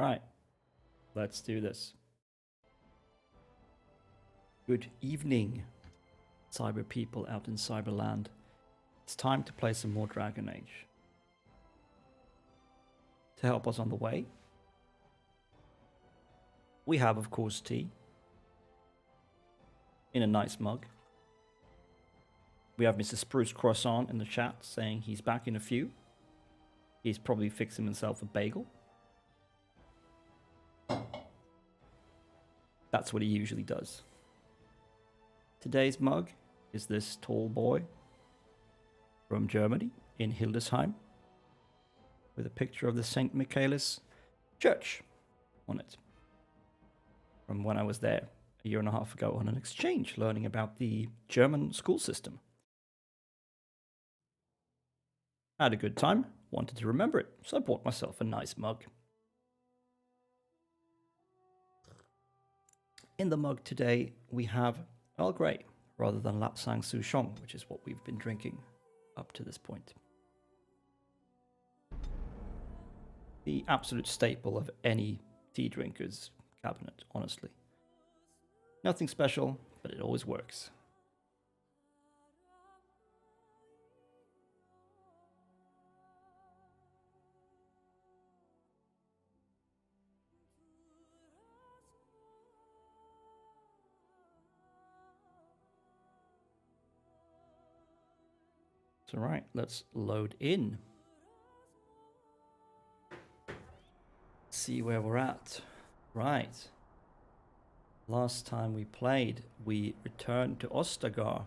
Right, let's do this. Good evening, cyber people out in Cyberland. It's time to play some more Dragon Age. To help us on the way, we have, of course, tea in a nice mug. We have Mr. Spruce Croissant in the chat saying he's back in a few. He's probably fixing himself a bagel. That's what he usually does. Today's mug is this tall boy from Germany in Hildesheim with a picture of the St. Michaelis Church on it from when I was there a year and a half ago on an exchange learning about the German school system. Had a good time, wanted to remember it, so I bought myself a nice mug. In the mug today, we have Earl Grey rather than Lapsang Souchong, which is what we've been drinking up to this point. The absolute staple of any tea drinker's cabinet, honestly. Nothing special, but it always works. So right, let's load in. See where we're at. Right. Last time we played, we returned to Ostagar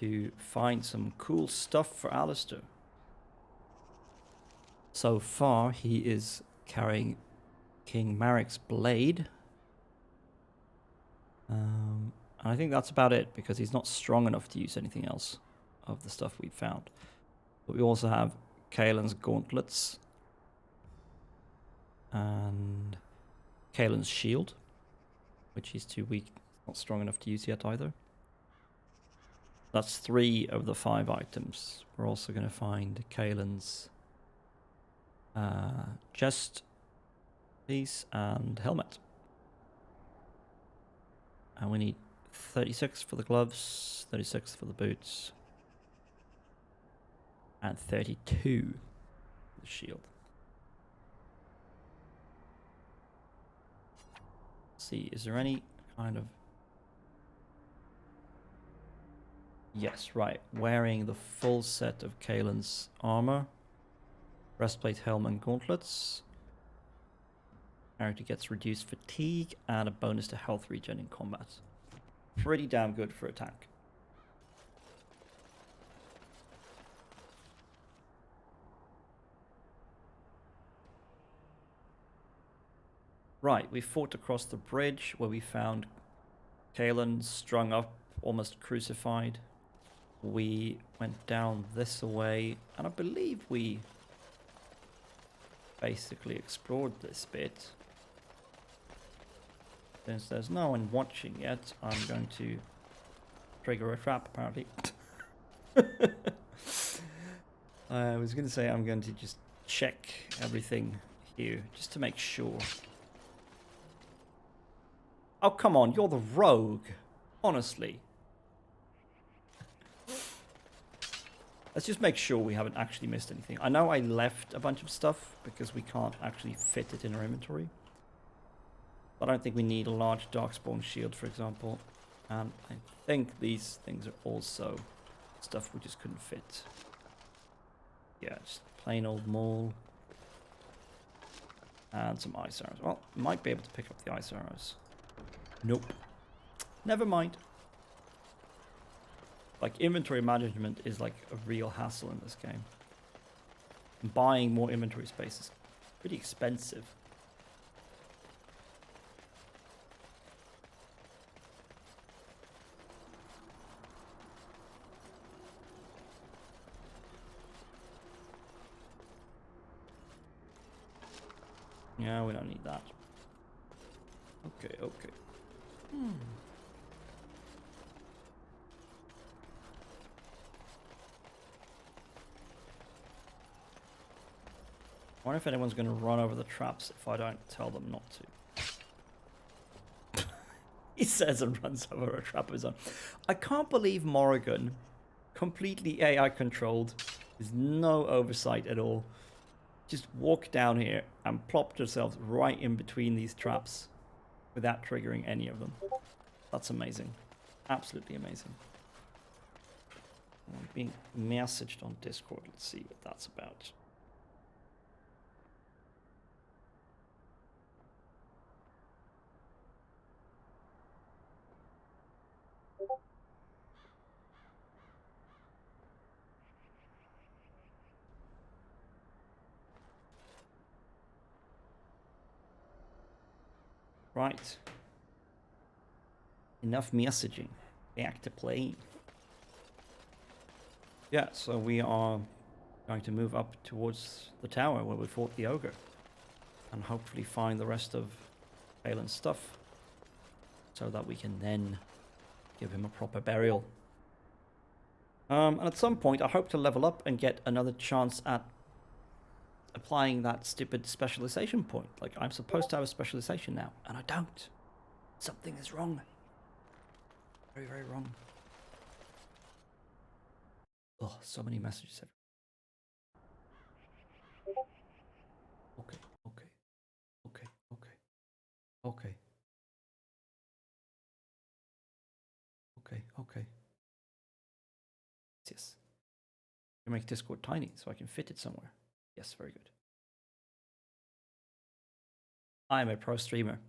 to find some cool stuff for Alistair. So far, he is carrying King Marek's blade. I think that's about it, because he's not strong enough to use anything else of the stuff we found. But we also have Kaelin's gauntlets and Kaelin's shield, which he's too weak, not strong enough to use yet either. That's 3 of the 5 items. We're also going to find Kaelin's chest piece and helmet. And we need 36 for the gloves, 36 for the boots, and 32 for the shield. Let's see, is there any kind of... Yes, right. Wearing the full set of Kaelin's armor, breastplate, helmet, and gauntlets. Character gets reduced fatigue and a bonus to health regen in combat. Pretty damn good for a tank. Right, we fought across the bridge where we found Kaelin strung up, almost crucified. We went down this way, and I believe we basically explored this bit. Since there's no one watching yet, I'm going to trigger a trap, apparently. I was going to say I'm going to just check everything here, just to make sure. Oh, come on, you're the rogue. Honestly. Let's just make sure we haven't actually missed anything. I know I left a bunch of stuff because we can't actually fit it in our inventory. I don't think we need a large Darkspawn shield, for example. And I think these things are also stuff we just couldn't fit. Yeah, just plain old maul. And some ice arrows. Well, might be able to pick up the ice arrows. Nope. Never mind. Like, inventory management is like a real hassle in this game. And buying more inventory space is pretty expensive. Yeah, we don't need that. Okay, okay. wonder if anyone's going to run over the traps if I don't tell them not to. He says and runs over a trap of his own. I can't believe Morrigan, completely AI controlled, there's no oversight at all, just walked down here and plopped herself right in between these traps without triggering any of them. That's amazing. Absolutely amazing. I'm being messaged on Discord. Let's see what that's about. Right. Enough messaging. Back to playing. Yeah, so we are going to move up towards the tower where we fought the ogre. And hopefully find the rest of Balin's stuff. So that we can then give him a proper burial. And at some point I hope to level up and get another chance at applying that stupid specialization point. Like, I'm supposed to have a specialization now, and I don't. Something is wrong. Very, very wrong. Oh, so many messages. Okay, okay, okay, okay, okay, okay, okay. Yes. You make Discord tiny so I can fit it somewhere. Yes, very good. I'm a pro streamer.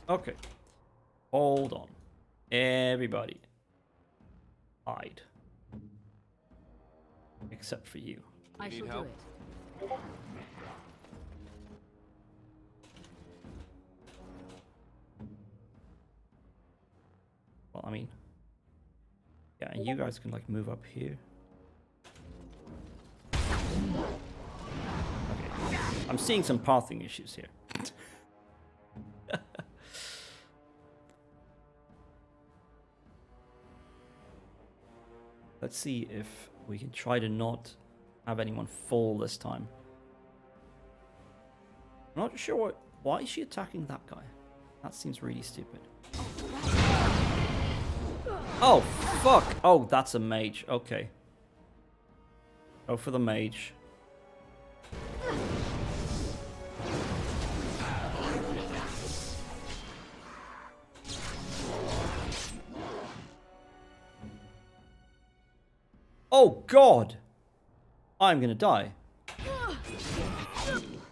Okay. Hold on. Everybody. Hide. Except for you. I shall do it. Well, I mean... yeah, and you guys can, like, move up here. Okay. I'm seeing some pathing issues here. Let's see if we can try to not have anyone fall this time. I'm not sure what... why is she attacking that guy? That seems really stupid. Oh, fuck! Oh, that's a mage. Okay. Go for the mage. Oh, God! I'm gonna die.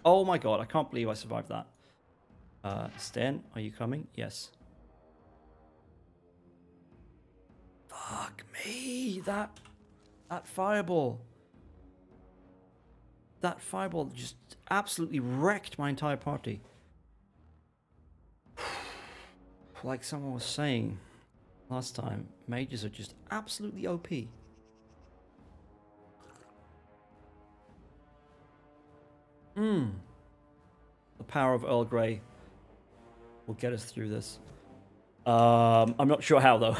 Oh my God, I can't believe I survived that. Sten, are you coming? Yes. Fuck me, that fireball. That fireball just absolutely wrecked my entire party. Like someone was saying last time, mages are just absolutely OP. The power of Earl Grey will get us through this. I'm not sure how though.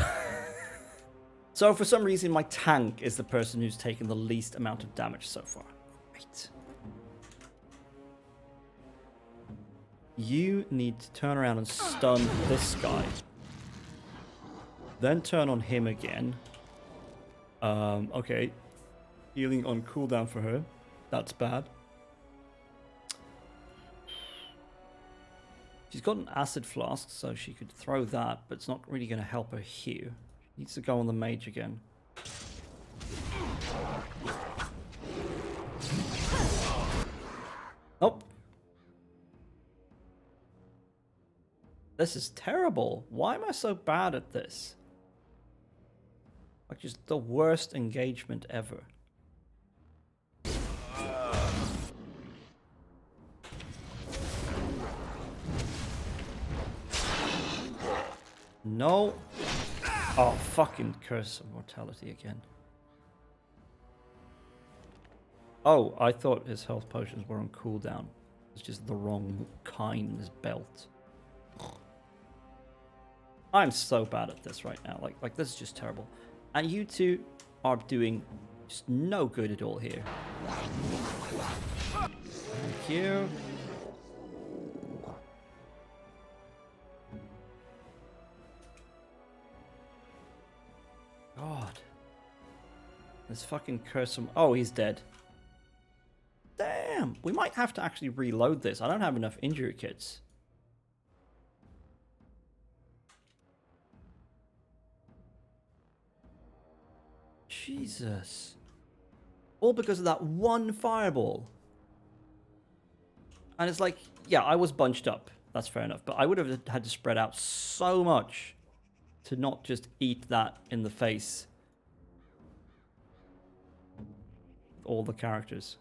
So for some reason my tank is the person who's taken the least amount of damage so far. Great. You need to turn around and stun this guy. Then turn on him again. Okay. Healing on cooldown for her. That's bad. She's got an acid flask, so she could throw that, but it's not really going to help her here. She needs to go on the mage again. Nope. This is terrible. Why am I so bad at this? Like, just the worst engagement ever. No. Oh, fucking curse of mortality again. Oh, I thought his health potions were on cooldown. It's just the wrong kind in his belt. I'm so bad at this right now. Like this is just terrible. And you two are doing Just no good at all here. Thank you. God. Let's fucking curse him. Oh, he's dead. Damn. We might have to actually reload this. I don't have enough injury kits. Jesus. All because of that one fireball. And it's like, yeah, I was bunched up. That's fair enough. But I would have had to spread out so much to not just eat that in the face. All the characters.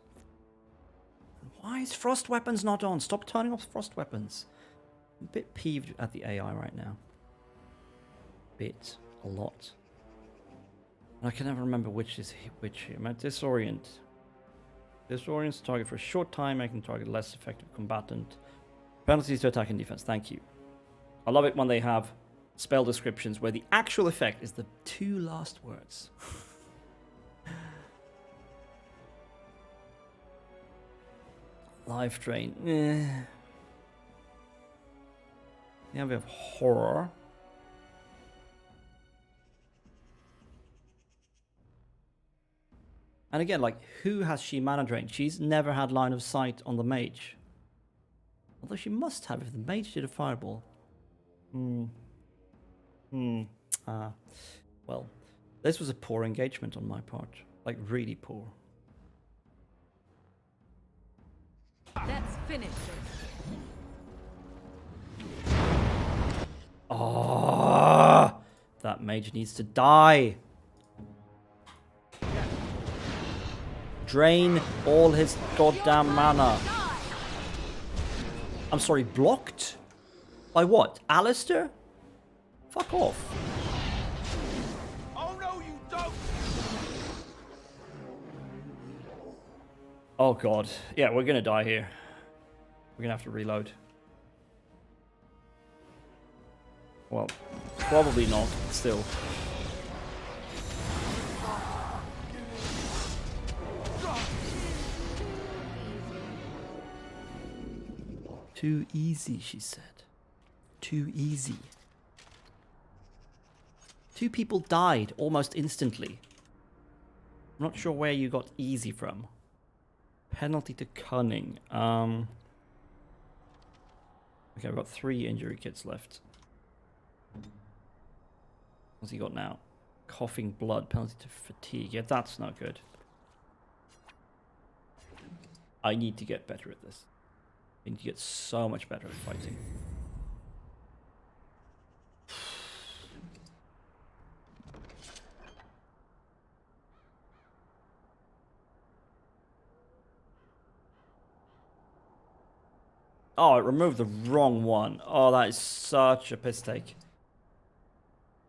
Why is frost weapons not on? Stop turning off frost weapons. I'm a bit peeved at the AI right now. A lot. And I can never remember which is which here. Disorient. Disorients target for a short time, making the target less effective combatant. Penalties to attack and defense. Thank you. I love it when they have spell descriptions where the actual effect is the two last words. Life drain. Yeah, we have horror. And again, like, who has she mana drained? She's never had line of sight on the mage. Although she must have if the mage did a fireball. Well, this was a poor engagement on my part. Like, really poor. Let's finish it. Oh, that mage needs to die. Drain all his goddamn mana. I'm sorry, blocked? By what? Alistair? Fuck off. Oh no, you don't! Oh god. Yeah, we're gonna die here. We're gonna have to reload. Well, probably not, still. Too easy, she said. Too easy. 2 people died almost instantly. I'm not sure where you got easy from. Penalty to cunning. Okay, I've got 3 injury kits left. What's he got now? Coughing blood, penalty to fatigue. Yeah, that's not good. I need to get better at this. I need to get so much better at fighting. Oh, it removed the wrong one. Oh, that is such a piss take.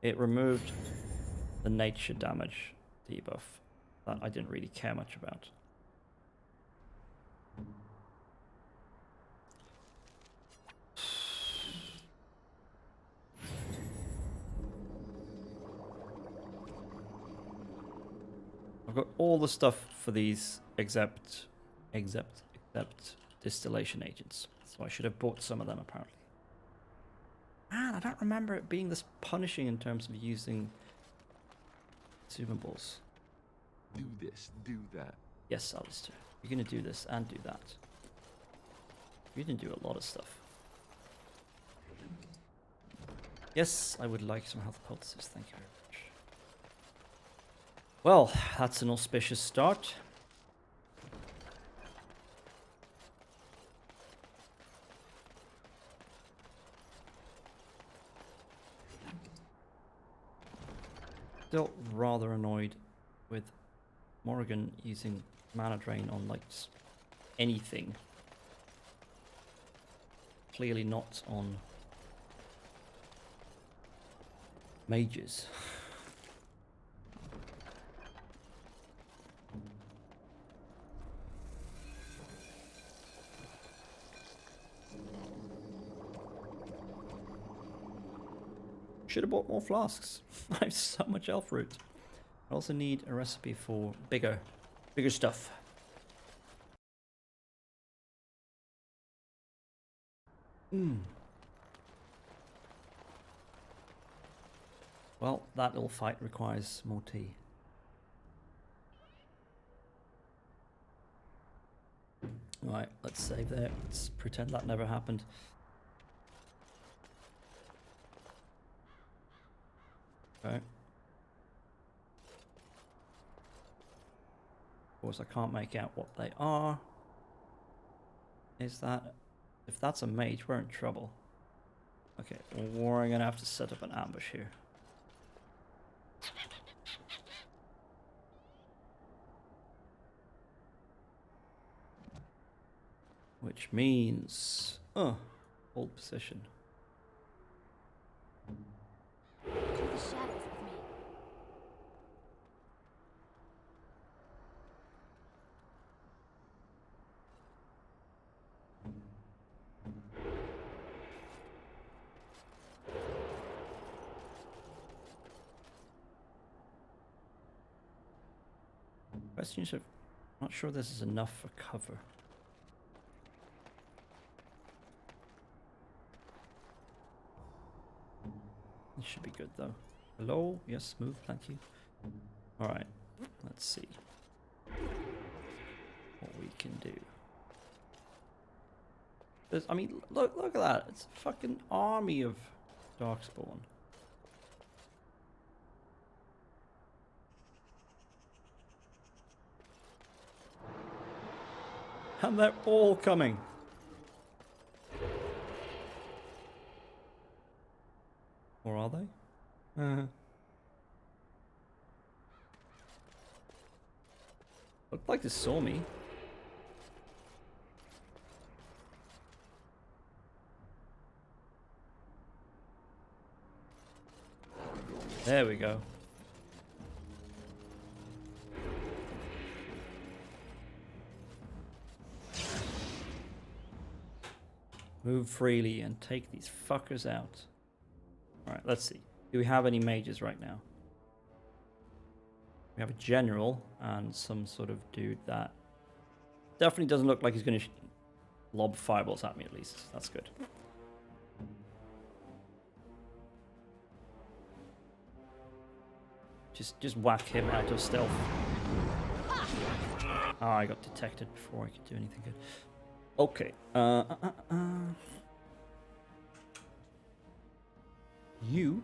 It removed the nature damage debuff that I didn't really care much about. I've got all the stuff for these except distillation agents. So I should have bought some of them apparently. Man, I don't remember it being this punishing in terms of using consumables. Do this, do that. Yes, Alistair. You're gonna do this and do that. You're gonna do a lot of stuff. Yes, I would like some health poultices, thank you very much. Well, that's an auspicious start. Still rather annoyed with Morrigan using mana drain on like anything. Clearly not on mages. Should have bought more flasks. I have so much elf root. I also need a recipe for bigger stuff. Well, that little fight requires more tea. Right, let's save there. Let's pretend that never happened. Okay. Of course, I can't make out what they are. Is that... If that's a mage, we're in trouble. Okay, we're gonna have to set up an ambush here. Which means... hold position. To the shadows with me. Question is, I'm not sure this is enough for cover. This should be good though. Hello? Yes, smooth, thank you. Alright, let's see what we can do. I mean, look at that. It's a fucking army of Darkspawn. And they're all coming. Or are they? Looked like they saw me. There we go. Move freely and take these fuckers out. Alright, let's see. Do we have any mages right now? We have a general and some sort of dude that definitely doesn't look like he's going to lob fireballs at me at least. That's good. Just whack him out of stealth. Ah, I got detected before I could do anything good. Okay. You.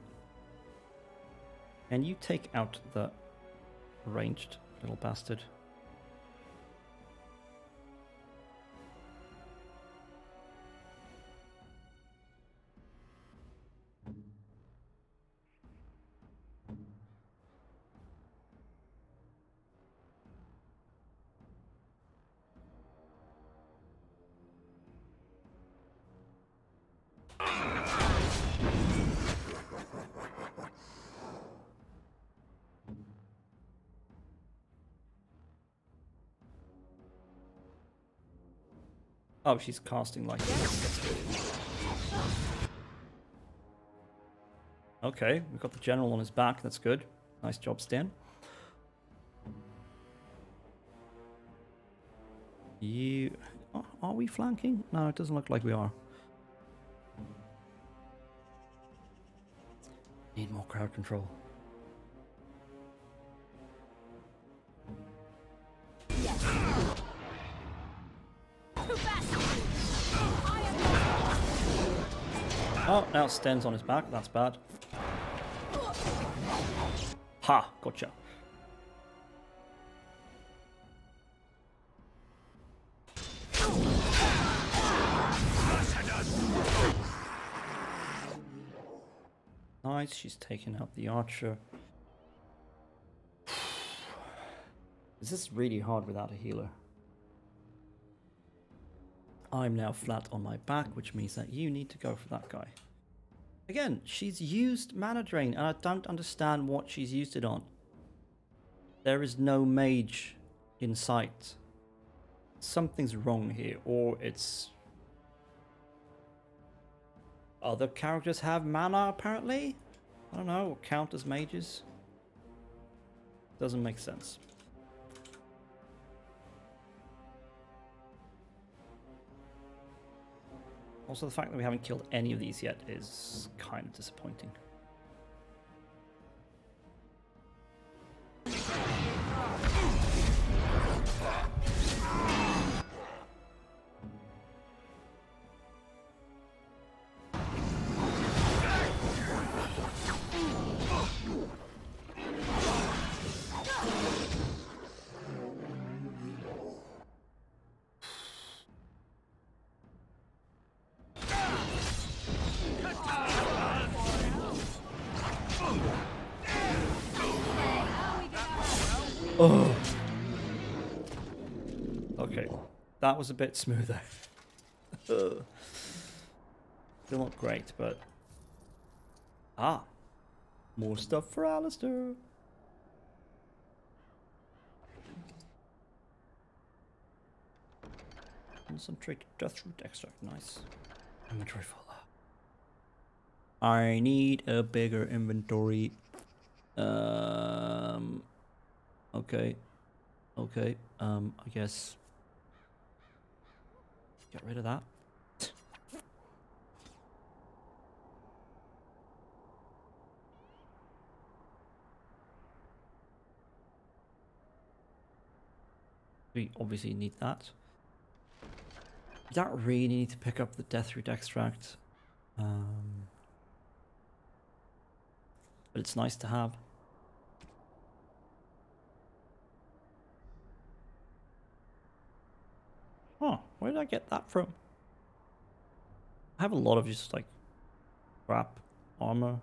Can you take out the ranged little bastard? Oh, she's casting like this. Okay, we've got the general on his back. That's good. Nice job, Stan. You... Oh, are we flanking? No, it doesn't look like we are. Need more crowd control. Oh, now Sten's on his back. That's bad. Ha! Gotcha. Nice, she's taken out the archer. This is really hard without a healer. I'm now flat on my back, which means that you need to go for that guy. Again, she's used mana drain, and I don't understand what she's used it on. There is no mage in sight. Something's wrong here, or it's... Other characters have mana, apparently? I don't know, count as mages. Doesn't make sense. Also, the fact that we haven't killed any of these yet is kind of disappointing. Oh. Okay, that was a bit smoother. Still not great, but more stuff for Alistair. Concentrated deathroot extract, nice. Inventory full. I need a bigger inventory. Okay. Okay. I guess get rid of that. We obviously need that. You don't really need to pick up the deathroot extract. But it's nice to have. Huh, where did I get that from? I have a lot of just like crap armor.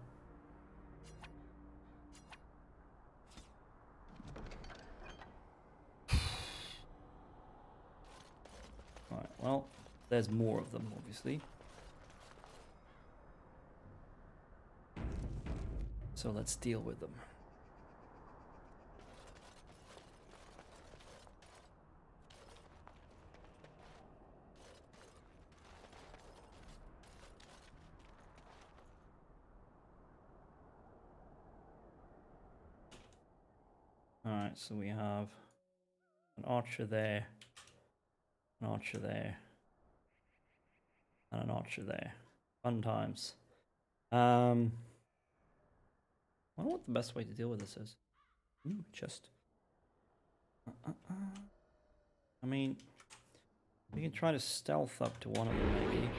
Alright, well, there's more of them, obviously. So let's deal with them. Alright, so we have an archer there, an archer there, and an archer there. Fun times. I wonder what the best way to deal with this is. Just. I mean, we can try to stealth up to one of them, maybe.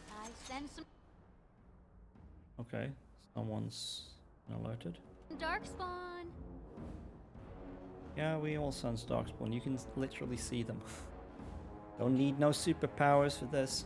I send some Okay, someone's alerted. darkspawn. Yeah, we all sense darkspawn. You can literally see them. Don't need no superpowers for this.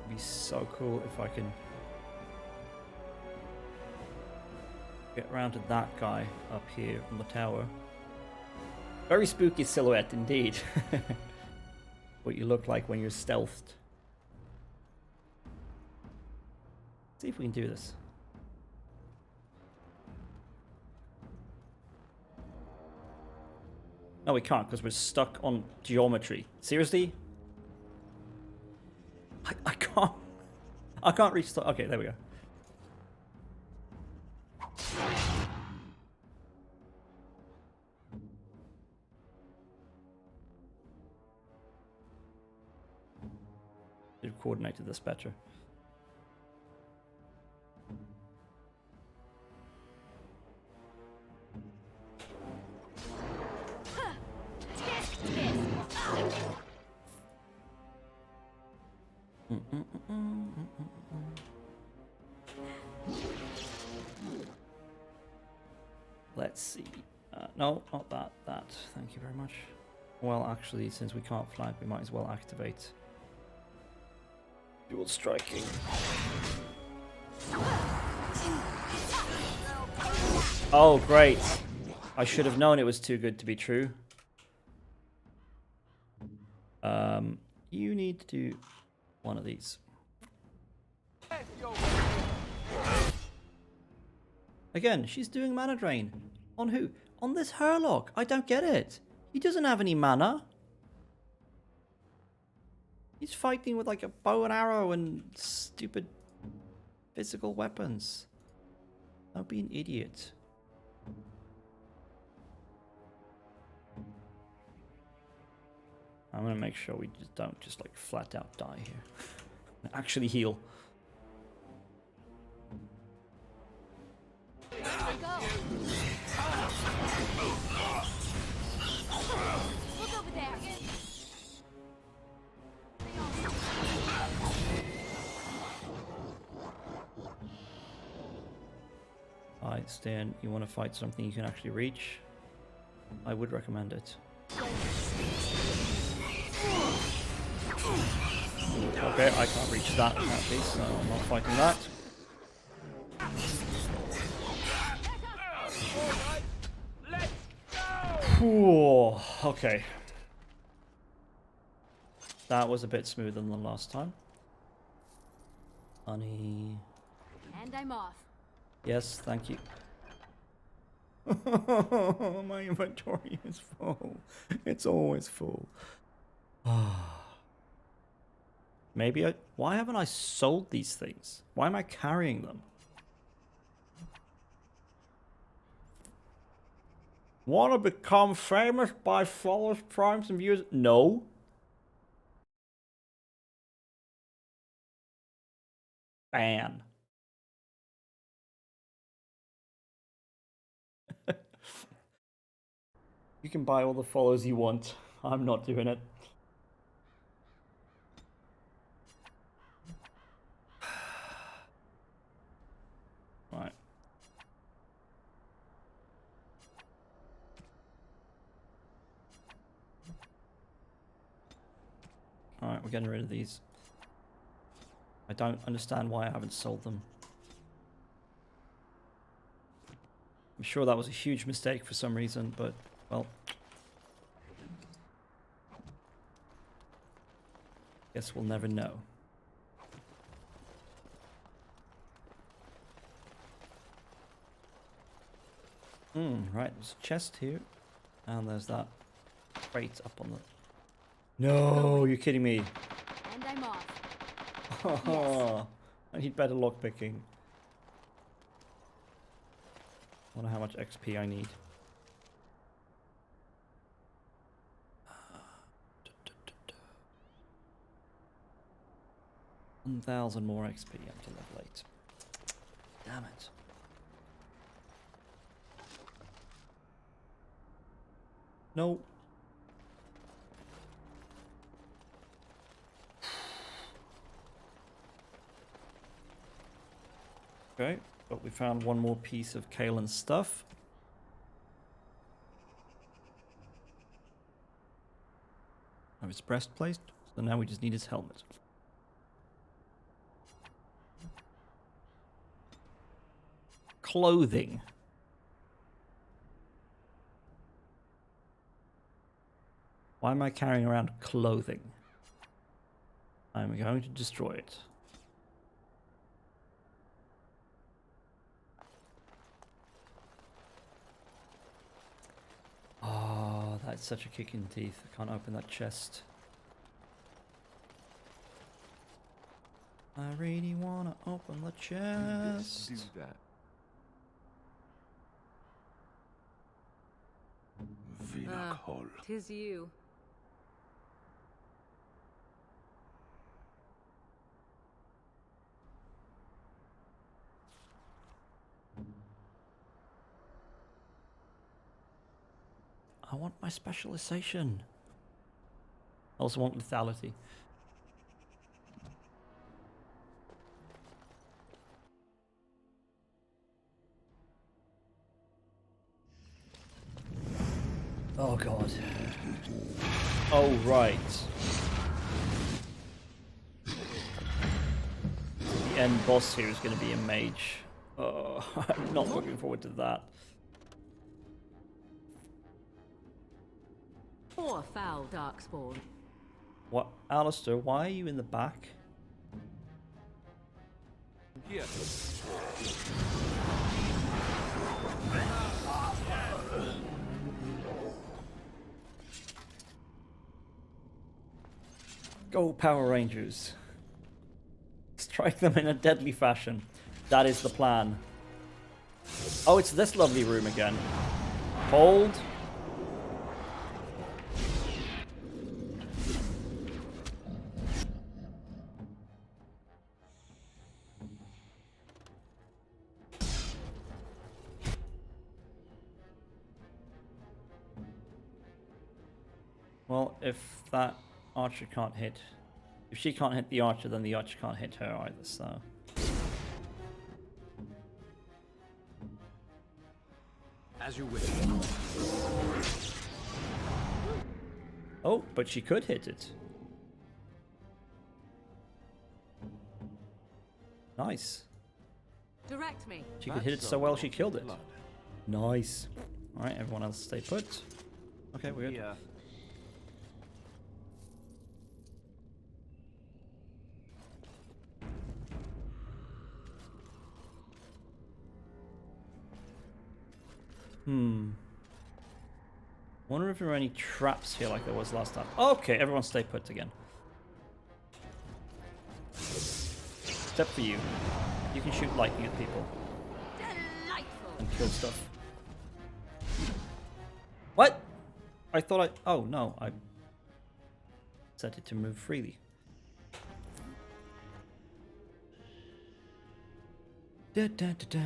It'd be so cool if I can get around to that guy up here on the tower. Very spooky silhouette indeed. What you look like when you're stealthed. See if we can do this. No, we can't because we're stuck on geometry. Seriously? I can't. I can't reach the. Okay, there we go. Should have coordinated this better. Let's see. No, not that. That. Thank you very much. Well, actually, since we can't flank, we might as well activate dual striking. Oh, great. I should have known it was too good to be true. You need to do one of these. Again, she's doing mana drain. On who? On this Herlock. I don't get it. He doesn't have any mana. He's fighting with like a bow and arrow and stupid physical weapons. Don't be an idiot. I'm gonna make sure we just don't just like flat out die here. Actually heal. Here we go. Look over there. Alright, Stan, you want to fight something you can actually reach? I would recommend it. Okay, I can't reach that at least, so I'm not fighting that. Ooh, okay. That was a bit smoother than the last time. Honey. And I'm off. Yes, thank you. My inventory is full. It's always full. Maybe I... Why haven't I sold these things? Why am I carrying them? Want to become famous by followers, primes, and viewers? No. Ban. You can buy all the follows you want. I'm not doing it. Right. Alright, we're getting rid of these. I don't understand why I haven't sold them. I'm sure that was a huge mistake for some reason, but, well. Guess we'll never know. Right, there's a chest here. And there's that crate up on the... No, you're kidding me. And I'm off. Oh, I need better lockpicking. Wonder how much XP I need. 1,000 more XP up to level 8. Damn it. No. Okay, but we found one more piece of Kaelin's stuff. Of his breastplate, so now we just need his helmet. Clothing. Why am I carrying around clothing? I'm going to destroy it. Oh, that's such a kick in the teeth. I can't open that chest. I really want to open the chest. Do that. Vinacol. 'Tis you. I want my specialization. I also want lethality. Oh god. Oh right. The end boss here is going to be a mage. Oh, I'm not looking forward to that. Poor foul darkspawn. What, Alistair? Why are you in the back? Here. Go Power Rangers. Strike them in a deadly fashion. That is the plan. Oh, it's this lovely room again. Hold. Well, if that archer can't hit... If she can't hit the archer, then the archer can't hit her either, so... As you wish. Oh, but she could hit it. Nice. Direct me. She could hit it so well she killed it. Nice. Alright, everyone else stay put. Okay, we're good. Here. Wonder if there are any traps here like there was last time. Okay, everyone stay put again. Except for you. You can shoot lightning at people Delightful. and kill stuff. What? I thought I... Oh, no. I set it to move freely. Da, da, da, da.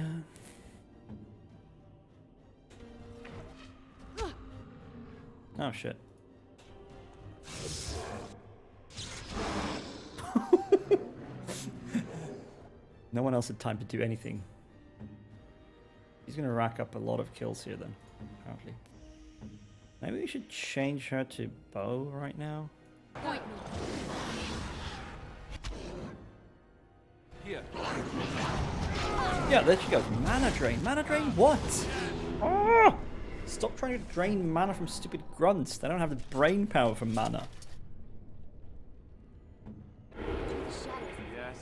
Oh shit. No one else had time to do anything. He's gonna rack up a lot of kills here then, apparently. Maybe we should change her to bow right now. Point me. Here. Yeah, there she goes. Mana drain. Mana drain what? Ah! Stop trying to drain mana from stupid grunts. They don't have the brain power for mana. Yes.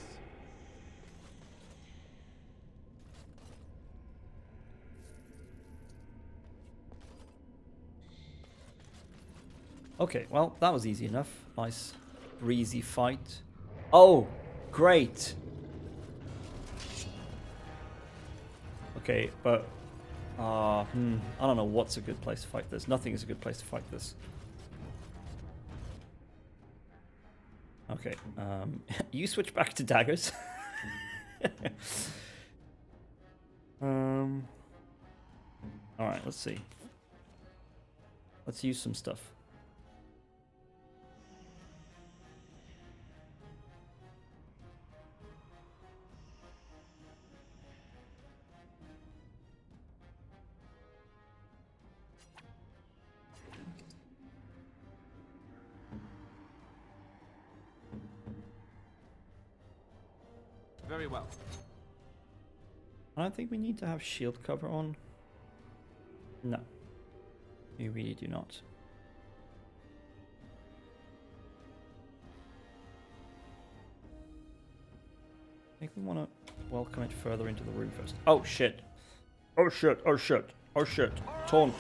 Okay, well, that was easy enough. Nice, breezy fight. Oh, great. Okay, but... I don't know what's a good place to fight this. Nothing is a good place to fight this. Okay, you switch back to daggers. Alright, let's see. Let's use some stuff. Very well. I don't think we need to have shield cover on. No. We really do not. I think we want to welcome it further into the room first. Oh shit. Oh shit, oh shit, oh shit. Taunt.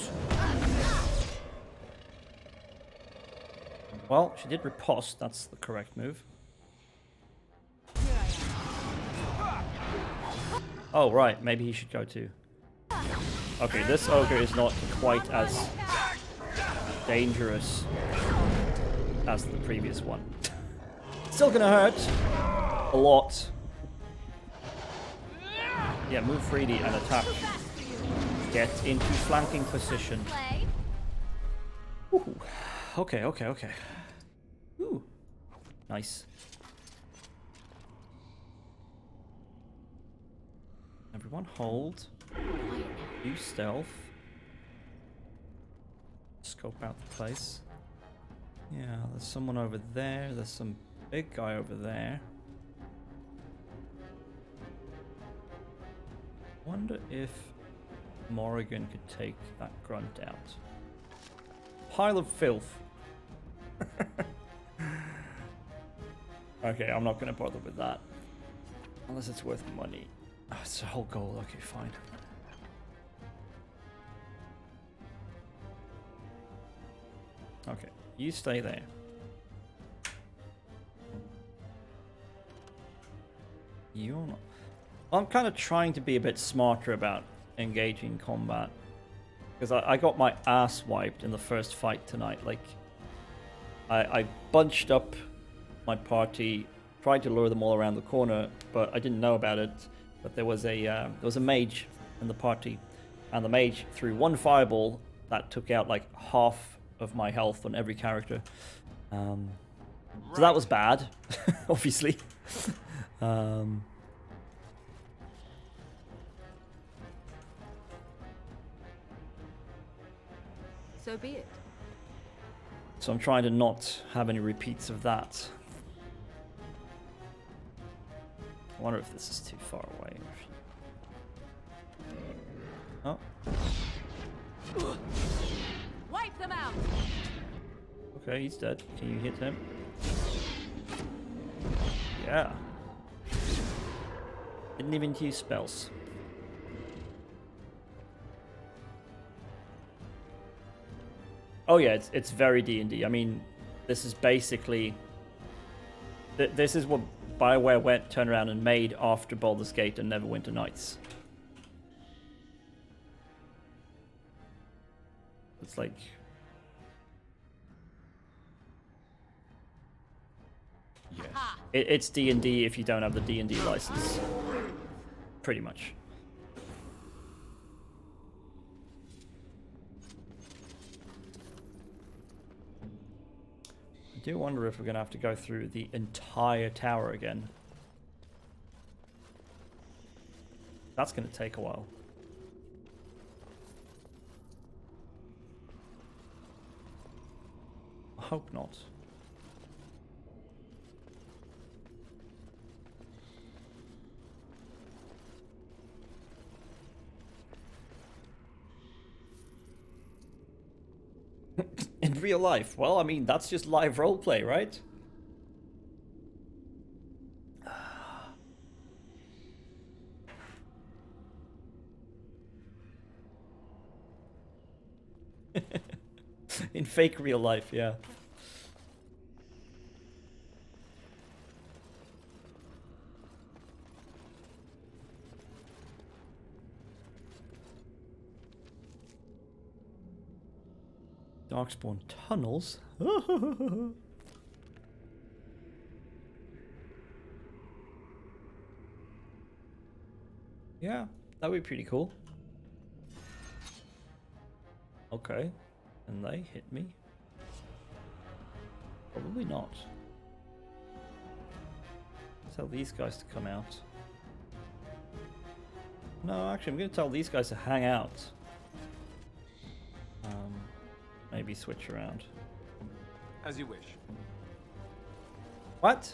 Well, she did riposte, that's the correct move. Oh, right, maybe he should go too. Okay, this ogre is not quite as dangerous as the previous one. Still gonna hurt a lot. Yeah, move freely and attack. Get into flanking position. Play. Ooh. Okay, okay, okay. Ooh. Nice. Everyone hold. Use stealth. Scope out the place. Yeah, there's someone over there. There's some big guy over there. Wonder if Morrigan could take that grunt out. pile of filth. Okay, I'm not going to bother with that. Unless it's worth money. Oh, it's a whole gold. Okay, fine. Okay, you stay there. You're not... I'm kind of trying to be a bit smarter about engaging combat. Because I got my ass wiped in the first fight tonight. Like, I bunched up my party, tried to lure them all around the corner, but I didn't know about it. But there was a mage in the party, and the mage threw one fireball that took out like half of my health on every character. So that was bad, obviously. So be it. So I'm trying to not have any repeats of that. I wonder if this is too far away. Oh. Wipe them out. Okay, he's dead. Can you hit him? Yeah. Didn't even use spells. Oh yeah, it's very D&D. I mean, this is basically... This is what BioWare turned around and made after Baldur's Gate and Neverwinter Nights. It's like... Yes. It's D&D if you don't have the D&D license. Pretty much. I do wonder if we're going to have to go through the entire tower again. That's going to take a while. I hope not. In real life? Well, I mean, that's just live roleplay, right? In fake real life, yeah. Darkspawn tunnels? Yeah, that would be pretty cool. Okay. And they hit me? Probably not. Tell these guys to come out. No, actually, I'm going to tell these guys to hang out. Maybe switch around. As you wish. What?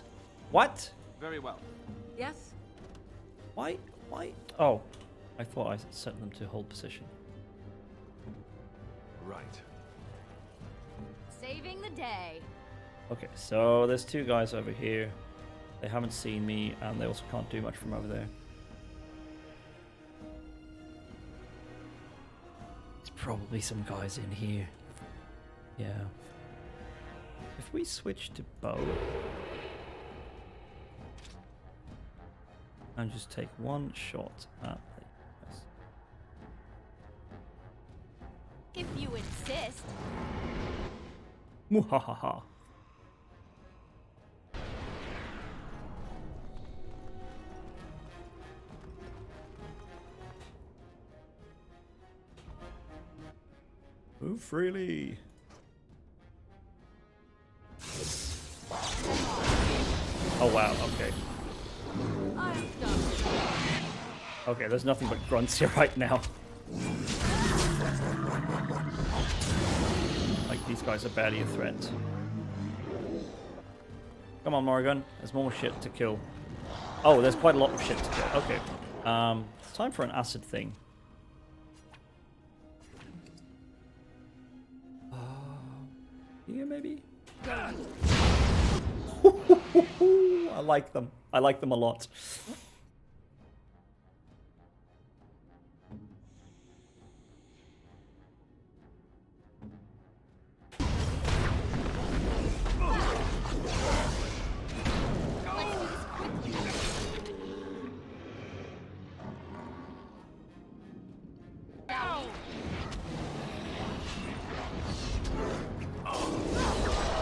What? Very well. Yes? Why? Why? Oh, I thought I set them to hold position. Right. Saving the day. Okay, so there's two guys over here. They haven't seen me, and they also can't do much from over there. There's probably some guys in here. Yeah. If we switch to bow and just take one shot at the guys. If you insist. Muhahaha. Move freely. Oh wow, okay. I'm done. Okay, there's nothing but grunts here right now. Like, these guys are barely a threat. Come on, Morrigan. There's more shit to kill. Oh, there's quite a lot of shit to kill. Okay. It's time for an acid thing. maybe? I like them. I like them a lot.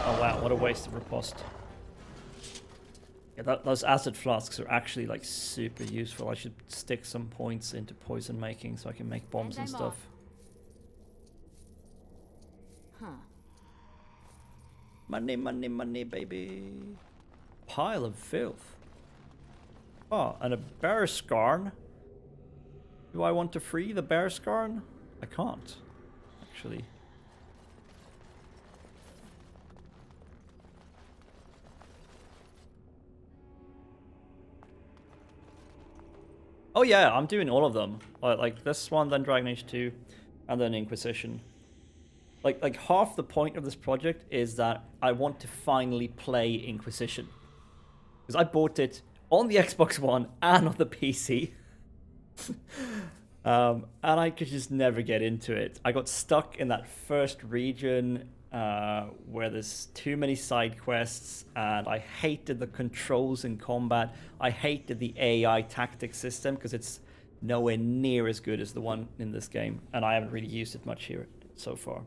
Oh wow, what a waste of riposte. Yeah, those acid flasks are actually like super useful. I should stick some points into poison making so I can make bombs and stuff. Huh. Money, money, money, baby. Pile of filth. Oh, and a bear scarn. Do I want to free the bear scarn? I can't, actually. Oh yeah, I'm doing all of them. Like this one, then Dragon Age 2, and then Inquisition. Like half the point of this project is that I want to finally play Inquisition. Because I bought it on the Xbox One and on the PC. And I could just never get into it. I got stuck in that first region where there's too many side quests, and I hated the controls in combat. I hated the AI tactic system because it's nowhere near as good as the one in this game, and I haven't really used it much here so far.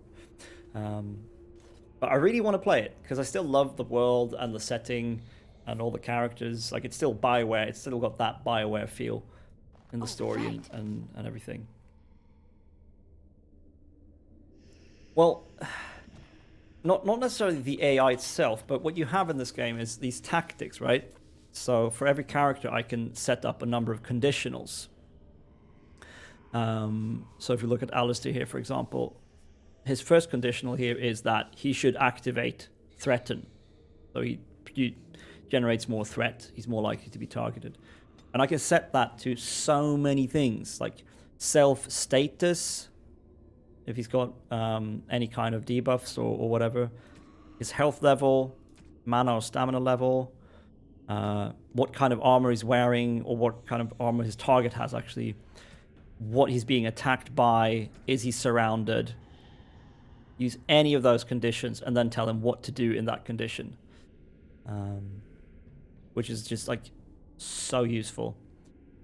But I really want to play it because I still love the world and the setting and all the characters. Like, it's still BioWare. It's still got that BioWare feel in the story and everything. Well, not necessarily the AI itself, but what you have in this game is these tactics, right? So for every character, I can set up a number of conditionals. So if you look at Alistair here, for example, his first conditional here is that he should activate Threaten. So he generates more threat. He's more likely to be targeted. And I can set that to so many things, like self-status, if he's got any kind of debuffs or whatever, his health level, mana or stamina level, what kind of armor he's wearing, or what kind of armor his target has actually, what he's being attacked by, is he surrounded. Use any of those conditions and then tell him what to do in that condition, which is just like so useful.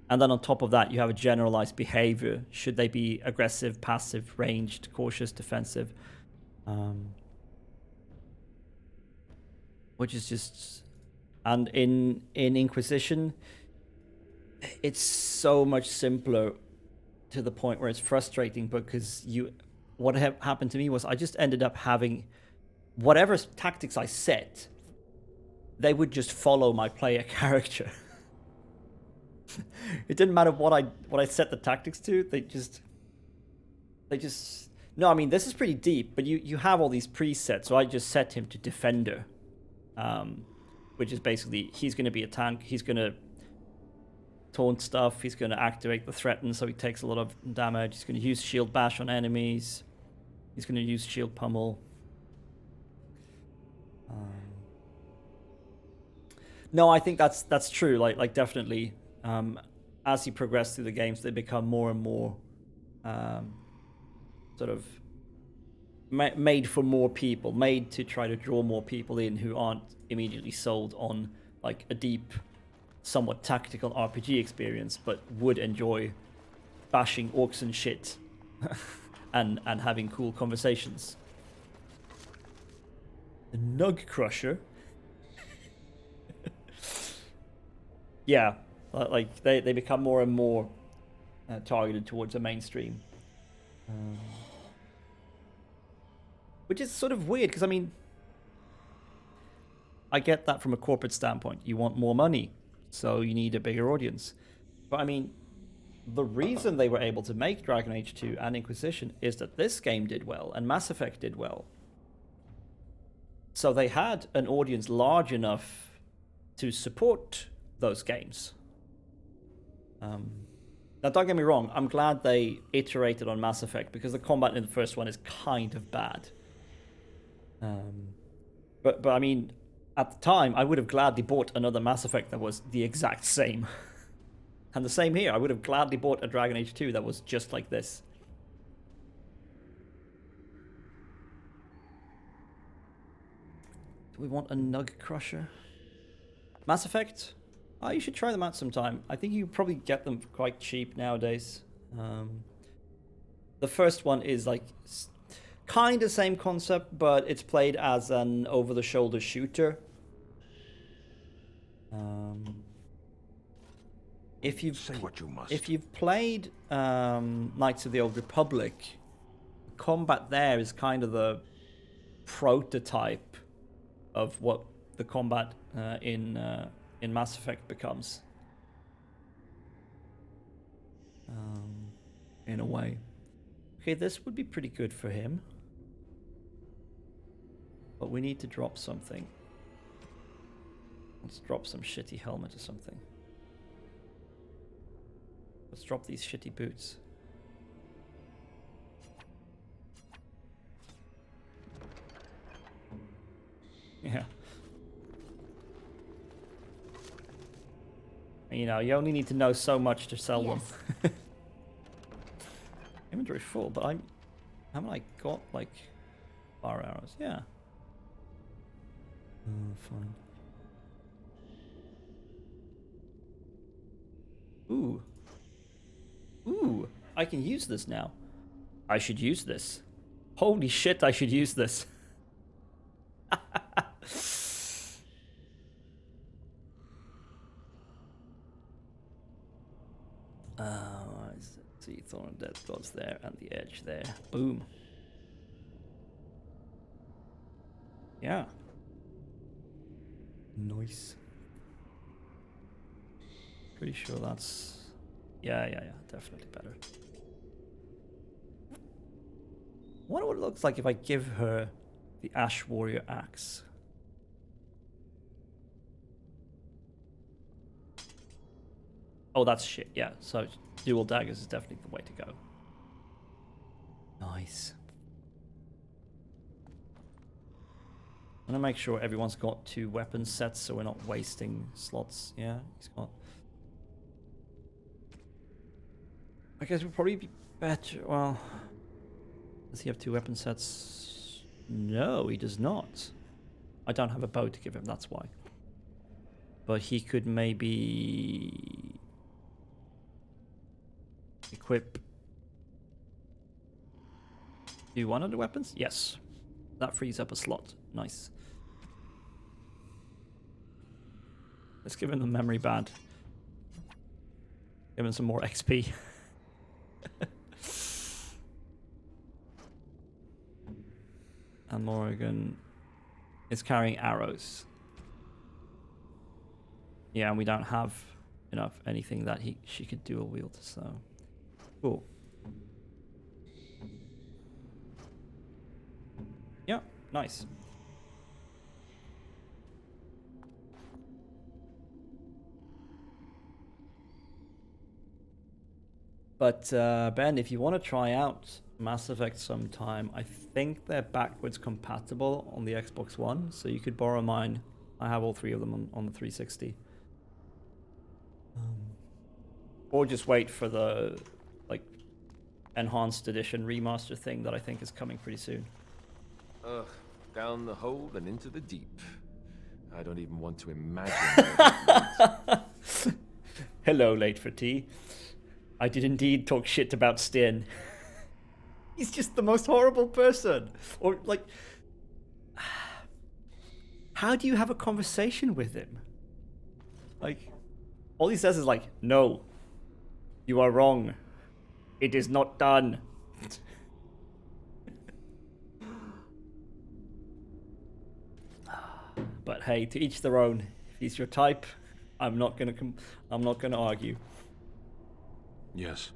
And then on top of that, you have a generalized behavior. Should they be aggressive, passive, ranged, cautious, defensive? Which is just... And in Inquisition, it's so much simpler to the point where it's frustrating, because what happened to me was I just ended up having whatever tactics I set, they would just follow my player character. It didn't matter what I set the tactics to. They just no, I mean, this is pretty deep, but you have all these presets. So I just set him to defender, which is basically he's going to be a tank. He's going to taunt stuff. He's going to activate the threaten, so he takes a lot of damage. He's going to use shield bash on enemies. He's going to use shield pummel. No, I think that's true. Like definitely. As you progress through the games, they become more and more sort of made for more people, made to try to draw more people in who aren't immediately sold on like a deep, somewhat tactical RPG experience, but would enjoy bashing orcs and shit and having cool conversations. The Nug Crusher. Yeah. Like they become more and more targeted towards the mainstream, which is sort of weird because I mean, I get that from a corporate standpoint. You want more money, so you need a bigger audience. But I mean, the reason they were able to make Dragon Age 2 and Inquisition is that this game did well and Mass Effect did well. So they had an audience large enough to support those games. Now, don't get me wrong, I'm glad they iterated on Mass Effect, because the combat in the first one is kind of bad. But I mean, at the time, I would have gladly bought another Mass Effect that was the exact same. And the same here. I would have gladly bought a Dragon Age 2 that was just like this. Do we want a Nug Crusher? Mass Effect? Oh, you should try them out sometime. I think you probably get them quite cheap nowadays. The first one is like kind of same concept, but it's played as an over-the-shoulder shooter. If you've Say what you must. If you've played Knights of the Old Republic, combat there is kind of the prototype of what the combat in Mass Effect becomes. In a way. Okay, this would be pretty good for him. But we need to drop something. Let's drop some shitty helmet or something. Let's drop these shitty boots. Yeah. You know, you only need to know so much to sell them. Inventory full, but haven't I got like fire arrows? Yeah. Fine. Ooh, I can use this now. I should use this. Holy shit, I should use this. See, Thorn Dead Gods there and the edge there. Boom. Yeah. Nice. Pretty sure that's... Yeah, definitely better. I wonder what it looks like if I give her the Ash Warrior axe. Oh, that's shit, yeah. So dual daggers is definitely the way to go. Nice. I'm gonna make sure everyone's got 2 weapon sets so we're not wasting slots. Yeah, he's got... I guess we'll probably be better... Well... Does he have 2 weapon sets? No, he does not. I don't have a bow to give him, that's why. But he could maybe... equip... Do one of the weapons? Yes. That frees up a slot. Nice. Let's give him the memory band. Give him some more XP. And Morrigan is carrying arrows. Yeah, and we don't have enough anything that she could dual wield, so cool. Yeah, nice. But Ben, if you want to try out Mass Effect sometime, I think they're backwards compatible on the Xbox One, so you could borrow mine. I have all 3 of them on the 360. Or just wait for the like enhanced edition remaster thing that I think is coming pretty soon. Ugh, down the hole and into the deep. I don't even want to imagine. That Hello, late for tea. I did indeed talk shit about Stien. He's just the most horrible person. Or like, how do you have a conversation with him? Like, all he says is like, no, you are wrong. It is not done. But hey, to each their own. If he's your type, I'm not gonna argue. yes.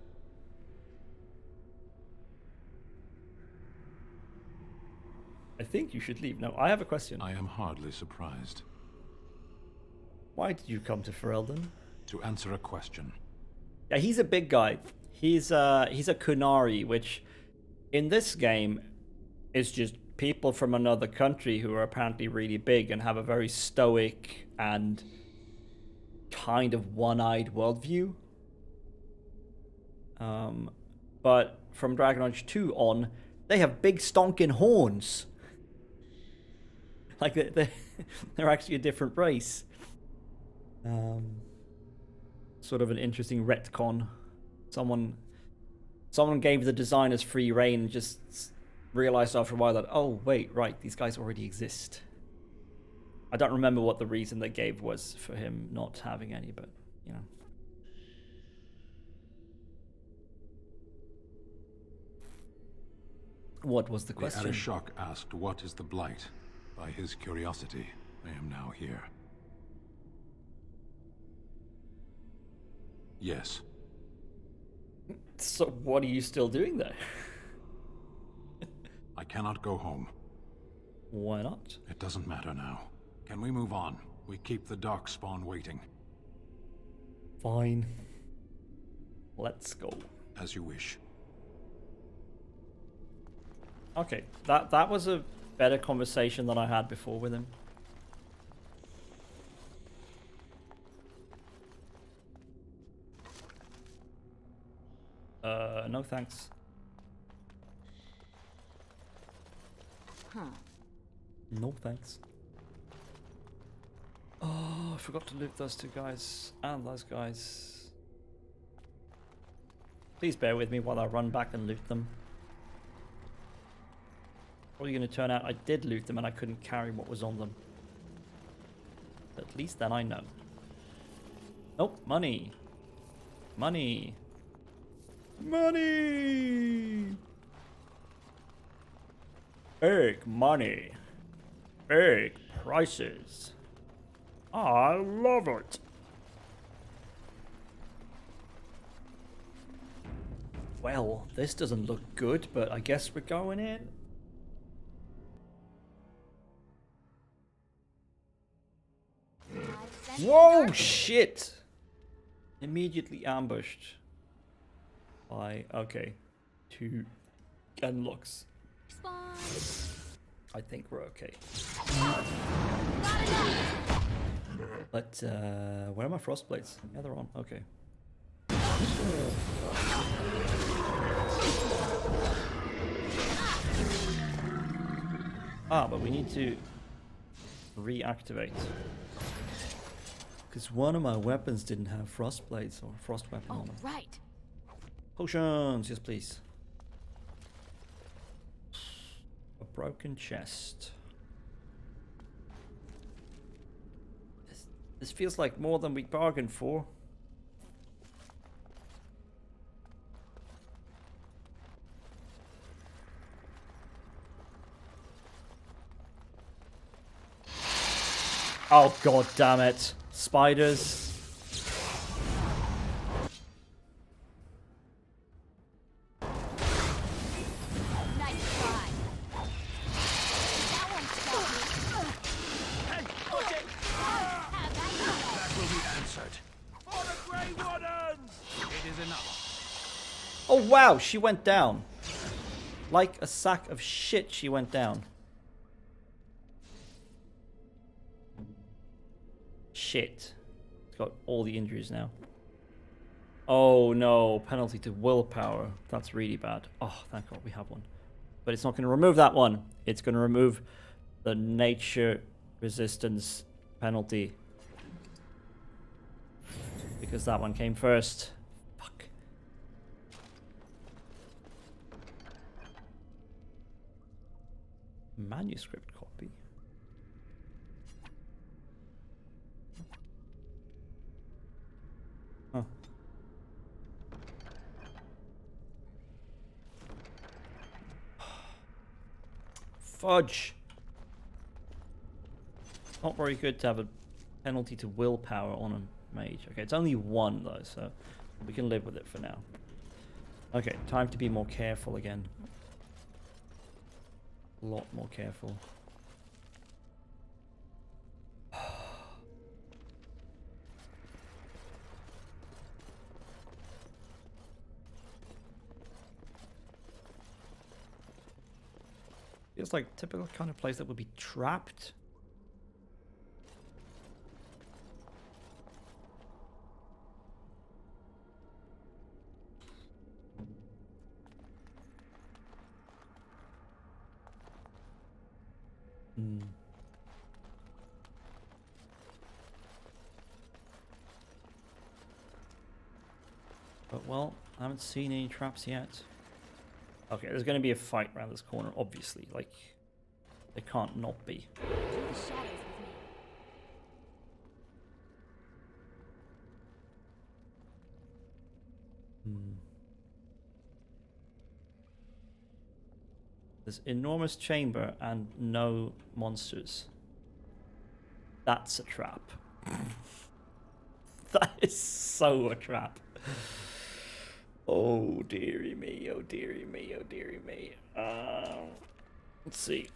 I think you should leave. No, I have a question. I am hardly surprised. Why did you come to Ferelden? To answer a question. Yeah, he's a big guy. He's a Kunari, which in this game is just people from another country who are apparently really big and have a very stoic and kind of one-eyed worldview. But from Dragon Age 2 on, they have big stonking horns. Like they're actually a different race. Sort of an interesting retcon. Someone gave the designers free reign and just realized after a while that, oh wait, right, these guys already exist. I don't remember what the reason they gave was for him not having any, but you know. What was the question? The Arishok asked, "What is the Blight?" By his curiosity, I am now here. Yes. So what are you still doing there? I cannot go home. Why not? It doesn't matter now. Can we move on? We keep the Darkspawn waiting. Fine. Let's go. As you wish. Okay, that was a better conversation than I had before with him. No thanks. No thanks. Oh, I forgot to loot those two guys and those guys. Please bear with me while I run back and loot them. Probably going to turn out I did loot them and I couldn't carry what was on them. But at least then I know. Nope, money. Money. Money! Big money. Big prices. I love it. Well, this doesn't look good, but I guess we're going in. Whoa, shit! Immediately ambushed by, okay, 2 gunlocks. Spawn. I think we're okay. Not enough. But, where are my frost blades? Yeah, they're on, okay. Ah, but we need to reactivate. Because one of my weapons didn't have frost blades or frost weapon on Oh, them. right. Potions, yes please. A broken chest. This feels like more than we bargained for. Oh god damn it. Spiders. Nice try. That one stopped me. Have that Will be answered. For the Grey Wardens! It is enough. Oh wow, she went down. Like a sack of shit she went down. Shit. It's got all the injuries now. Oh no, penalty to willpower. That's really bad. Oh, thank god we have one. But it's not going to remove that one. It's going to remove the nature resistance penalty. Because that one came first. Fuck. Manuscript copy. Huh. Fudge. Not very good to have a penalty to willpower on a mage. Okay, it's only 1 though, so we can live with it for now. Okay, time to be more careful again. A lot more careful. Feels like typical kind of place that would be trapped. Hmm. But well, I haven't seen any traps yet. Okay, there's going to be a fight around this corner, obviously. Like, there can't not be. The shadows with me. This enormous chamber and no monsters. That's a trap. That is so a trap. Oh dearie me, oh dearie me, oh dearie me. Let's see.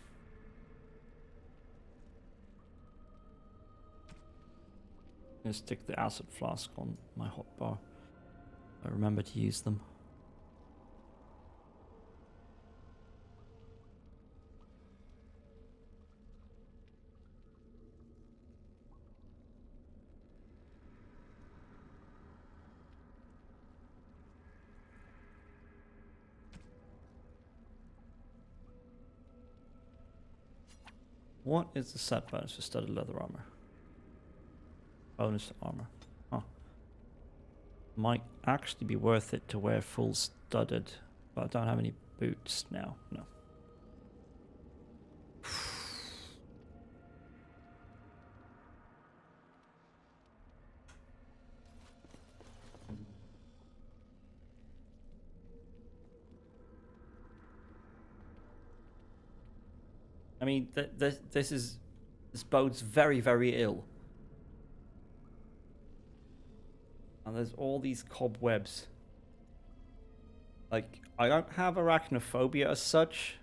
I'm gonna stick the acid flask on my hotbar. I remember to use them. What is the set bonus for studded leather armor? Bonus to armor. Huh. Might actually be worth it to wear full studded, but I don't have any boots now. No. I mean, this bodes very, very ill. And there's all these cobwebs. Like, I don't have arachnophobia as such,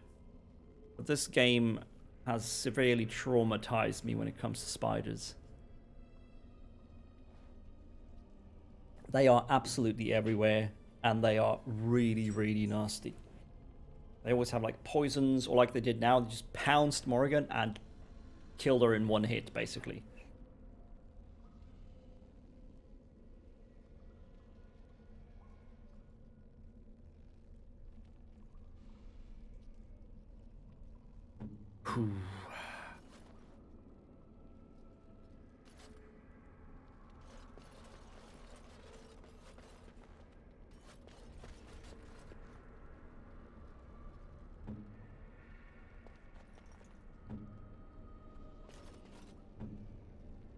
but this game has severely traumatized me when it comes to spiders. They are absolutely everywhere, and they are really, really nasty. They always have like poisons, or like they did now, they just pounced Morrigan and killed her in one hit, basically. Whew.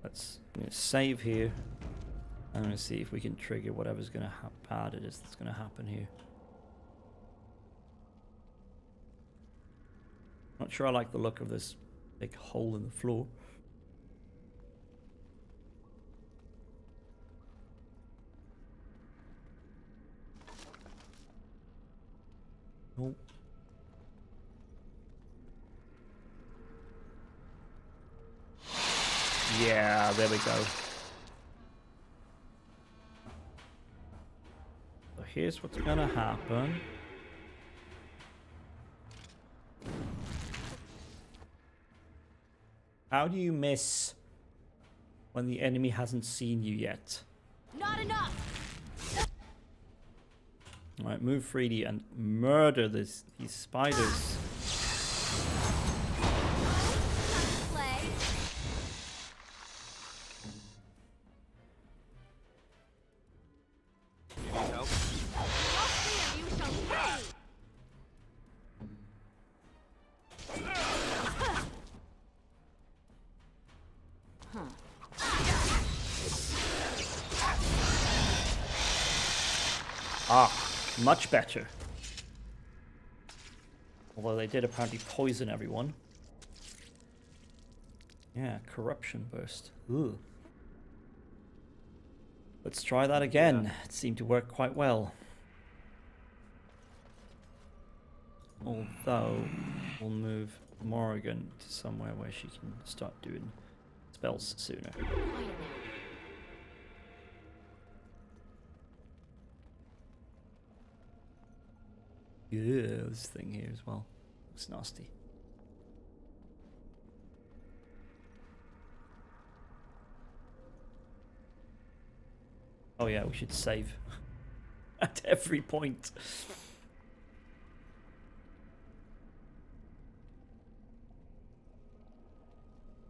Let's save here. I'm going to see if we can trigger whatever's going to bad it is that's going to happen here. Not sure I like the look of this big hole in the floor. Oh. Yeah, there we go. So here's what's gonna happen. How do you miss when the enemy hasn't seen you yet? Not enough. Alright, move freely and murder these spiders. Play. You need help? Your fear you shall pay! Ah, much better. Although they did apparently poison everyone. Yeah, corruption burst. Ooh. Let's try that again. Yeah. It seemed to work quite well. Although, we'll move Morrigan to somewhere where she can start doing spells sooner. Yeah, this thing here as well. Looks nasty. Oh yeah, we should save at every point.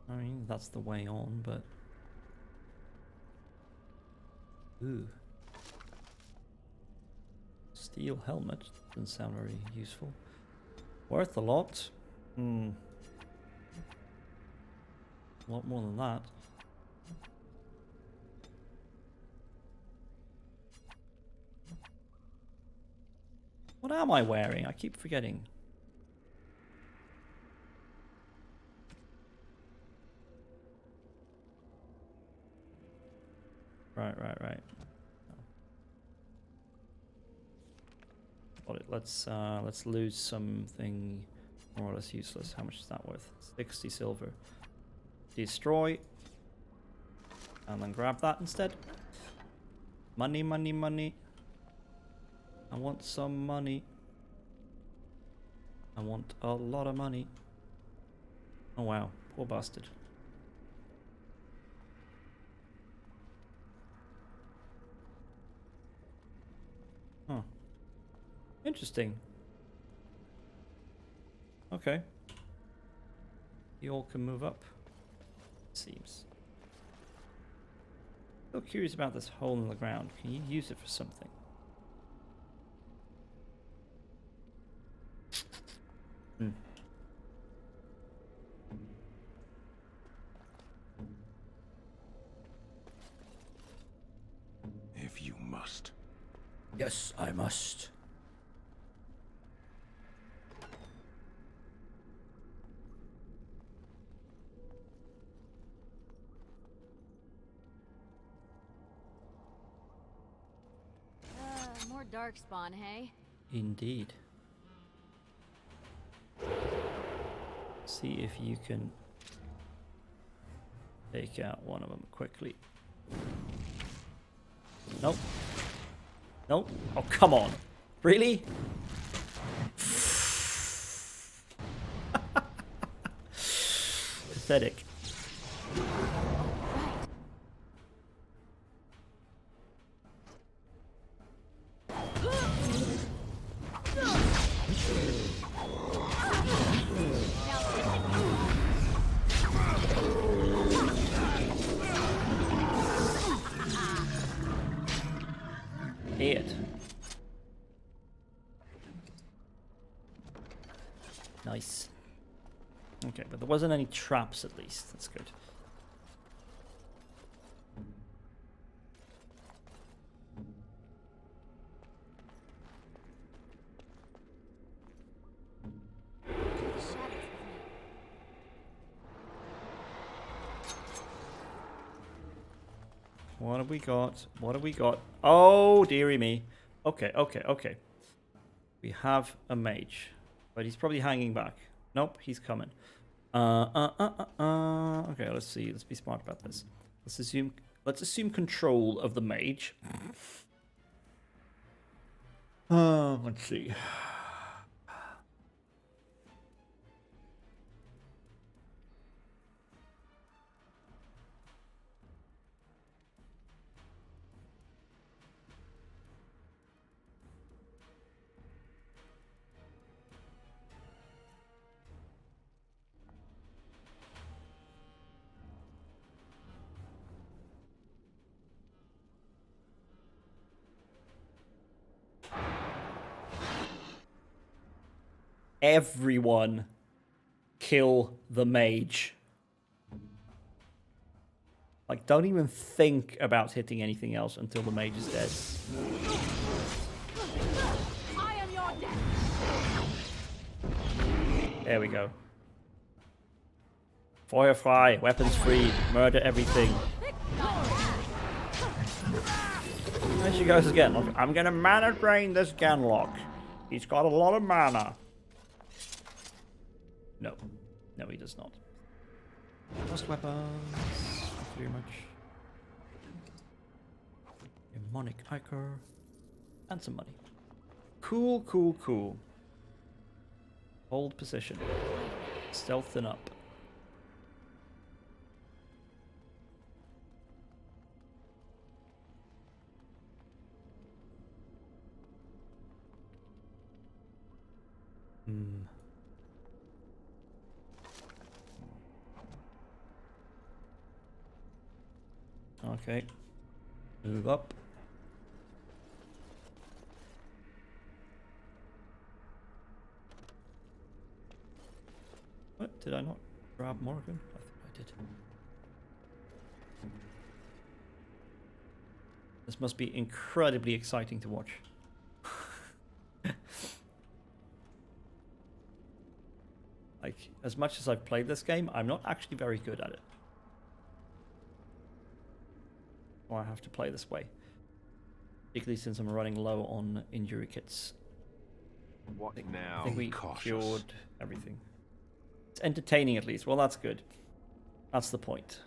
I mean, that's the way on, but... Ooh. Steel helmet doesn't sound very useful. Worth a lot. A lot more than that. What am I wearing? I keep forgetting. Right. Got it. Let's lose something more or less useless. How much is that worth? 60 silver. Destroy. And then grab that instead. Money. I want some money. I want a lot of money. Oh wow, poor bastard. Huh. Interesting. Okay. You all can move up. Seems. Still curious about this hole in the ground. Can you use it for something? If you must. Yes, I must. More darkspawn, hey? Indeed. See if you can take out one of them quickly. Nope. Nope. Oh, come on. Really? Pathetic. It. Nice. Okay, but there wasn't any traps at least. That's good. What have we got? What have we got? Oh, dearie me. Okay. We have a mage. But he's probably hanging back. Nope, he's coming. Okay, let's see. Let's be smart about this. Let's assume control of the mage. Let's see. Everyone kill the mage. Like, don't even think about hitting anything else until the mage is dead. I am your death. There we go. Firefly, weapons free, murder everything. There she goes again. Look, I'm gonna mana drain this Genlock. He's got a lot of mana. No. No, he does not. Lost weapons. Thank you very much. Demonic Ichor. And some money. Cool. Hold position. Stealthing up. Okay. Move up. What? Did I not grab Morgan? I think I did. This must be incredibly exciting to watch. Like, as much as I've played this game, I'm not actually very good at it. Or I have to play this way. Particularly since I'm running low on injury kits. What I now? think we cautious. cured everything. It's entertaining at least. Well, that's good. That's the point.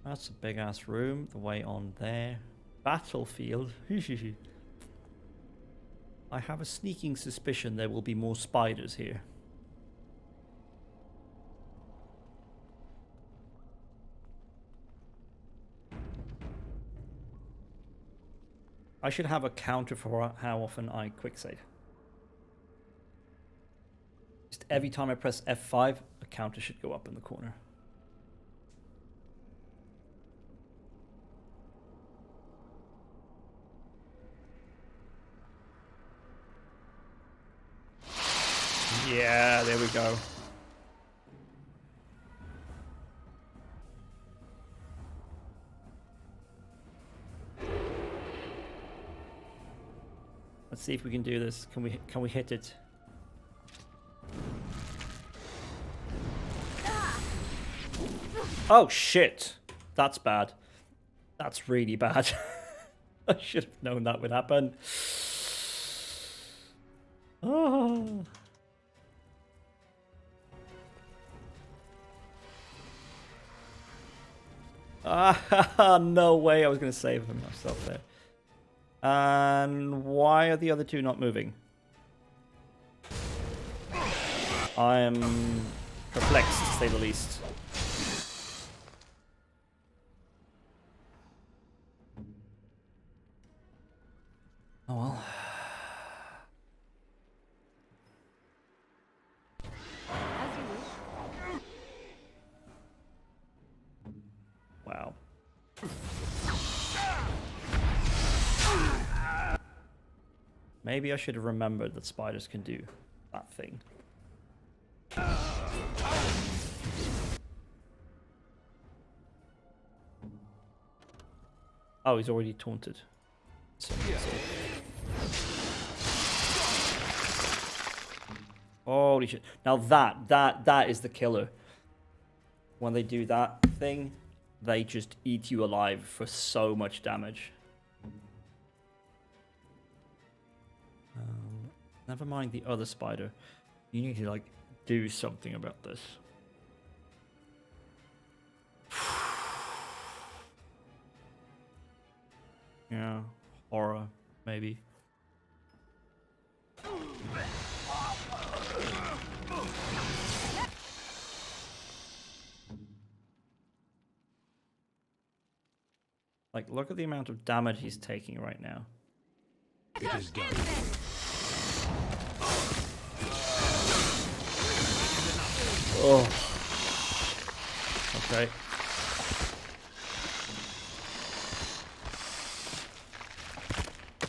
That's a big ass room. The way on there. Battlefield. I have a sneaking suspicion there will be more spiders here. I should have a counter for how often I quick save. Just every time I press F5, a counter should go up in the corner. Yeah, there we go. Let's see if we can do this. Can we hit it? Oh shit. That's bad. That's really bad. I should have known that would happen. Oh. Ah, no way I was going to save myself there. And why are the other two not moving? I am perplexed, to say the least. Oh well. As you wish. Wow. Maybe I should have remembered that spiders can do that thing. Oh, he's already taunted. Holy shit. Now that is the killer. When they do that thing, they just eat you alive for so much damage. Never mind the other spider. You need to, like, do something about this. Yeah, horror, maybe. Like, look at the amount of damage he's taking right now. It is done. Oh. Okay.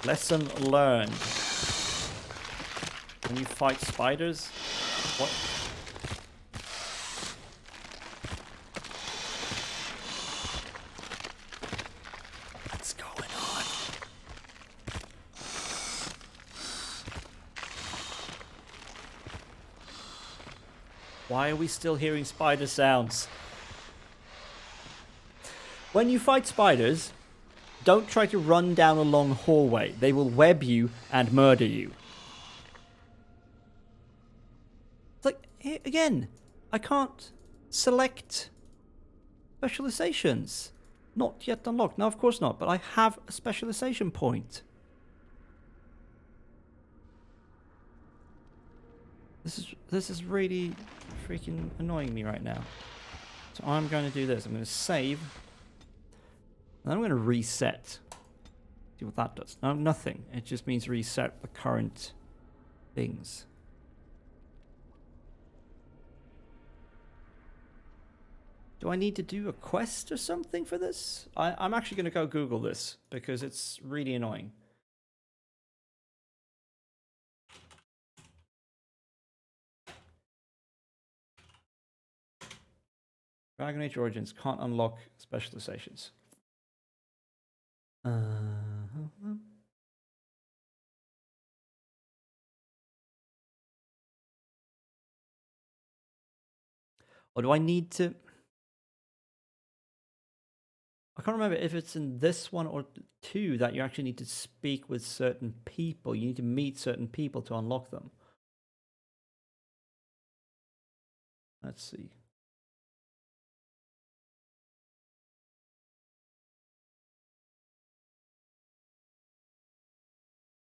Lesson learned. When you fight spiders, what? What's going on? Why are we still hearing spider sounds? When you fight spiders, don't try to run down a long hallway. They will web you and murder you. It's like, again, I can't select specializations. Not yet unlocked. No, of course not, but I have a specialization point. This is really freaking annoying me right now. So I'm going to do this. I'm going to save. Then I'm going to reset. See what that does. No, nothing. It just means reset the current things. Do I need to do a quest or something for this? I'm actually going to go Google this because it's really annoying. Dragon Age Origins can't unlock specializations. Or do I need to... I can't remember if it's in this one or two that you actually need to speak with certain people. You need to meet certain people to unlock them. Let's see.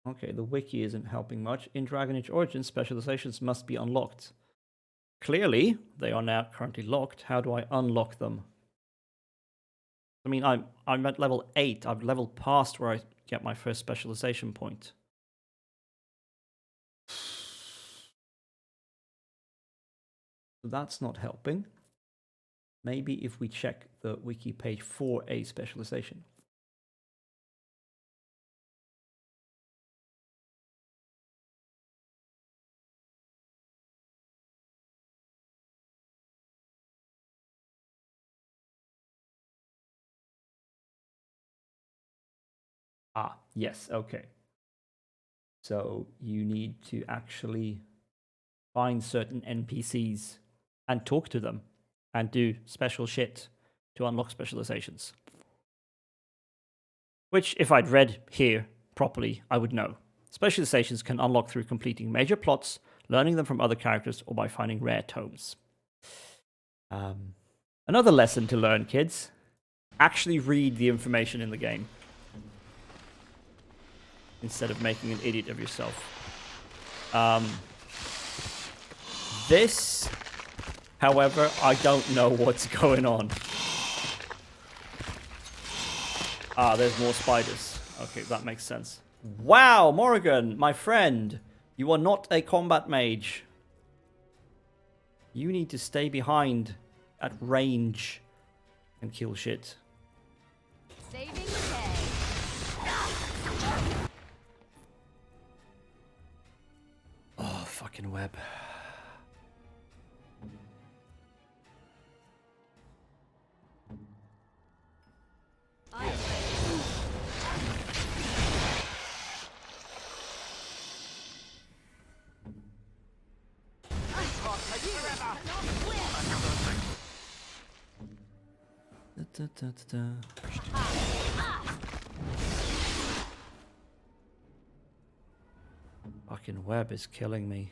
Okay, the wiki isn't helping much. In Dragon Age Origins, specializations must be unlocked. Clearly, they are now currently locked. How do I unlock them? I mean, I'm at level 8. I've leveled past where I get my first specialization point. So that's not helping. Maybe if we check the wiki page for a specialization. Ah, yes, okay. So you need to actually find certain NPCs and talk to them and do special shit to unlock specializations. Which, if I'd read here properly, I would know. Specializations can unlock through completing major plots, learning them from other characters, or by finding rare tomes. Another lesson to learn, kids. Actually read the information in the game. Instead of making an idiot of yourself. This, however, I don't know what's going on. Ah, there's more spiders. Okay, that makes sense. Wow, Morrigan, my friend. You are not a combat mage. You need to stay behind at range and kill shit. Saving the day. Oh, fucking web. Da, da, da, da. Fucking web is killing me.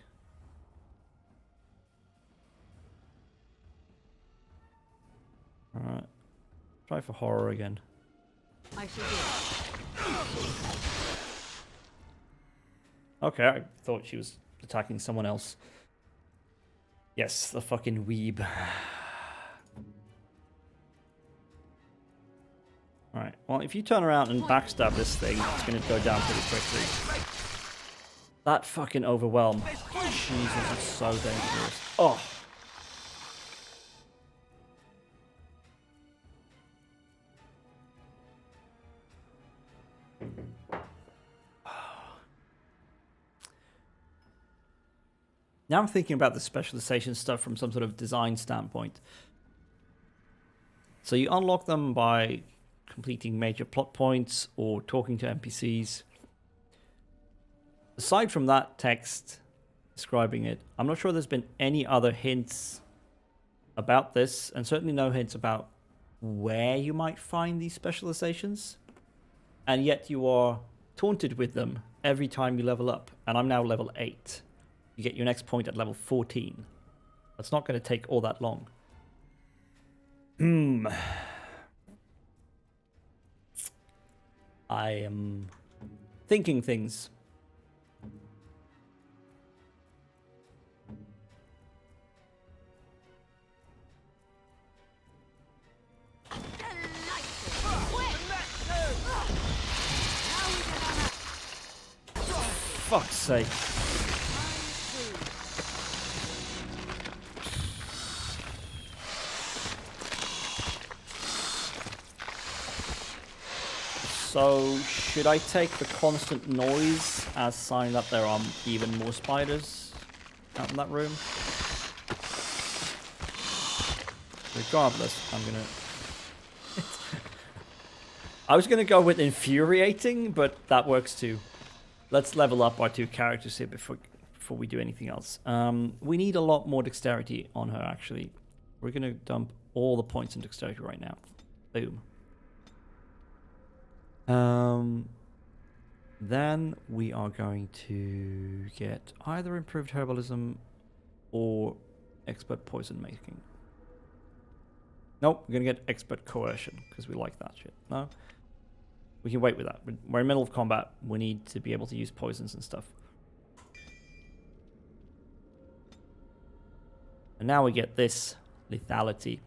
Alright. Try for horror again. I should do. Okay, I thought she was attacking someone else. Yes, the fucking weeb. Alright, well, if you turn around and backstab this thing, it's going to go down pretty quickly. That fucking overwhelm. Jesus, it's so dangerous. Oh. Now I'm thinking about the specialization stuff from some sort of design standpoint. So you unlock them by completing major plot points or talking to NPCs. Aside from that text describing it, I'm not sure there's been any other hints about this, and certainly no hints about where you might find these specializations. And yet you are taunted with them every time you level up. And I'm now level 8. You get your next point at level 14. That's not going to take all that long. I am thinking things. fuck's sake. So, should I take the constant noise as sign that there are even more spiders out in that room? Regardless, I'm gonna... I was gonna go with infuriating, but that works too. Let's level up our two characters here before we do anything else. We need a lot more dexterity on her, actually. We're gonna dump all the points in dexterity right now. Boom. Then we are going to get either improved herbalism or expert poison making. Nope, we're gonna get expert coercion because we like that shit. No, we can wait with that. We're in the middle of combat. We need to be able to use poisons and stuff. And now we get this lethality.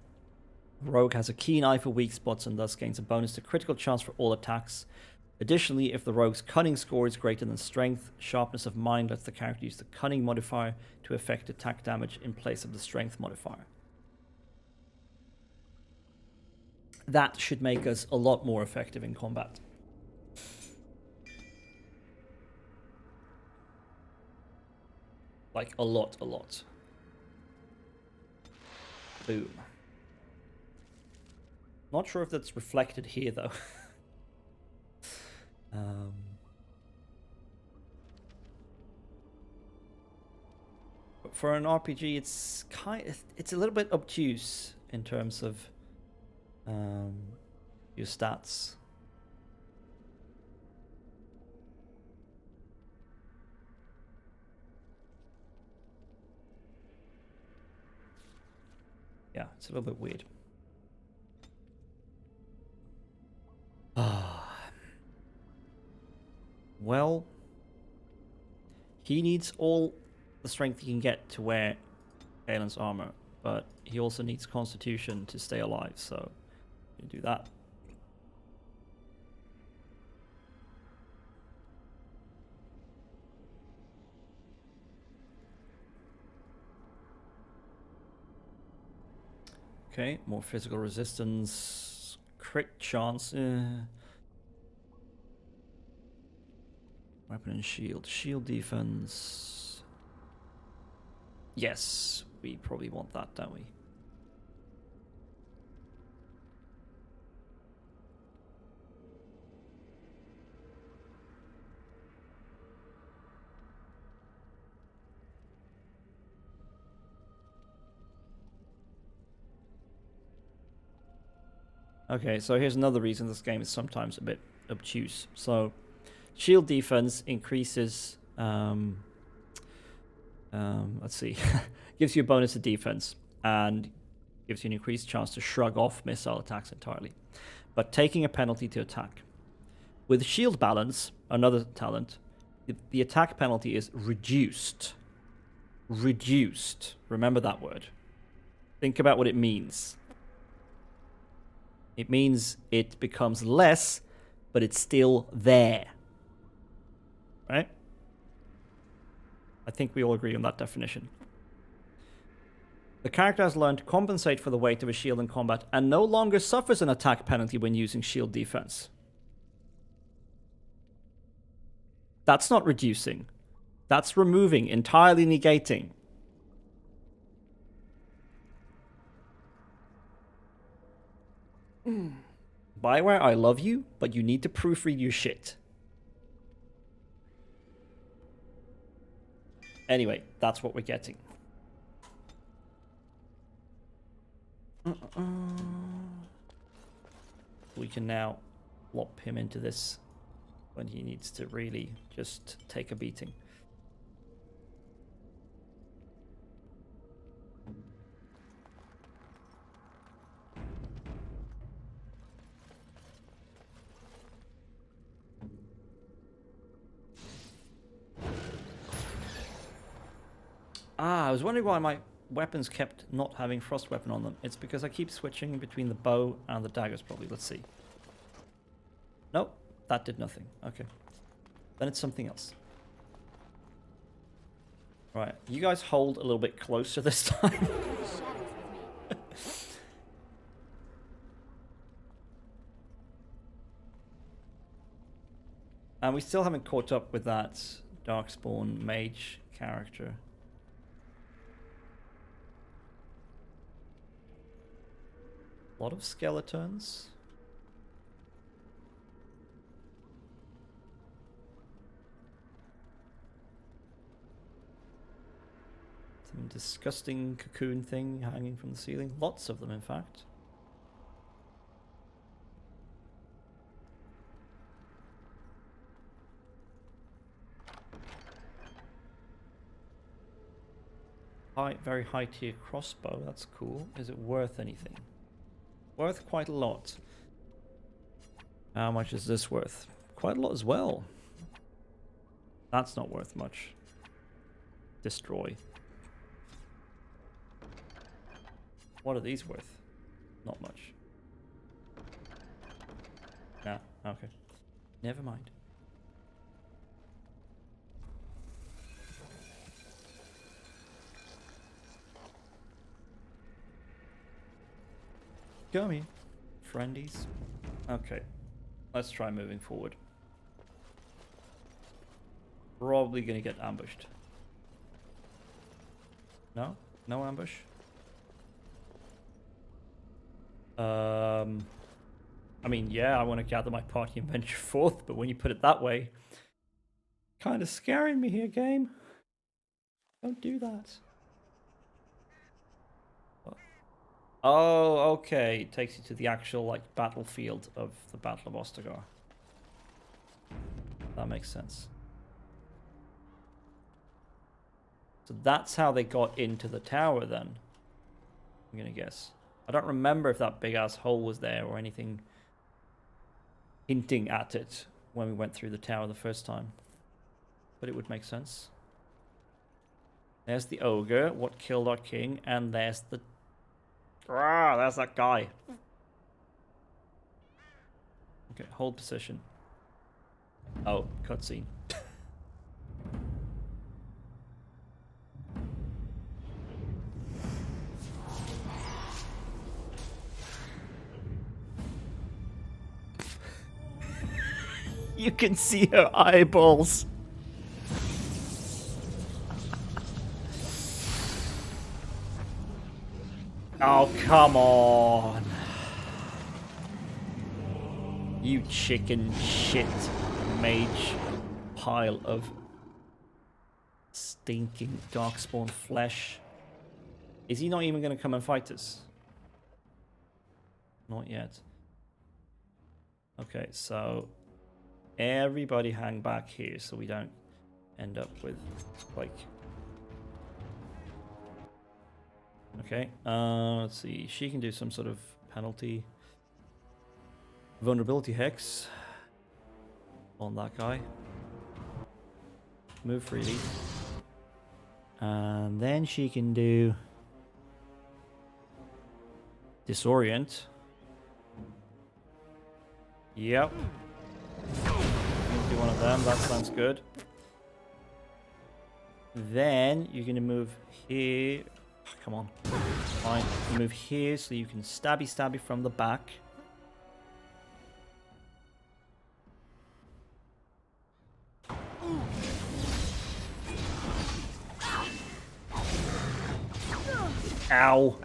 Rogue has a keen eye for weak spots and thus gains a bonus to critical chance for all attacks. Additionally, if the rogue's cunning score is greater than strength, sharpness of mind lets the character use the cunning modifier to affect attack damage in place of the strength modifier. That should make us a lot more effective in combat. Like a lot. Boom. Not sure if that's reflected here though. But for an RPG, it's a little bit obtuse in terms of your stats. Yeah, it's a little bit weird. Well, he needs all the strength he can get to wear Kaelin's armor, but he also needs Constitution to stay alive, so you do that. Okay, more physical resistance, crit chance. Weapon and shield. Shield defense. Yes, we probably want that, don't we? Okay, so here's another reason this game is sometimes a bit obtuse. So, shield defense increases, let's see, gives you a bonus to defense and gives you an increased chance to shrug off missile attacks entirely, but taking a penalty to attack. With shield balance, another talent, the attack penalty is reduced. Reduced. Remember that word. Think about what it means. It means it becomes less, but it's still there. Right? I think we all agree on that definition. The character has learned to compensate for the weight of a shield in combat and no longer suffers an attack penalty when using shield defense. That's not reducing. That's removing, entirely negating. Bioware, I love you, but you need to proofread your shit. Anyway, that's what we're getting. We can now lop him into this when he needs to really just take a beating. I was wondering why my weapons kept not having frost weapon on them. It's because I keep switching between the bow and the daggers, probably. Let's see. Nope, that did nothing. Okay. Then it's something else. Right, you guys hold a little bit closer this time. Shadows with me. And we still haven't caught up with that Darkspawn mage character. A lot of skeletons. Some disgusting cocoon thing hanging from the ceiling. Lots of them, in fact. Very high tier crossbow. That's cool. Is it worth anything? Worth quite a lot. How much is this worth? Quite a lot as well. That's not worth much. Destroy. What are these worth? Not much. Nah, okay. Never mind. Gummy. Friendies. Okay. Let's try moving forward. Probably gonna get ambushed. No? No ambush? I mean, yeah, I want to gather my party and venture forth, but when you put it that way, kind of scaring me here, game. Don't do that. Oh, okay. It takes you to the actual, like, battlefield of the Battle of Ostagar. That makes sense. So that's how they got into the tower, then. I'm gonna guess. I don't remember if that big-ass hole was there or anything hinting at it when we went through the tower the first time. But it would make sense. There's the ogre, what killed our king, and there's the... Ah, there's that guy. Okay, hold position. Oh, cutscene. You can see her eyeballs. Oh, come on. You chicken shit mage pile of stinking darkspawn flesh. Is he not even going to come and fight us? Not yet. Okay, so everybody hang back here so we don't end up with, like... Okay, let's see. She can do some sort of penalty. Vulnerability hex on that guy. Move freely. And then she can do disorient. Yep. Do one of them, that sounds good. Then you're gonna move here. Come on. Fine. You move here so you can stabby from the back. Ow.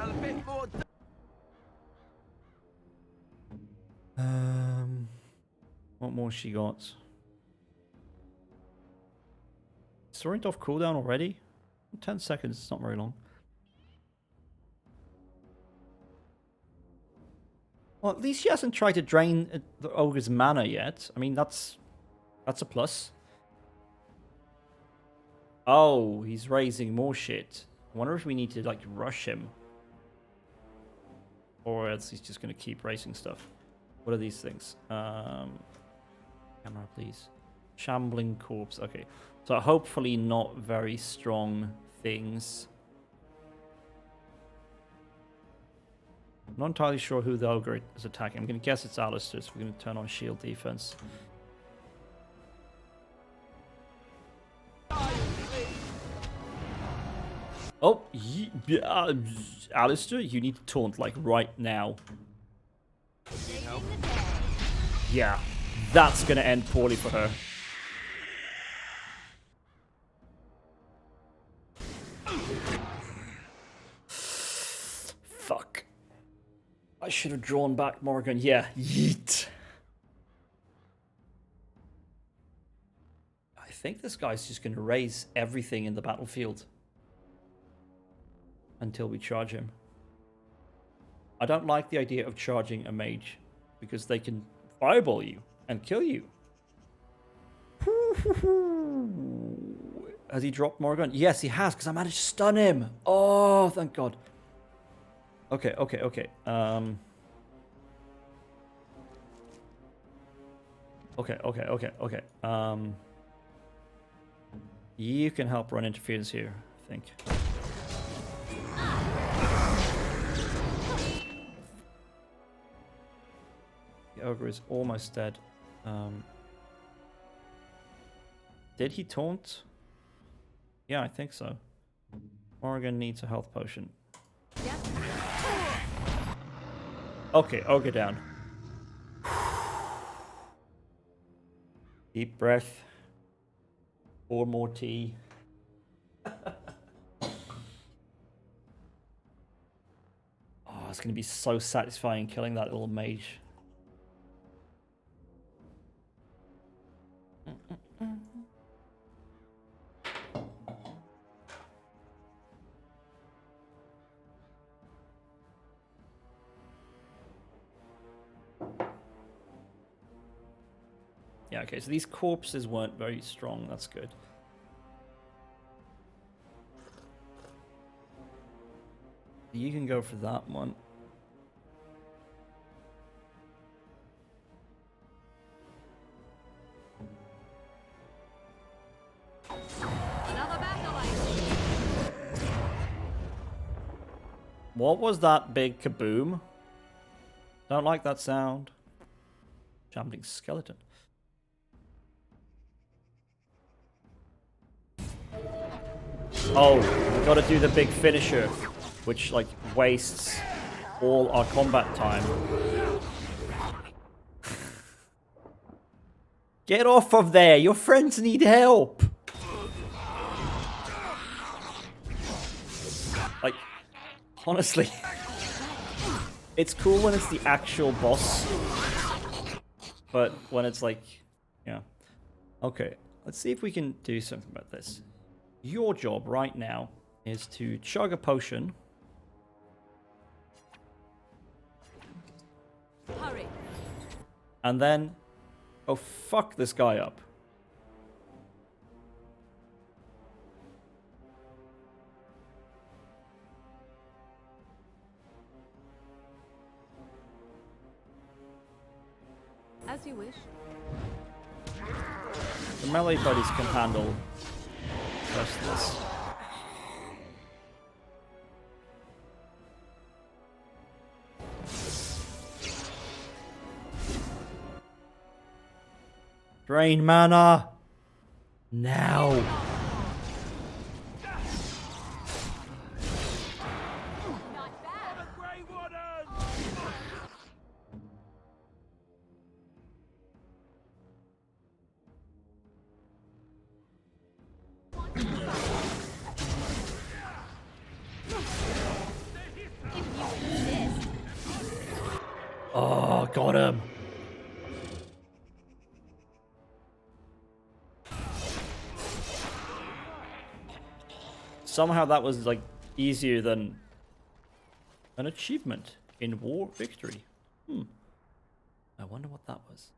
What more she got? Sorry, off cooldown already? 10 seconds, it's not very long. Well, at least she hasn't tried to drain the ogre's mana yet. I mean, that's a plus. Oh, he's raising more shit. I wonder if we need to, like, rush him. Or else he's just going to keep raising stuff. What are these things? Camera, please. Shambling corpse. Okay. So hopefully not very strong things. I'm not entirely sure who the ogre is attacking. I'm going to guess it's Alistair, so we're going to turn on shield defense. Oh, Alistair, you need to taunt like right now. Yeah, that's gonna end poorly for her. Fuck. I should have drawn back Morgan. Yeah, yeet. I think this guy's just gonna raise everything in the battlefield until we charge him. I don't like the idea of charging a mage because they can fireball you and kill you. Has he dropped Morgan? Yes, he has, because I managed to stun him. Oh, thank God. Okay. Okay. You can help run interference here, I think. The ogre is almost dead. Did he taunt? Yeah, I think so. Morgan needs a health potion. Yep. Okay, ogre down. Deep breath. Pour more tea. Oh, it's going to be so satisfying killing that little mage. Yeah, okay, so these corpses weren't very strong, that's good. You can go for that one. Another battle, I see. What was that big kaboom? Don't like that sound. Shambling skeleton. Oh, we gotta do the big finisher, which like wastes all our combat time. Get off of there! Your friends need help! Like, honestly, it's cool when it's the actual boss, but when it's like, yeah. Okay, let's see if we can do something about this. Your job right now is to chug a potion. Hurry. And then, oh, fuck this guy up. As you wish. The melee buddies can handle just this. Drain mana! Now! Not bad. Oh, got him! Somehow that was like easier than an achievement in War Victory. I wonder what that was.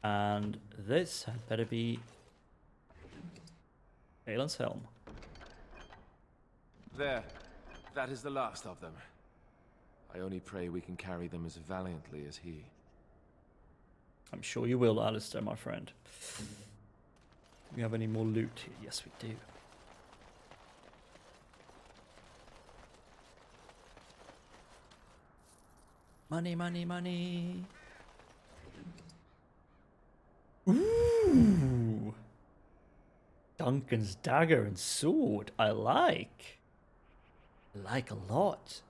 And this had better be Aelin's Helm. There. That is the last of them. I only pray we can carry them as valiantly as he. I'm sure you will, Alistair, my friend. Do we have any more loot here? Yes, we do. Money, money, money. Ooh. Dunk Duncan's dagger and sword. I like a lot.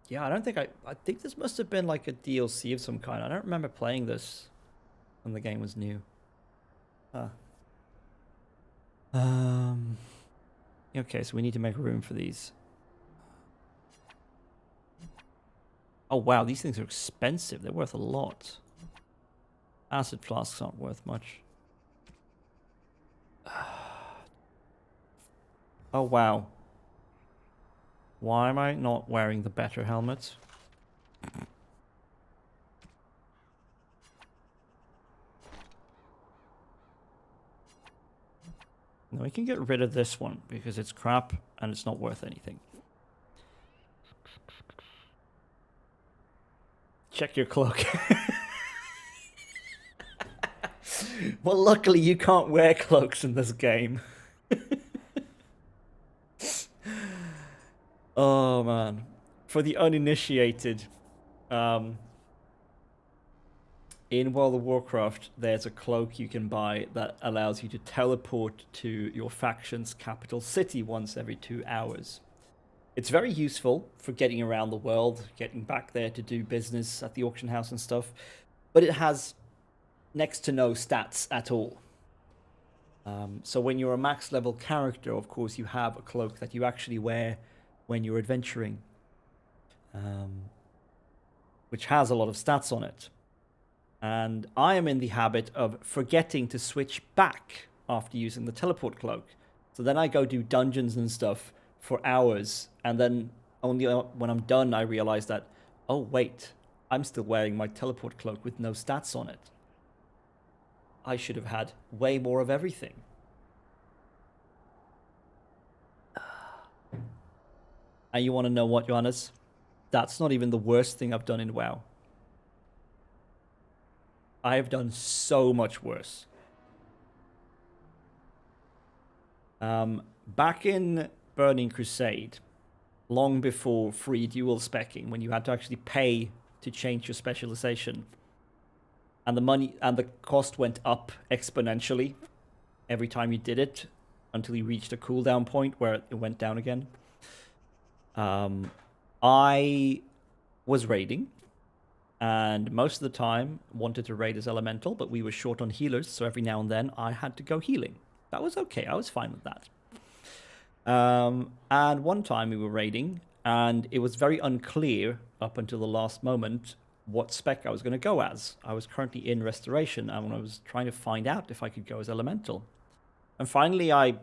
Yeah, I don't think I think this must have been like a DLC of some kind. I don't remember playing this when the game was new. Huh. Okay, so we need to make room for these. Oh wow, these things are expensive. They're worth a lot. Acid flasks aren't worth much. Oh wow. Why am I not wearing the better helmet? No, we can get rid of this one because it's crap and it's not worth anything. Check your cloak. Well, luckily you can't wear cloaks in this game. Oh man. For the uninitiated, in World of Warcraft, there's a cloak you can buy that allows you to teleport to your faction's capital city once every 2 hours. It's very useful for getting around the world, getting back there to do business at the auction house and stuff, but it has next to no stats at all. So when you're a max level character, of course, you have a cloak that you actually wear when you're adventuring, which has a lot of stats on it. And I am in the habit of forgetting to switch back after using the teleport cloak. So then I go do dungeons and stuff for hours, and then only when I'm done I realize that, oh wait, I'm still wearing my teleport cloak with no stats on it. I should have had way more of everything. And you want to know what, Johannes? That's not even the worst thing I've done in WoW. I have done so much worse. Back in Burning Crusade, long before free dual specking, when you had to actually pay to change your specialization, and the money and the cost went up exponentially every time you did it until you reached a cooldown point where it went down again. I was raiding, and most of the time wanted to raid as elemental, but we were short on healers, so every now and then I had to go healing. That was okay, I was fine with that. And one time we were raiding, and it was very unclear up until the last moment what spec I was going to go as. I was currently in Restoration, and I was trying to find out if I could go as elemental. And finally I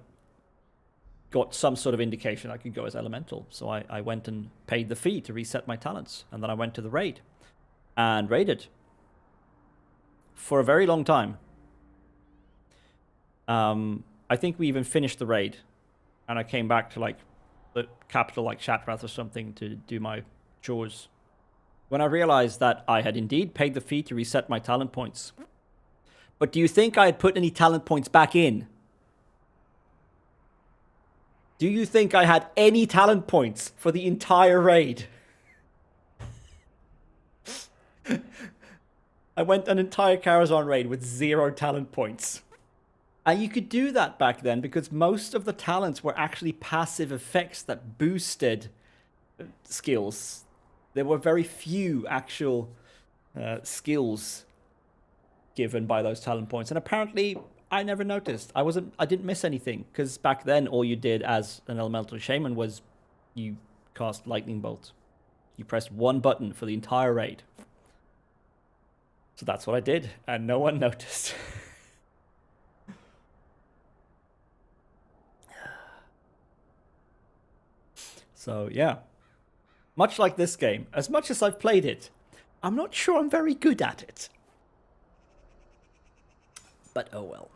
got some sort of indication I could go as elemental, so I went and paid the fee to reset my talents, and then I went to the raid and raided for a very long time. I think we even finished the raid, and I came back to like the capital, like Shattrath or something, to do my chores, when I realized that I had indeed paid the fee to reset my talent points. But do you think I had put any talent points back in? Do you think I had any talent points for the entire raid? I went an entire Karazhan raid with 0 talent points. And you could do that back then because most of the talents were actually passive effects that boosted skills. There were very few actual skills given by those talent points. And apparently I never noticed. I didn't miss anything, because back then all you did as an elemental shaman was you cast lightning bolt. You pressed one button for the entire raid. So that's what I did, and no one noticed. So yeah, much like this game, as much as I've played it, I'm not sure I'm very good at it. But oh well.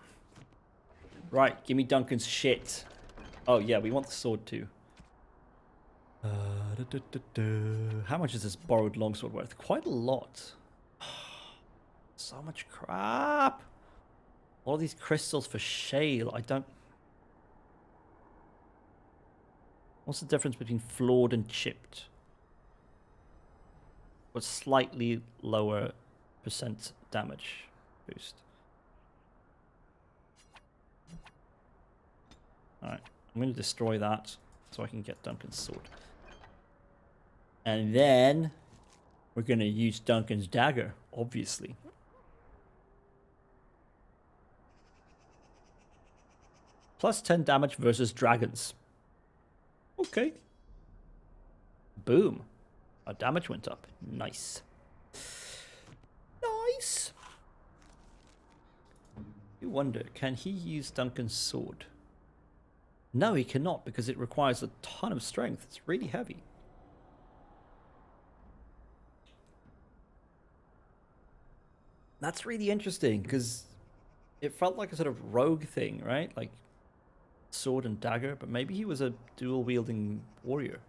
Right, give me Duncan's shit. Oh yeah, we want the sword too. How much is this borrowed longsword worth? Quite a lot. So much crap. All these crystals for shale. I don't... What's the difference between flawed and chipped? What's slightly lower damage boost. Alright, I'm going to destroy that so I can get Duncan's sword. And then we're going to use Duncan's dagger, obviously. Plus 10 damage versus dragons. Okay. Boom. Our damage went up. Nice. Nice. You wonder, can he use Duncan's sword? No, he cannot because it requires a ton of strength. It's really heavy. That's really interesting because it felt like a sort of rogue thing, right? Like sword and dagger, but maybe he was a dual-wielding warrior.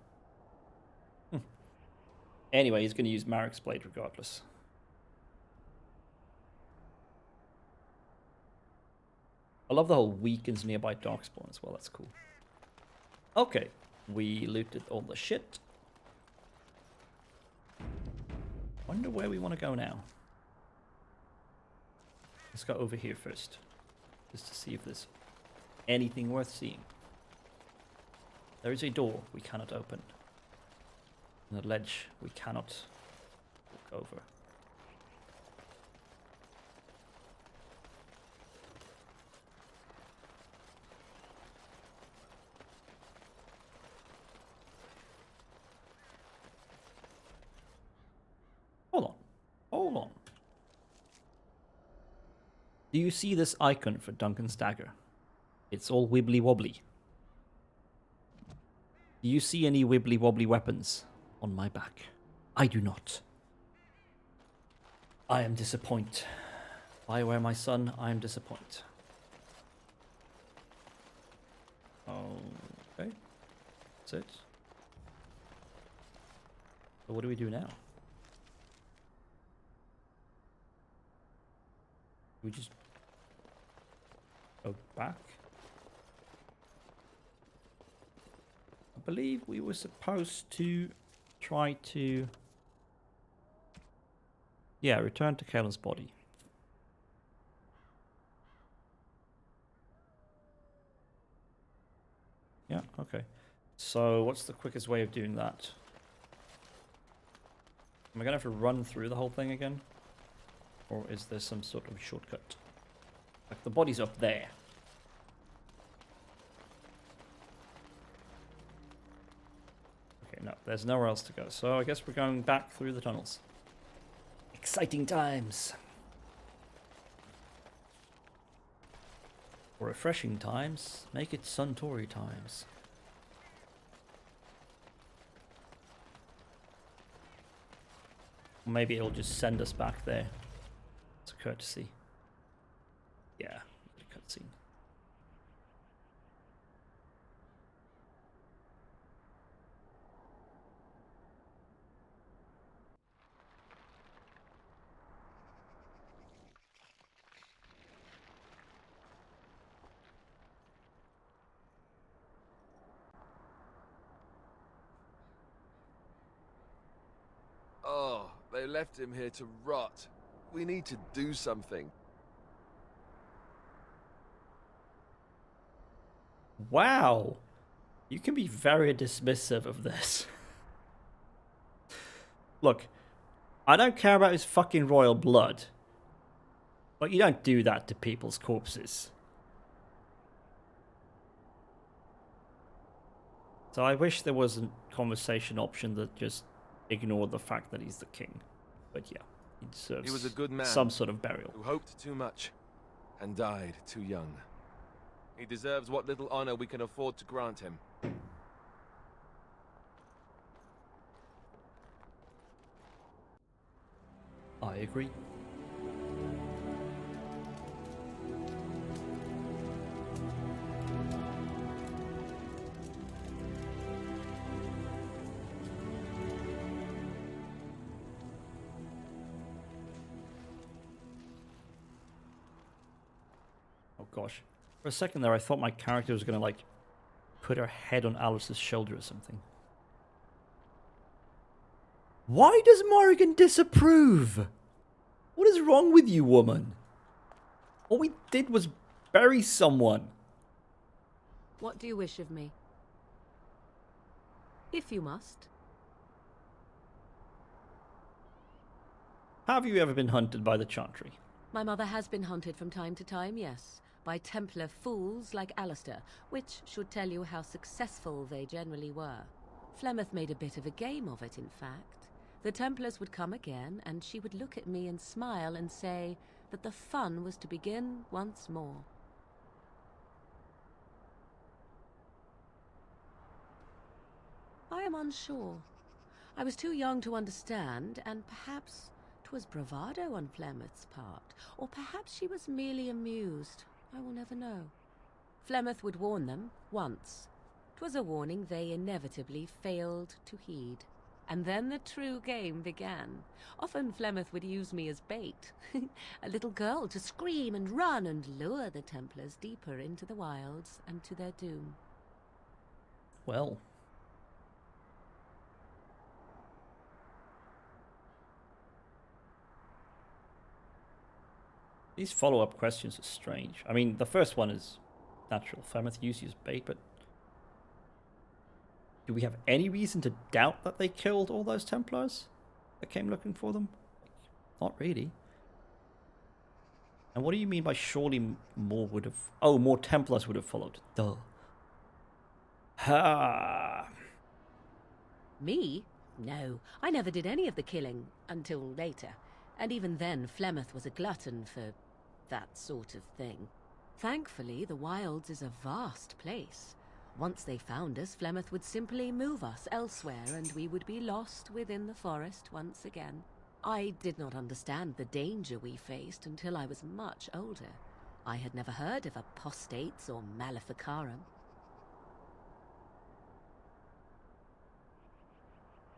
Anyway, he's going to use Marek's blade regardless. I love the whole weakens nearby darkspawn as well. That's cool. Okay, we looted all the shit. Wonder where we want to go now. Let's go over here first, just to see if there's anything worth seeing. There is a door we cannot open, and a ledge we cannot walk over. Hold on. Hold on. Do you see this icon for Duncan's dagger? It's all wibbly wobbly. Do you see any wibbly wobbly weapons on my back? I do not. I am disappointed. Bioware, my son, I am disappointed. Okay. That's it. So what do we do now? We just go back. I believe we were supposed to try to, yeah, return to Kaelin's body. Yeah, okay. So what's the quickest way of doing that? Am I gonna have to run through the whole thing again? Or is there some sort of shortcut? Like the body's up there. Okay, no, there's nowhere else to go. So I guess we're going back through the tunnels. Exciting times. Or refreshing times. Make it Suntory times. Maybe it'll just send us back there. It's a courtesy. Yeah, a cutscene. Oh, they left him here to rot. We need to do something. Wow. You can be very dismissive of this. Look, I don't care about his fucking royal blood. But you don't do that to people's corpses. So I wish there was a conversation option that just ignored the fact that he's the king. But yeah, he deserves He was a good man, some sort of burial. who hoped too much and died too young. He deserves what little honor we can afford to grant him. I agree. Oh gosh. For a second there I thought my character was gonna like put her head on Alice's shoulder or something. Why does Morrigan disapprove? What is wrong with you, woman? All we did was bury someone. What do you wish of me? If you must. Have you ever been hunted by the Chantry? My mother has been hunted from time to time, yes, by Templar fools like Alistair, which should tell you how successful they generally were. Flemeth made a bit of a game of it, in fact. The Templars would come again, and she would look at me and smile and say that the fun was to begin once more. I am unsure. I was too young to understand, and perhaps 'twas bravado on Flemeth's part, or perhaps she was merely amused. I will never know. Flemeth would warn them, once. 'Twas a warning they inevitably failed to heed. And then the true game began. Often Flemeth would use me as bait. A little girl to scream and run and lure the Templars deeper into the wilds and to their doom. Well. These follow-up questions are strange. I mean, the first one is natural. Flemeth used you as bait, but do we have any reason to doubt that they killed all those Templars that came looking for them? Not really. And what do you mean by surely more would have... Oh, more Templars would have followed. Duh. Ha! Me? No, I never did any of the killing until later. And even then, Flemeth was a glutton for that sort of thing. Thankfully, the Wilds is a vast place. Once they found us, Flemeth would simply move us elsewhere, and we would be lost within the forest once again. I did not understand the danger we faced until I was much older. I had never heard of apostates or maleficarum.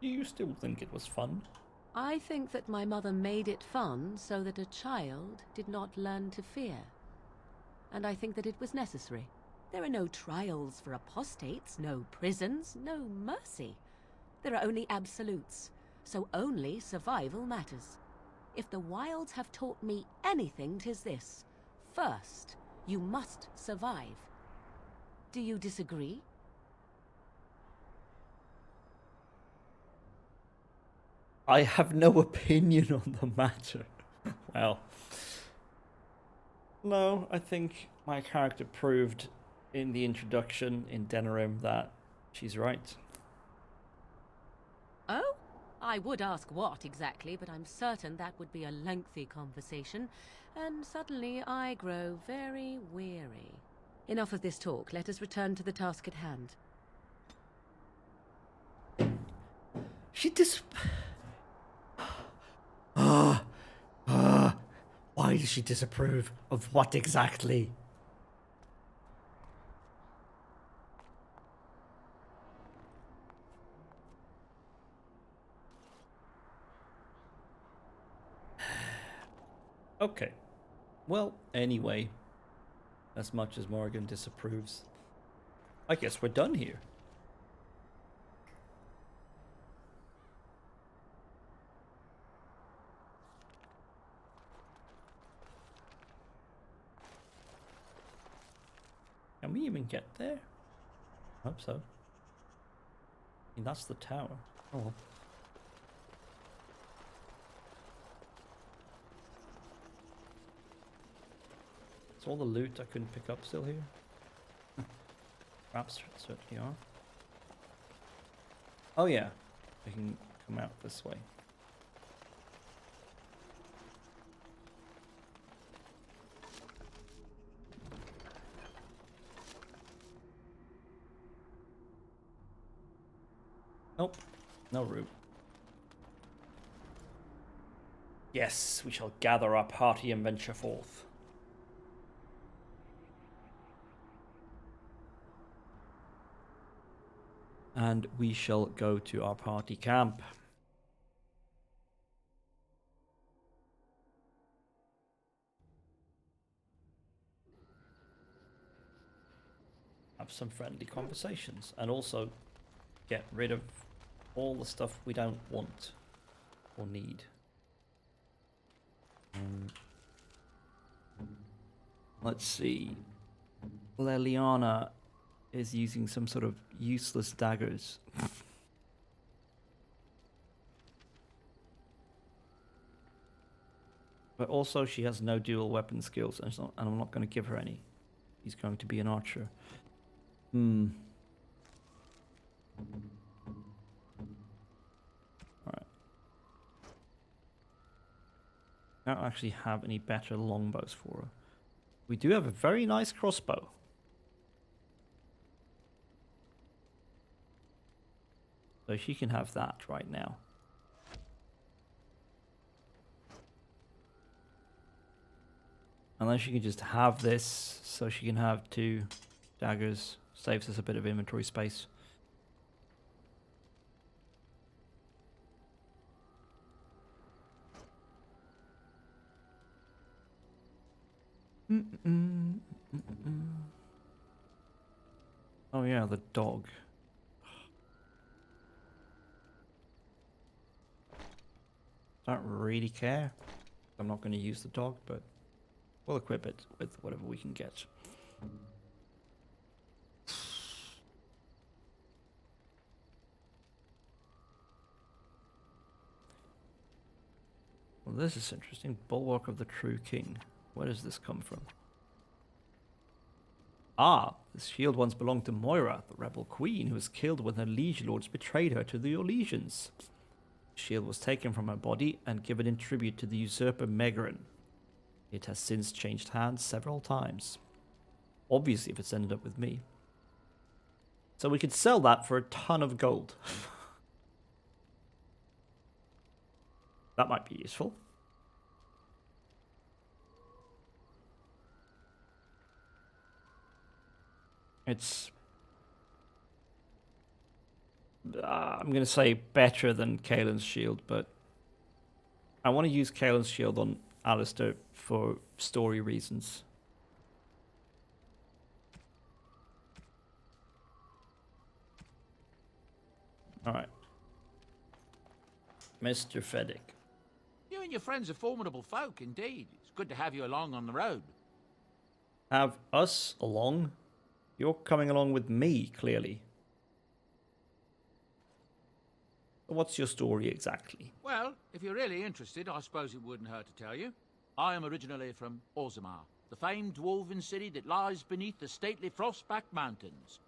Do you still think it was fun? I think that my mother made it fun so that a child did not learn to fear. And I think that it was necessary. There are no trials for apostates, no prisons, no mercy. There are only absolutes, so only survival matters. If the Wilds have taught me anything, 'tis this. First, you must survive. Do you disagree? I have no opinion on the matter. Well, no, I think my character proved in the introduction in Denerim that she's right. Oh? I would ask what exactly, but I'm certain that would be a lengthy conversation, and suddenly I grow very weary. Enough of this talk. Let us return to the task at hand. She why does she disapprove of what exactly? Okay. Well, anyway, as much as Morrigan disapproves, I guess we're done here. Can we even get there? I hope so. I mean, that's the tower. Oh well. Is all the loot I couldn't pick up still here? Perhaps certainly are. Oh yeah, we can come out this way. Nope, no route. Yes, we shall gather our party and venture forth. And we shall go to our party camp. Have some friendly conversations and also get rid of all the stuff we don't want or need. Let's see. Leliana is using some sort of useless daggers. But also she has no dual weapon skills, and I'm not going to give her any. She's going to be an archer. Alright. I don't actually have any better longbows for her. We do have a very nice crossbow. So she can have that right now. And then she can just have this, so she can have 2 daggers. Saves us a bit of inventory space. Oh yeah, the dog. Don't really care. I'm not going to use the dog, but we'll equip it with whatever we can get. Well, this is interesting. Bulwark of the True King. Where does this come from? Ah, this shield once belonged to Moira, the rebel queen, who was killed when her liege lords betrayed her to the Orlesians. The shield was taken from her body and given in tribute to the usurper Megaran. It has since changed hands several times. Obviously, if it's ended up with me. So we could sell that for a ton of gold. That might be useful. It's... I'm going to say better than Kaelin's shield, but I want to use Kaelin's shield on Alistair for story reasons. Alright. Mr. Fedek. You and your friends are formidable folk, indeed. It's good to have you along on the road. Have us along? You're coming along with me, clearly. What's your story exactly? Well, if you're really interested, I suppose it wouldn't hurt to tell you. I am originally from Orzammar, the famed dwarven city that lies beneath the stately Frostback Mountains.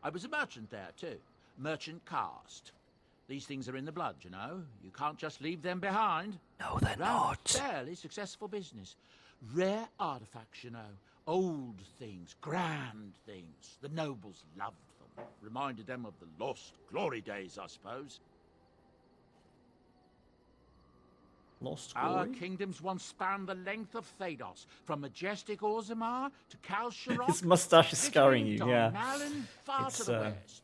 I was a merchant there, too. Merchant caste. These things are in the blood, you know. You can't just leave them behind. No, they're not. Fairly successful business. Rare artifacts, you know. Old things, grand things. The nobles loved them. Reminded them of the lost glory days, I suppose. Lost Our glory? kingdoms once spanned the length of Thados, from majestic Orzammar to Kal Sharok. His mustache is scarring you, yeah. Malin, far It's, to the west.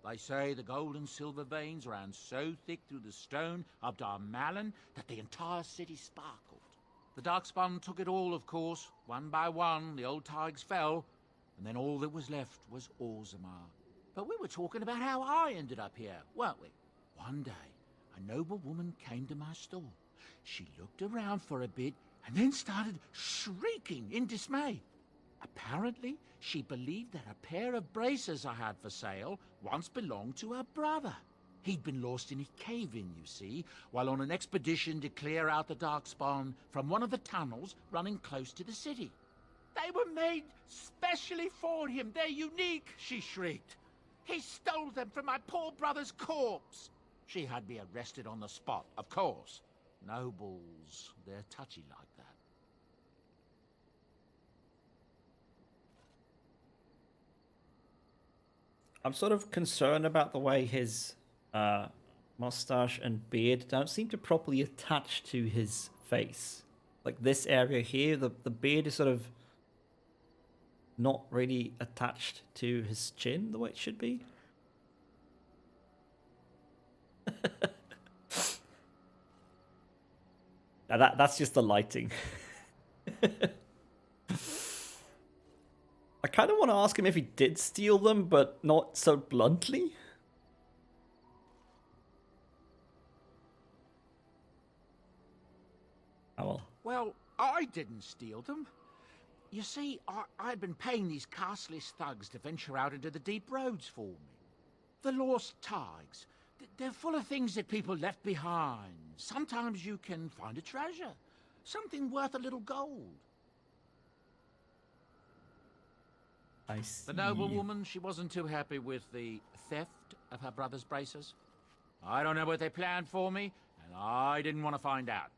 They say the gold and silver veins ran so thick through the stone of Darmalin that the entire city sparkled. The Darkspawn took it all, of course. One by one, the old Tigers fell, and then all that was left was Orzammar. But we were talking about how I ended up here, weren't we? One day, a noble woman came to my store. She looked around for a bit and then started shrieking in dismay. Apparently, she believed that a pair of braces I had for sale once belonged to her brother. He'd been lost in a cave-in, you see, while on an expedition to clear out the Darkspawn from one of the tunnels running close to the city. They were made specially for him. They're unique, she shrieked. He stole them from my poor brother's corpse. She had me arrested on the spot, of course. Nobles, they're touchy like that. I'm sort of concerned about the way his mustache and beard don't seem to properly attach to his face. Like this area here, the beard is sort of not really attached to his chin the way it should be. Now that's just the lighting. I kind of want to ask him if he did steal them, but not so bluntly. Oh well. Well, I didn't steal them. You see, I'd been paying these castless thugs to venture out into the deep roads for me. The lost tigers. They're full of things that people left behind. Sometimes you can find a treasure. Something worth a little gold. I see. The noblewoman, she wasn't too happy with the theft of her brother's braces. I don't know what they planned for me, and I didn't want to find out.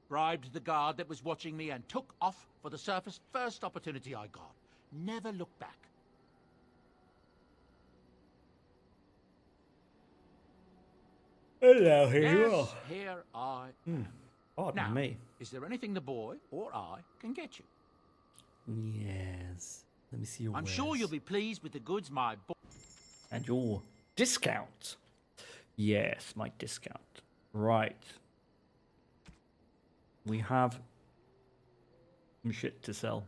Bribed the guard that was watching me and took off for the surface first opportunity I got. Never looked back. Hello, here you are. Yes, here I am. Pardon Now, me. is there anything the boy or I can get you? Yes. Let me see your I'm wares. sure you'll be pleased with the goods my boy... And your discount. Yes, my discount. Right. We have some shit to sell.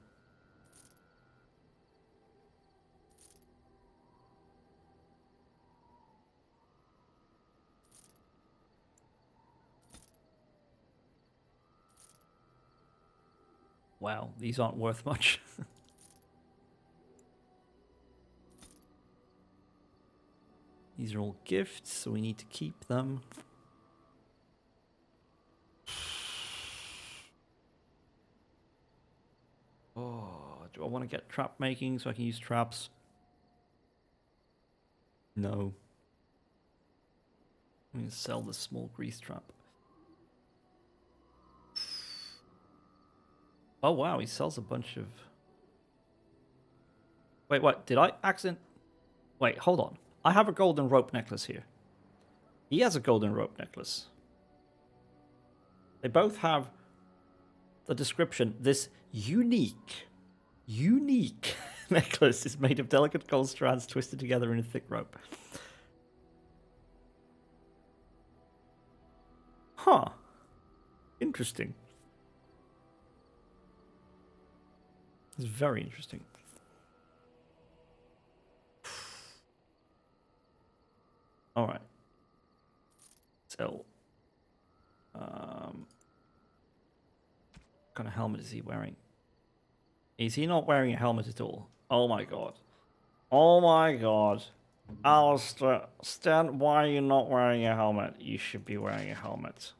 Wow, these aren't worth much. These are all gifts, so we need to keep them. Oh, do I want to get trap making so I can use traps? No. I'm going to sell the small grease trap. Oh wow, he sells a bunch of... Wait, what? Did I accident... Wait, hold on. I have a golden rope necklace here. He has a golden rope necklace. They both have the description. This unique necklace is made of delicate gold strands twisted together in a thick rope. Huh. Interesting. It's very interesting. All right. So, what kind of helmet is he wearing? Is he not wearing a helmet at all? Oh my god. Oh my god. Alistair, Stan, why are you not wearing a helmet? You should be wearing a helmet.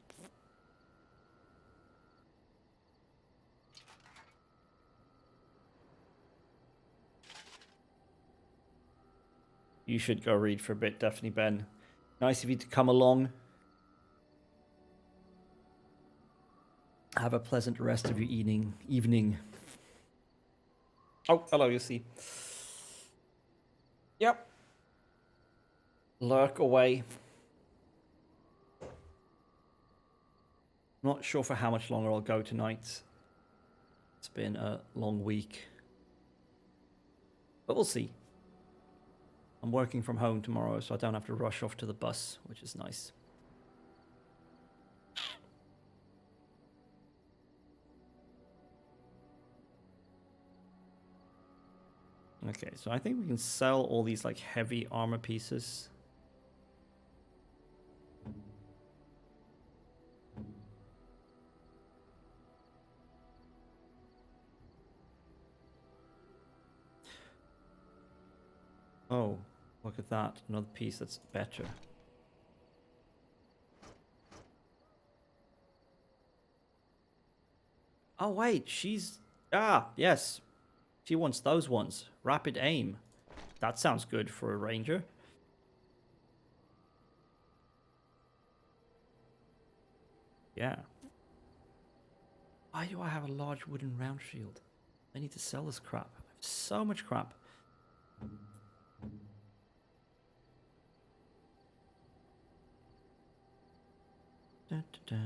You should go read for a bit, definitely, Ben. Nice of you to come along. Have a pleasant rest of your evening. Oh, hello, you see. Yep. Lurk away. Not sure for how much longer I'll go tonight. It's been a long week. But we'll see. I'm working from home tomorrow, so I don't have to rush off to the bus, which is nice. Okay, so I think we can sell all these like heavy armor pieces. Oh, look at that. Another piece that's better. Oh, wait. She's... Ah, yes. She wants those ones. Rapid aim. That sounds good for a ranger. Yeah. Why do I have a large wooden round shield? I need to sell this crap. I have so much crap. Da, da, da.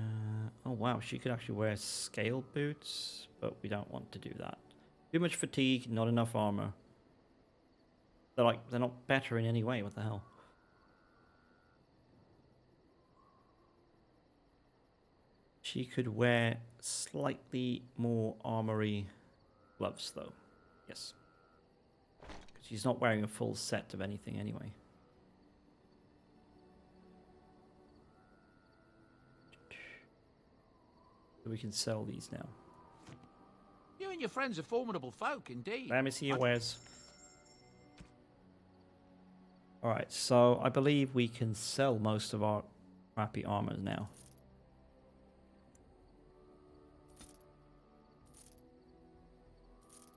Oh wow, she could actually wear scale boots, but we don't want to do that. Too much fatigue, not enough armor. They're not better in any way, what the hell? She could wear slightly more armory gloves though. Yes. Because she's not wearing a full set of anything anyway. So we can sell these now. and your friends are formidable folk, indeed. Let me see your wares. Alright, so I believe we can sell most of our crappy armors now.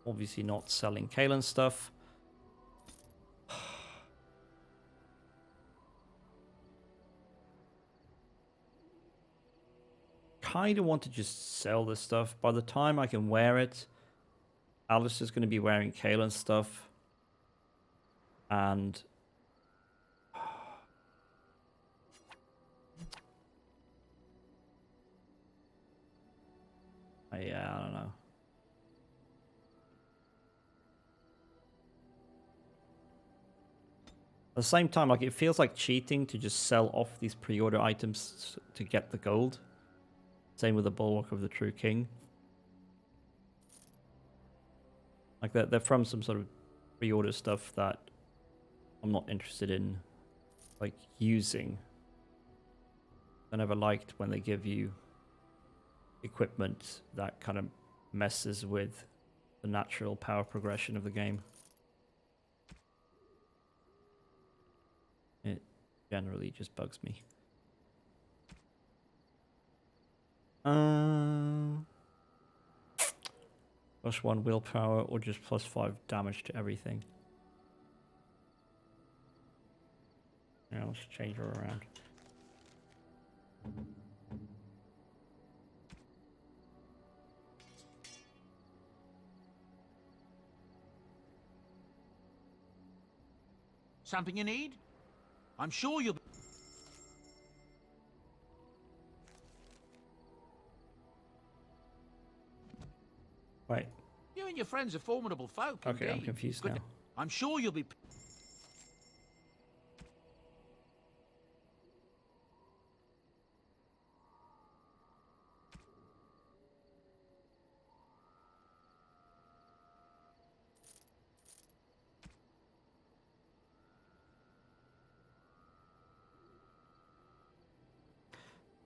Obviously not selling Kalen stuff. Kind of want to just sell this stuff. By the time I can wear it, Alistair's going to be wearing Kalen stuff. And yeah, I don't know. At the same time, like, it feels like cheating to just sell off these pre-order items to get the gold. Same with the Bulwark of the True King. Like, they're from some sort of pre-order stuff that I'm not interested in, like, using. I never liked when they give you equipment that kind of messes with the natural power progression of the game. It generally just bugs me. +1 willpower or just +5 damage to everything. Yeah, let's change her around. Something you need? I'm sure you'll... Wait. You and your friends are formidable folk, Okay, I'm indeed. confused Good- now. I'm sure you'll be...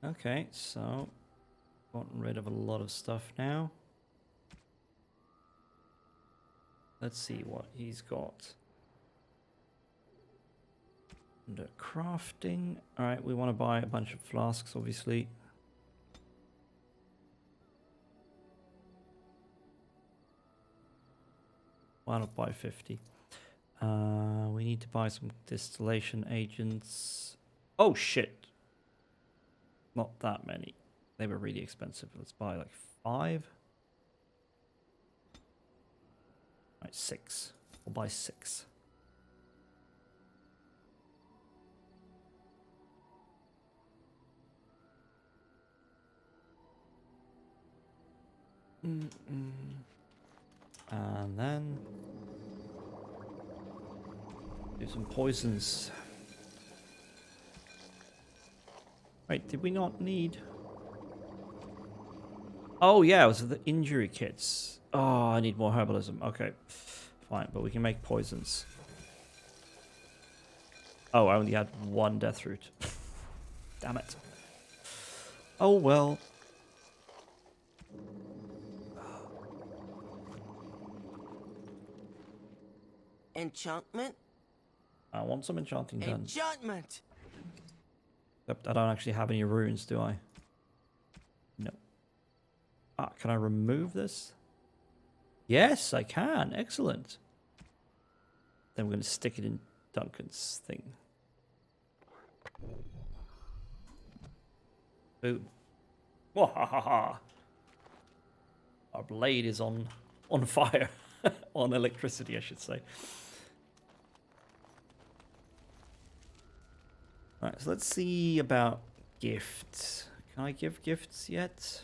Okay, so gotten rid of a lot of stuff now. Let's see what he's got. Under crafting. Alright, we want to buy a bunch of flasks, obviously. Why not buy 50? We need to buy some distillation agents. Oh shit! Not that many. They were really expensive. Let's buy like 5. Right, 6. We'll buy 6. And then do some poisons. Wait, did we not need... Oh yeah, it was the injury kits. Oh, I need more herbalism. Okay, fine, but we can make poisons. Oh, I only had 1 death root. Damn it. Oh well. Enchantment? I want some enchanting done. Enchantment! Except I don't actually have any runes, do I? No. Ah, can I remove this? Yes, I can. Excellent. Then we're going to stick it in Duncan's thing. Boom. Wahaha. Our blade is on fire. On electricity, I should say. Right, so let's see about gifts. Can I give gifts yet?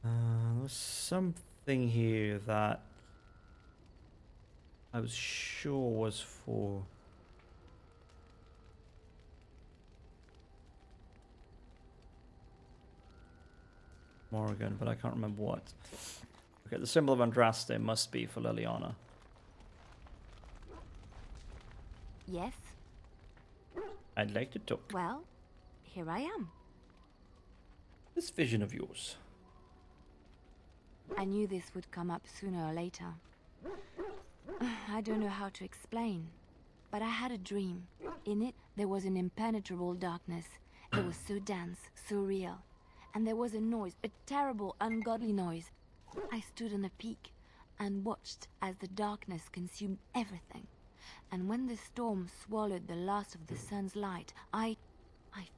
There's something here that I was sure was for... Morrigan, but I can't remember what. Okay, the symbol of Andraste must be for Leliana. Yes? I'd like to talk. Well, here I am. This vision of yours. I knew this would come up sooner or later. I don't know how to explain, but I had a dream. In it, there was an impenetrable darkness. It was so dense, so real. And there was a noise, a terrible, ungodly noise. I stood on a peak and watched as the darkness consumed everything. And when the storm swallowed the last of the sun's light, I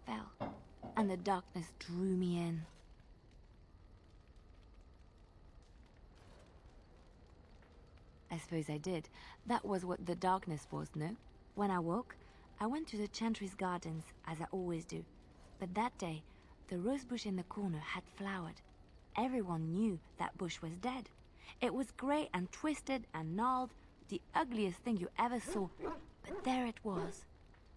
fell, and the darkness drew me in. I suppose I did. That was what the darkness was, no? When I woke, I went to the Chantry's gardens, as I always do. But that day, the rosebush in the corner had flowered. Everyone knew that bush was dead. It was grey and twisted and gnarled, the ugliest thing you ever saw. But there it was,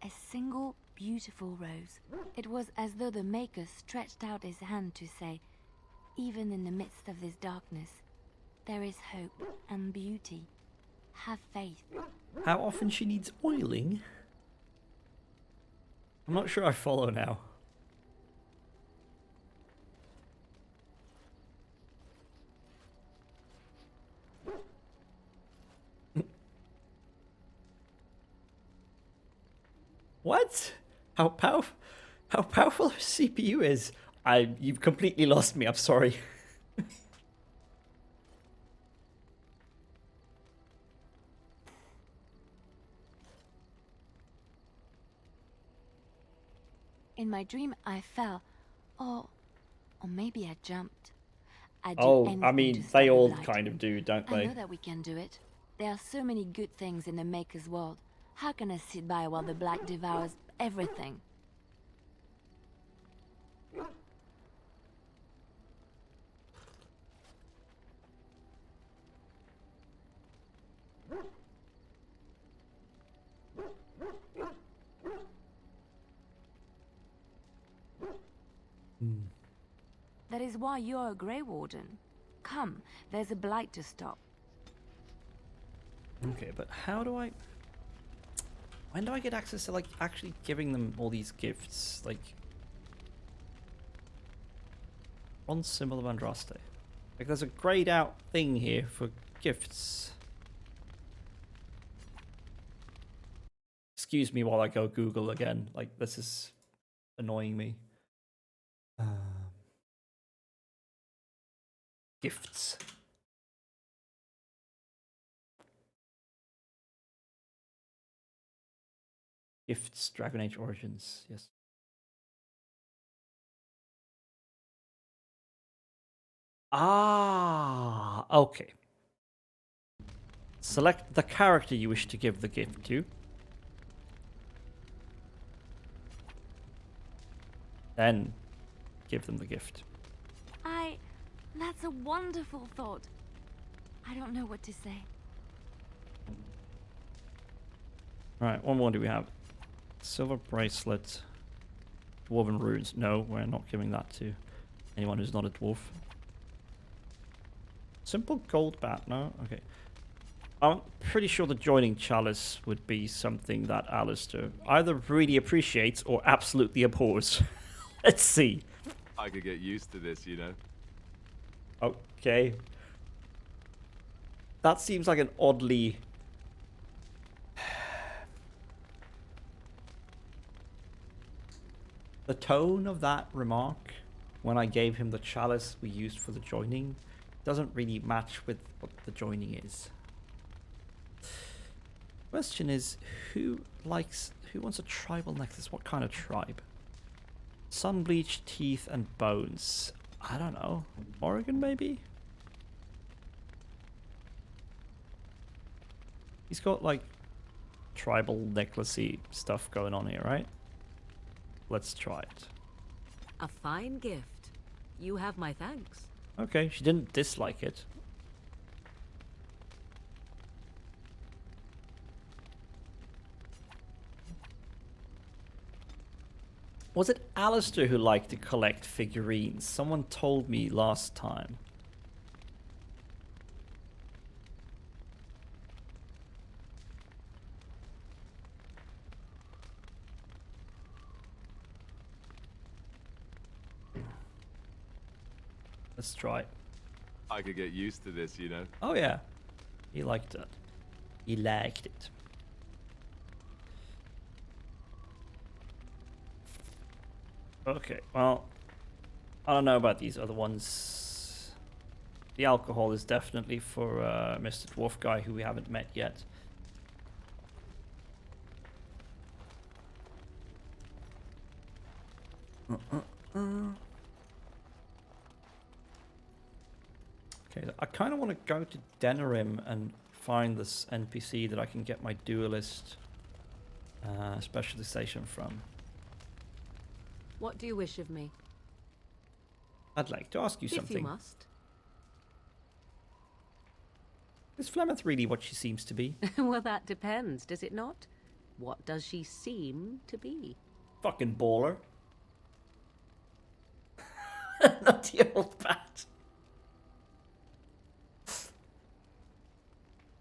a single beautiful rose. It was as though the Maker stretched out his hand to say, even in the midst of this darkness, there is hope and beauty. Have faith. How often she needs oiling? I'm not sure I follow now. What? How powerful her CPU is? You've completely lost me. I'm sorry. In my dream, I fell. Or maybe I jumped. I'd do Oh, I anything mean, to stop they the all blight. kind of do, don't I they? know that we can do it. There are so many good things in the Maker's world. How can I sit by while the Blight devours everything? That is why you're a Grey Warden. Come, there's a Blight to stop. Okay, but how do I... When do I get access to, like, actually giving them all these gifts? Like... One symbol of Andraste. Like, there's a grayed out thing here for gifts. Excuse me while I go Google again. Like, this is annoying me. Gifts. Gifts, Dragon Age Origins, yes. Ah, okay. Select the character you wish to give the gift to. Then give them the gift. That's a wonderful thought. I don't know what to say. Right, one more do we have? Silver bracelet. Dwarven runes. No, we're not giving that to anyone who's not a dwarf. Simple gold bat, no? Okay. I'm pretty sure the joining chalice would be something that Alistair either really appreciates or absolutely abhors. Let's see. I could get used to this, you know. Okay. That seems like an oddly... The tone of that remark when I gave him the chalice we used for the joining doesn't really match with what the joining is. Question is, who wants a tribal necklace? What kind of tribe? Sunbleached teeth and bones. I don't know. Oregon, maybe? He's got, like, tribal necklacey stuff going on here, right? Let's try it. A fine gift. You have my thanks. Okay, she didn't dislike it. Was it Alistair who liked to collect figurines? Someone told me last time. Let's try. I could get used to this, you know. Oh yeah, he liked it. He liked it. Okay, well, I don't know about these other ones. The alcohol is definitely for Mr. Dwarf guy who we haven't met yet. Okay, I kind of want to go to Denerim and find this NPC that I can get my duelist specialization from. What do you wish of me? I'd like to ask you If something. you must. Is Flemeth really what she seems to be? Well, that depends, does it not? What does she seem to be? Fucking baller. Not the old bat.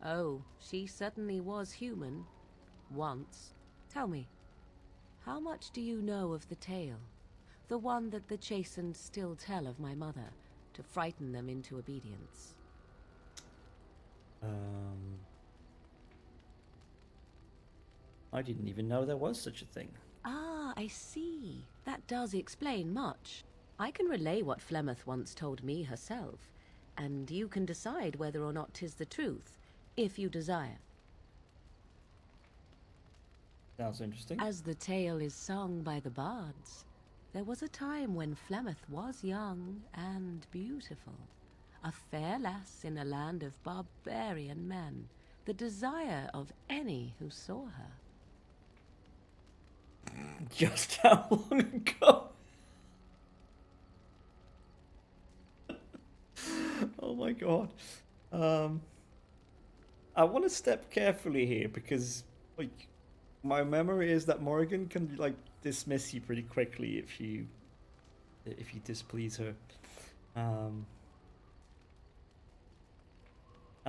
Oh, she certainly was human. Once. Tell me, how much do you know of the tale? The one that the chastened still tell of my mother, to frighten them into obedience. I didn't even know there was such a thing. Ah, I see. That does explain much. I can relay what Flemeth once told me herself, and you can decide whether or not 'tis the truth, if you desire. Sounds interesting. As the tale is sung by the bards, there was a time when Flemeth was young and beautiful, a fair lass in a land of barbarian men, the desire of any who saw her. Just how long ago? Oh my god. I want to step carefully here because, like, my memory is that Morrigan can like dismiss you pretty quickly if you displease her. And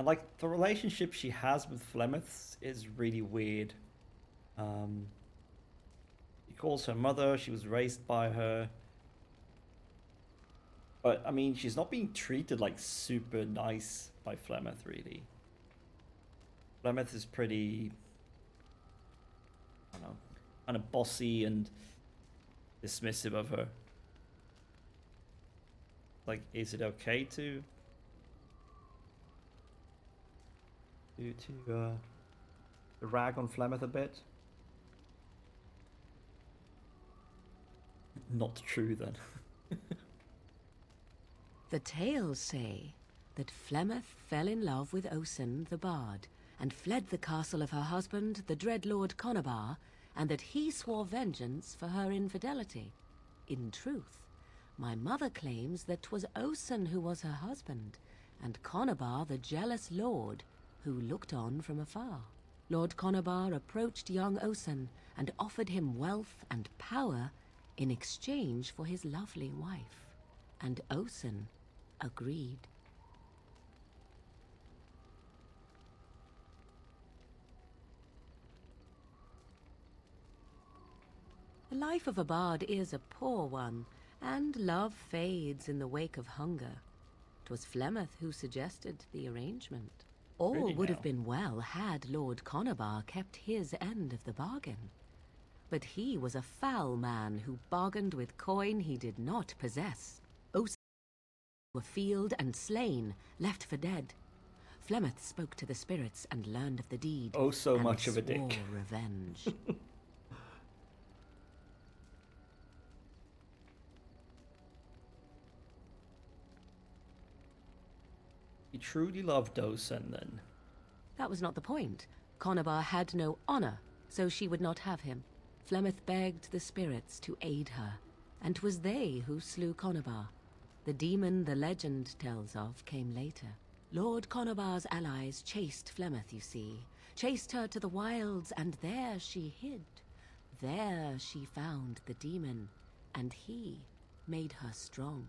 like the relationship she has with Flemeth is really weird. He calls her mother, she was raised by her. But I mean, she's not being treated like super nice by Flemeth, really. Flemeth is pretty, I don't know, kind of bossy and dismissive of her. Like, is it okay to rag on Flemeth a bit? Not true then. The tales say that Flemeth fell in love with Osen the Bard, and fled the castle of her husband, the dread Lord Conobar, and that he swore vengeance for her infidelity. In truth, my mother claims that 'twas Osen who was her husband, and Conobar the jealous lord, who looked on from afar. Lord Conobar approached young Osen and offered him wealth and power in exchange for his lovely wife, and Osen agreed. The life of a bard is a poor one, and love fades in the wake of hunger. 'Twas Flemeth who suggested the arrangement. All Really would now? have been well had Lord Conobar kept his end of the bargain. But he was a foul man who bargained with coin he did not possess. Osen were field and slain, left for dead. Flemeth spoke to the spirits and learned of the deed. Oh, so and much of a swore dick. revenge. He truly loved Osen then. That was not the point. Conobar had no honor, so she would not have him. Flemeth begged the spirits to aid her, and 'twas they who slew Conobar. The demon the legend tells of came later. Lord Conobar's allies chased Flemeth, you see, chased her to the wilds, and there she hid. There she found the demon, and he made her strong.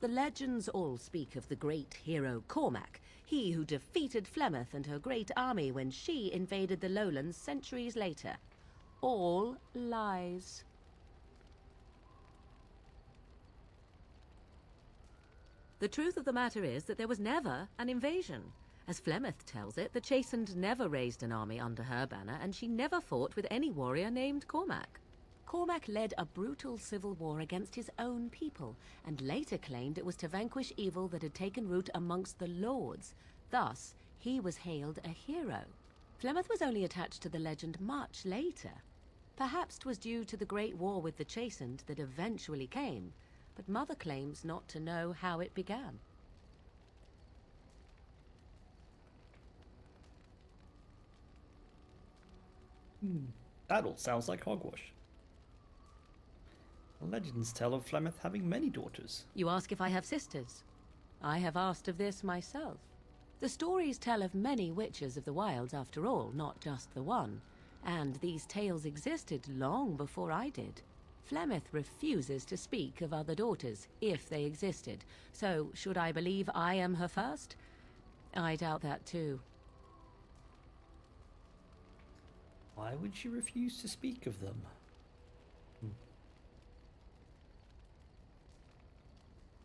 The legends all speak of the great hero Cormac, he who defeated Flemeth and her great army when she invaded the lowlands centuries later. All lies. The truth of the matter is that there was never an invasion. As Flemeth tells it, the Chastened never raised an army under her banner, and she never fought with any warrior named Cormac. Cormac led a brutal civil war against his own people, and later claimed it was to vanquish evil that had taken root amongst the lords. Thus, he was hailed a hero. Flemeth was only attached to the legend much later. Perhaps 'twas due to the great war with the Chastened that eventually came, but Mother claims not to know how it began. That all sounds like hogwash. Legends tell of Flemeth having many daughters. You ask if I have sisters. I have asked of this myself. The stories tell of many witches of the wilds after all, not just the one. And these tales existed long before I did. Flemeth refuses to speak of other daughters, if they existed. So, should I believe I am her first? I doubt that too. Why would she refuse to speak of them?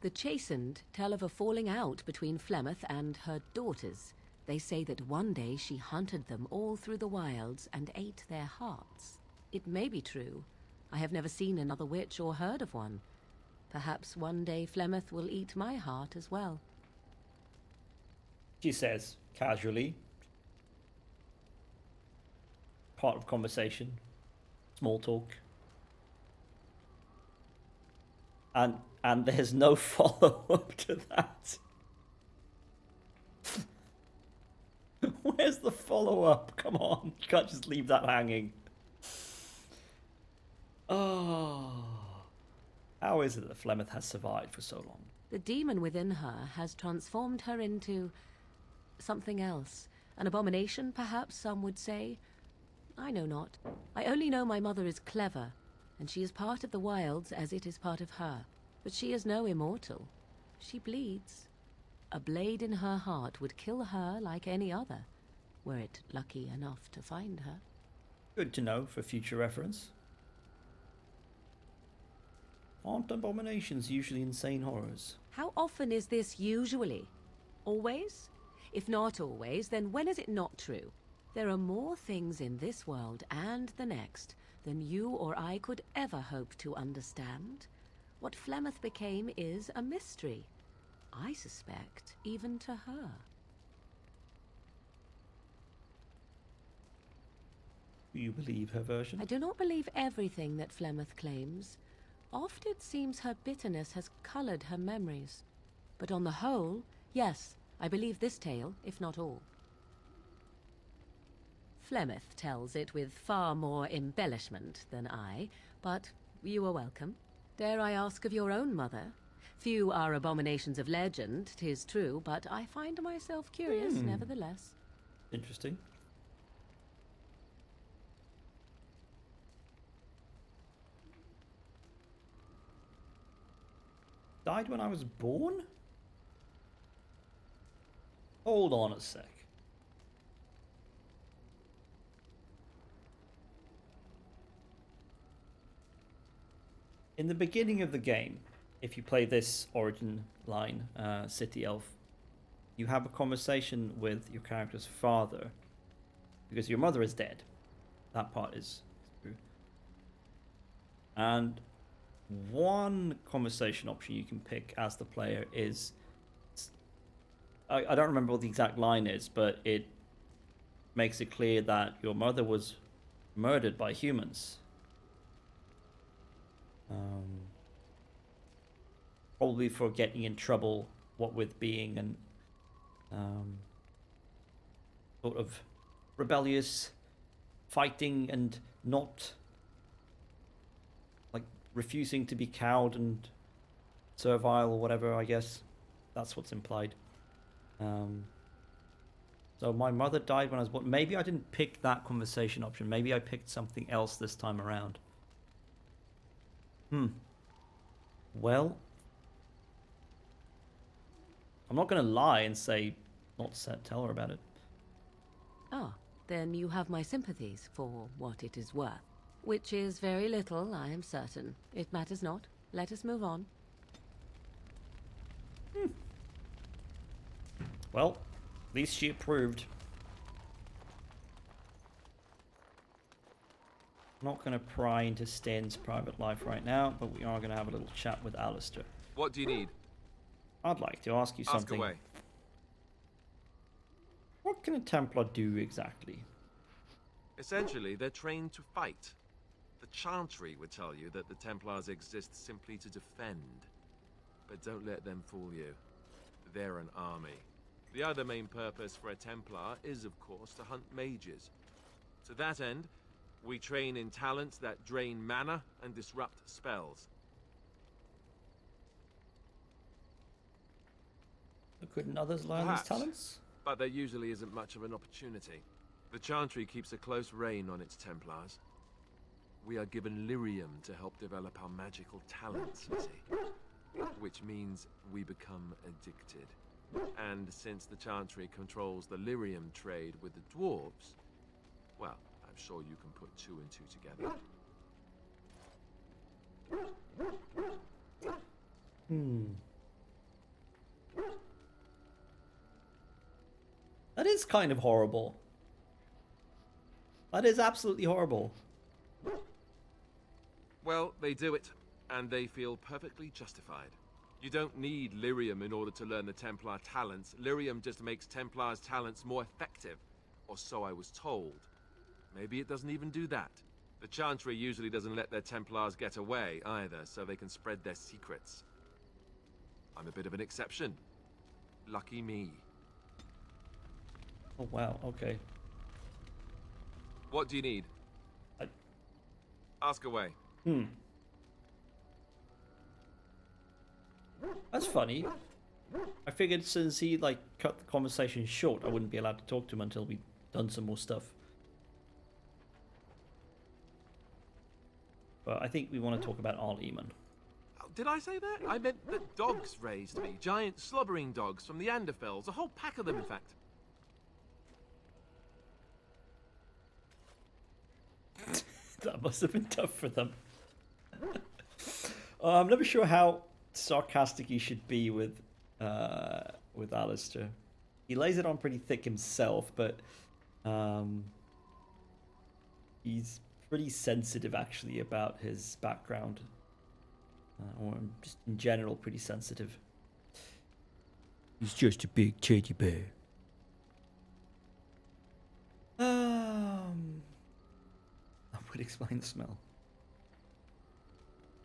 The Chastened tell of a falling out between Flemeth and her daughters. They say that one day she hunted them all through the wilds and ate their hearts. It may be true. I have never seen another witch or heard of one. Perhaps one day Flemeth will eat my heart as well. She says, casually. Part of conversation. Small talk. And there's no follow-up to that. Where's the follow-up? Come on, you can't just leave that hanging. Oh. How is it that Flemeth has survived for so long? The demon within her has transformed her into something else. An abomination, perhaps some would say. I know not. I only know my mother is clever, and she is part of the wilds as it is part of her. But she is no immortal. She bleeds. A blade in her heart would kill her like any other, were it lucky enough to find her. Good to know for future reference. Aren't abominations usually insane horrors? How often is this usually? Always? If not always, then when is it not true? There are more things in this world and the next than you or I could ever hope to understand. What Flemeth became is a mystery. I suspect even to her. Do you believe her version? I do not believe everything that Flemeth claims. Oft it seems her bitterness has colored her memories. But on the whole, yes, I believe this tale, if not all. Flemeth tells it with far more embellishment than I, but you are welcome. Dare I ask of your own mother? Few are abominations of legend, 'tis true, but I find myself curious nevertheless. Interesting. Died when I was born? Hold on a sec. In the beginning of the game, if you play this origin line, City Elf, you have a conversation with your character's father, because your mother is dead. That part is true. And one conversation option you can pick as the player is, I don't remember what the exact line is, but it makes it clear that your mother was murdered by humans. Probably for getting in trouble, what with being an sort of rebellious, fighting and not like refusing to be cowed and servile or whatever. I guess that's what's implied. So my mother died when I was born. Maybe I didn't pick that conversation option. Maybe I picked something else this time around. Well, I'm not going to lie and say not to tell her about it. Ah, then you have my sympathies for what it is worth. Which is very little, I am certain. It matters not. Let us move on. Well, at least she approved. I'm not going to pry into Sten's private life right now, but we are going to have a little chat with Alistair. What do you need? I'd like to ask you Ask something. away. What can a Templar do exactly? Essentially, they're trained to fight. The Chantry would tell you that the Templars exist simply to defend. But don't let them fool you. They're an army. The other main purpose for a Templar is, of course, to hunt mages. To that end, we train in talents that drain mana and disrupt spells. But couldn't others learn Perhaps, these talents? but there usually isn't much of an opportunity. The Chantry keeps a close rein on its Templars. We are given lyrium to help develop our magical talents, you see. Which means we become addicted. And since the Chantry controls the lyrium trade with the dwarves, well, I'm sure you can put 2 and 2 together. That is kind of horrible. That is absolutely horrible. Well, they do it, and they feel perfectly justified. You don't need lyrium in order to learn the Templar talents. Lyrium just makes Templars' talents more effective, or so I was told. Maybe it doesn't even do that. The Chantry usually doesn't let their Templars get away either, so they can spread their secrets. I'm a bit of an exception. Lucky me. Oh wow, okay. What do you need? I- Ask away. That's funny. I figured since he like cut the conversation short, I wouldn't be allowed to talk to him until we'd done some more stuff. But I think we want to talk about Arl Eamon. Oh, did I say that? I meant that dogs raised me. Giant slobbering dogs from the Anderfells. A whole pack of them, in fact. That must have been tough for them. I'm never sure how sarcastic he should be with Alistair. He lays it on pretty thick himself, but he's pretty sensitive actually about his background, or just in general pretty sensitive. He's just a big teddy bear. That would explain the smell.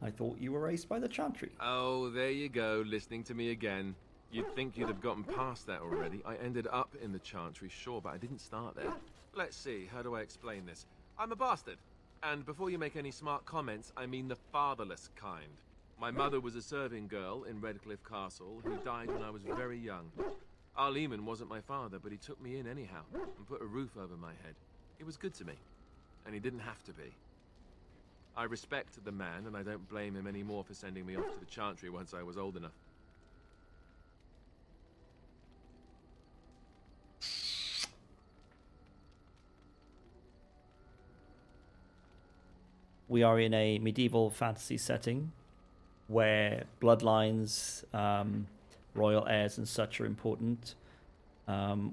I thought you were raised by the Chantry. Oh, there you go, listening to me again. You'd think you'd have gotten past that already. I ended up in the Chantry, sure, but I didn't start there. Let's see, how do I explain this? I'm a bastard. And before you make any smart comments, I mean the fatherless kind. My mother was a serving girl in Redcliffe Castle who died when I was very young. Arl Eamon wasn't my father, but he took me in anyhow and put a roof over my head. He was good to me, and he didn't have to be. I respect the man, and I don't blame him anymore for sending me off to the Chantry once I was old enough. We are in a medieval fantasy setting where bloodlines, royal heirs and such are important.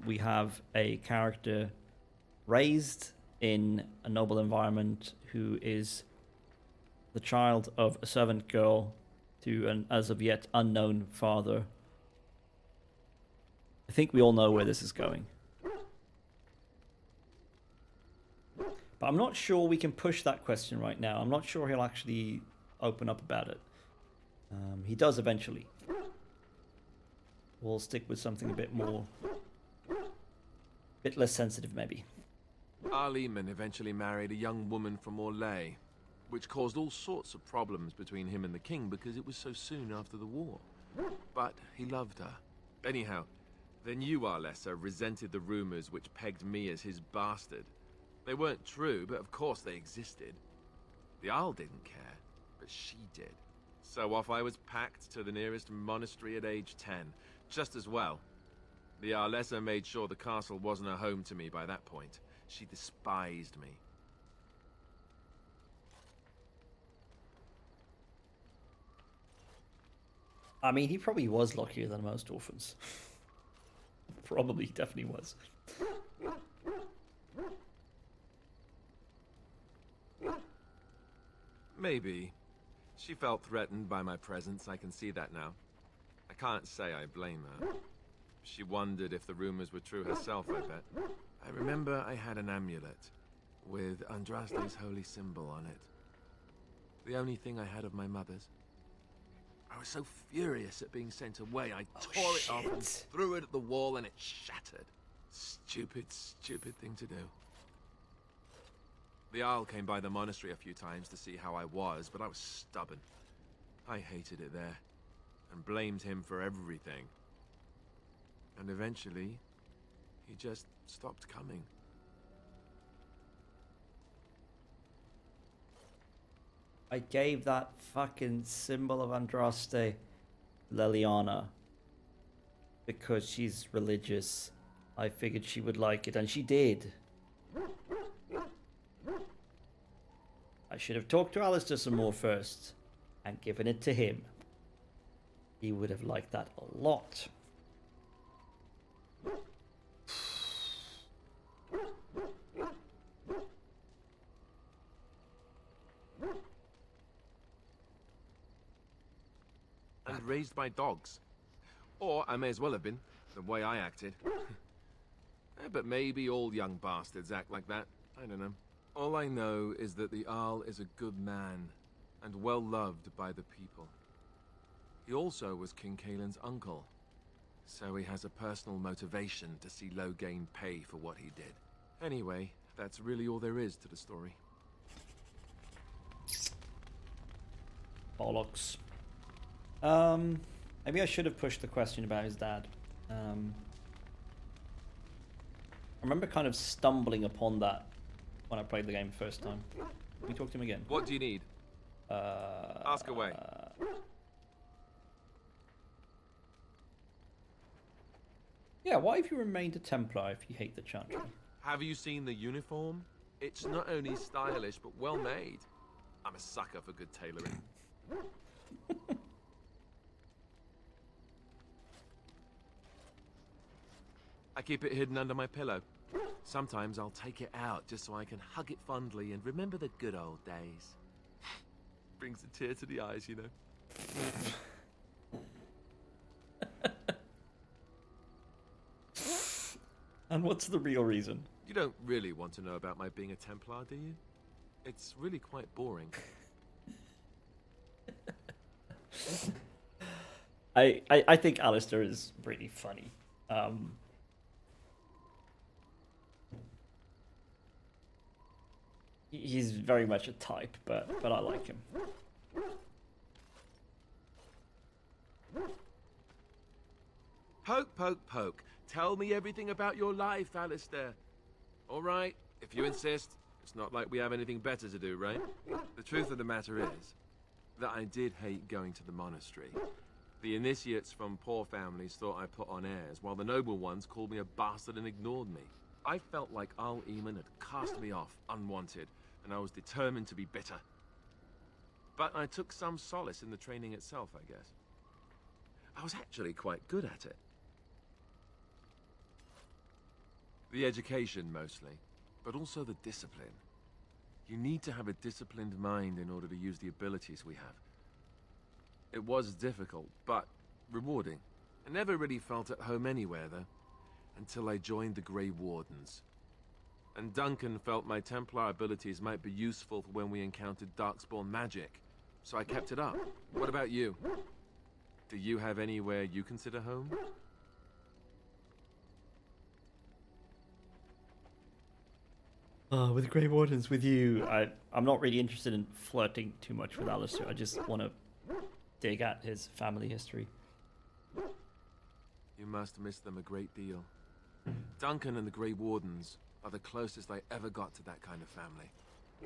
We have a character raised in a noble environment who is the child of a servant girl to an as of yet unknown father. I think we all know where this is going. But I'm not sure we can push that question right now. I'm not sure he'll actually open up about it. He does eventually. We'll stick with something a bit more... bit less sensitive, maybe. Arl Eamon eventually married a young woman from Orlais, which caused all sorts of problems between him and the king because it was so soon after the war. But he loved her. Anyhow, the new Arlessa resented the rumors which pegged me as his bastard. They weren't true, but of course they existed. The Arl didn't care, but she did. So off I was packed to the nearest monastery at age 10, just as well. The Arlessa made sure the castle wasn't a home to me by that point. She despised me. I mean, he probably was luckier than most orphans. Probably, definitely was. Maybe. She felt threatened by my presence, I can see that now. I can't say I blame her. She wondered if the rumors were true herself, I bet. I remember I had an amulet with Andraste's holy symbol on it. The only thing I had of my mother's. I was so furious at being sent away, I tore it off and threw it at the wall and it shattered. Stupid, stupid thing to do. The Arl came by the monastery a few times to see how I was, but I was stubborn. I hated it there, and blamed him for everything. And eventually, he just stopped coming. I gave that fucking symbol of Andraste Leliana because she's religious. I figured she would like it, and she did. I should have talked to Alistair some more first and given it to him. He would have liked that a lot. And raised by dogs. Or I may as well have been, the way I acted. But maybe all young bastards act like that. I don't know. All I know is that the Arl is a good man, and well loved by the people. He also was King Kaelin's uncle, so he has a personal motivation to see Loghain pay for what he did. Anyway, that's really all there is to the story. Bollocks. Maybe I should have pushed the question about his dad. I remember kind of stumbling upon that when I played the game the first time. Can we talk to him again? What do you need? Ask away. Yeah, why have you remained a Templar if you hate the Chantry? Have you seen the uniform? It's not only stylish, but well made. I'm a sucker for good tailoring. I keep it hidden under my pillow. Sometimes I'll take it out just so I can hug it fondly and remember the good old days. Brings a tear to the eyes, you know. And what's the real reason? You don't really want to know about my being a Templar, do you? It's really quite boring. I think Alistair is really funny. He's very much a type, but I like him. Poke, poke, poke. Tell me everything about your life, Alistair. All right, if you insist. It's not like we have anything better to do, right? The truth of the matter is that I did hate going to the monastery. The initiates from poor families thought I put on airs, while the noble ones called me a bastard and ignored me. I felt like Arl Eamon had cast me off, unwanted, and I was determined to be bitter. But I took some solace in the training itself, I guess. I was actually quite good at it. The education, mostly, but also the discipline. You need to have a disciplined mind in order to use the abilities we have. It was difficult, but rewarding. I never really felt at home anywhere, though, until I joined the Grey Wardens. And Duncan felt my Templar abilities might be useful for when we encountered Darkspawn magic, so I kept it up. What about you? Do you have anywhere you consider home? With Grey Wardens, with you, I'm not really interested in flirting too much with Alistair. I just want to dig at his family history. You must miss them a great deal. Duncan and the Grey Wardens are the closest I ever got to that kind of family.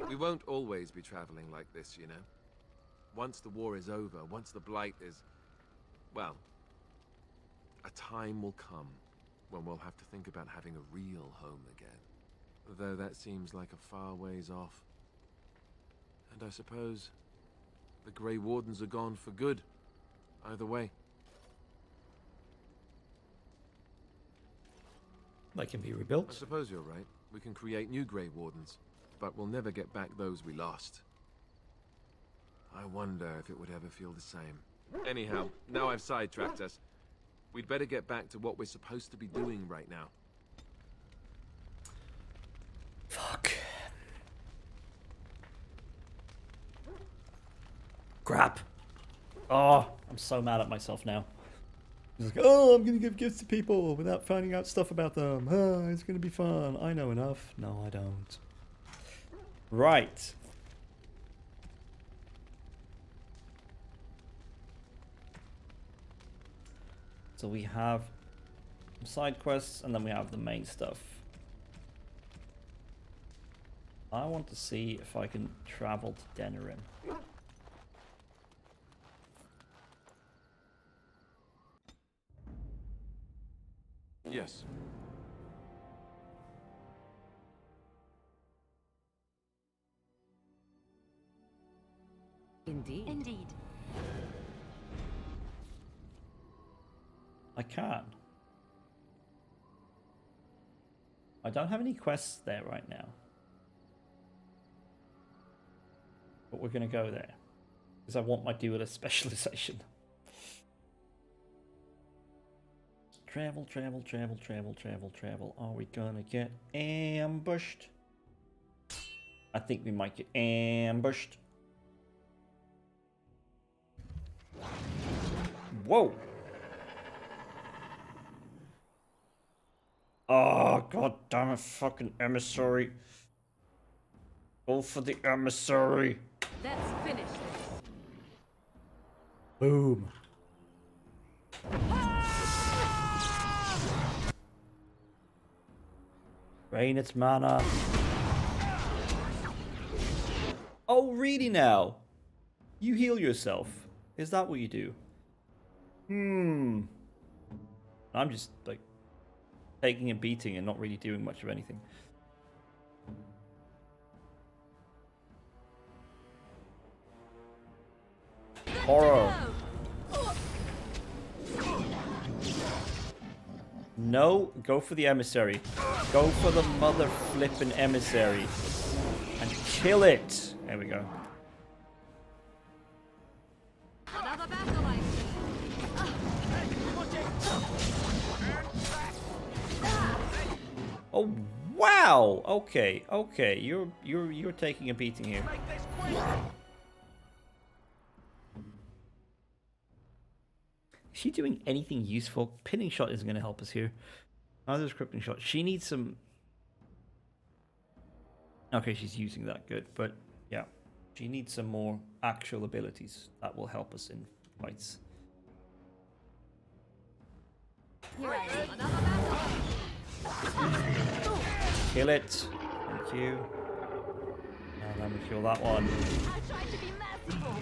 We won't always be traveling like this, you know. Once the war is over, once the Blight is... well, a time will come when we'll have to think about having a real home again. Though that seems like a far ways off. And I suppose the Grey Wardens are gone for good, either way. They can be I rebuilt. suppose you're right. We can create new Grey Wardens, but we'll never get back those we lost. I wonder if it would ever feel the same. Anyhow, now I've sidetracked us. We'd better get back to what we're supposed to be doing right now. Fuck. Crap. Oh, I'm so mad at myself now. It's like, oh, I'm gonna give gifts to people without finding out stuff about them. Oh, it's gonna be fun. I know enough. No, I don't. Right. So we have some side quests and then we have the main stuff. I want to see if I can travel to Denerim. Yes. Indeed. Indeed. I can. I don't have any quests there right now. But we're going to go there. Because I want my duelist specialization. Travel, travel, travel, travel, travel, travel. Are we going to get ambushed? I think we might get ambushed. Whoa! Oh, god damn it, fucking emissary. Go for the emissary. Let's finish this. Boom. Drain its mana. Oh, really now? You heal yourself. Is that what you do? I'm just, like, taking a beating and not really doing much of anything. Horror. No, go for the emissary. Go for the mother flippin' emissary. And kill it. There we go. Another battle, I see. Oh wow! Okay, okay. You're taking a beating here. Is she doing anything useful? Pinning shot isn't going to help us here. Neither is crippling shot. She needs some. Okay, she's using that. Good, but yeah, she needs some more actual abilities that will help us in fights. Here I am. Another battle. Kill it. Thank you. And then we kill that one. I tried to be merciful.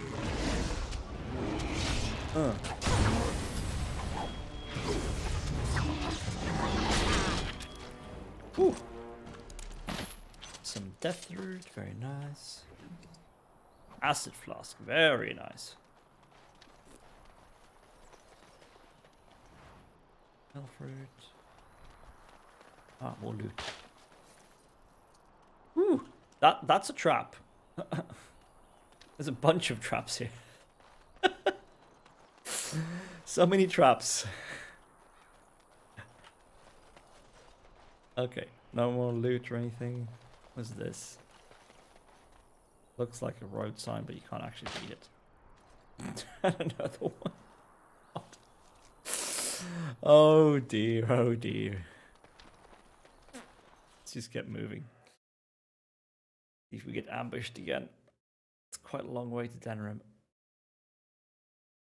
Whew. Some death root, very nice. Acid flask, very nice. Elf root. Ah, more loot. Whew. That's a trap. There's a bunch of traps here. So many traps. Okay, no more loot or anything. What's this? Looks like a road sign, but you can't actually read it. Another one. Oh dear, oh dear. Let's just get moving. See if we get ambushed again. It's quite a long way to Denerim.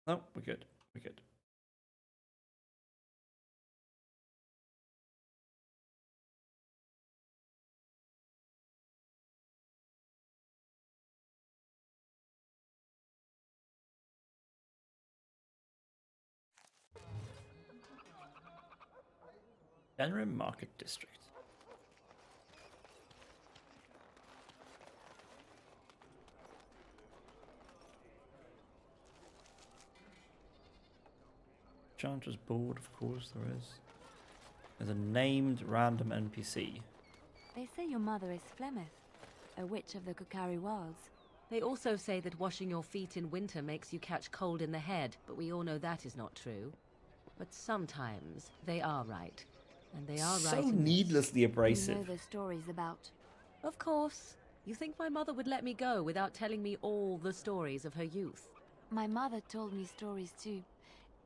No, we're good. We're good. Denerim Market District. Enchanter's Board, of course there is. As a named random NPC. They say your mother is Flemeth, a witch of the Kukari Wilds. They also say that washing your feet in winter makes you catch cold in the head, but we all know that is not true. But sometimes they are right. And they are So right in this. needlessly You abrasive. know the stories about. Of course. You think my mother would let me go without telling me all the stories of her youth? My mother told me stories too.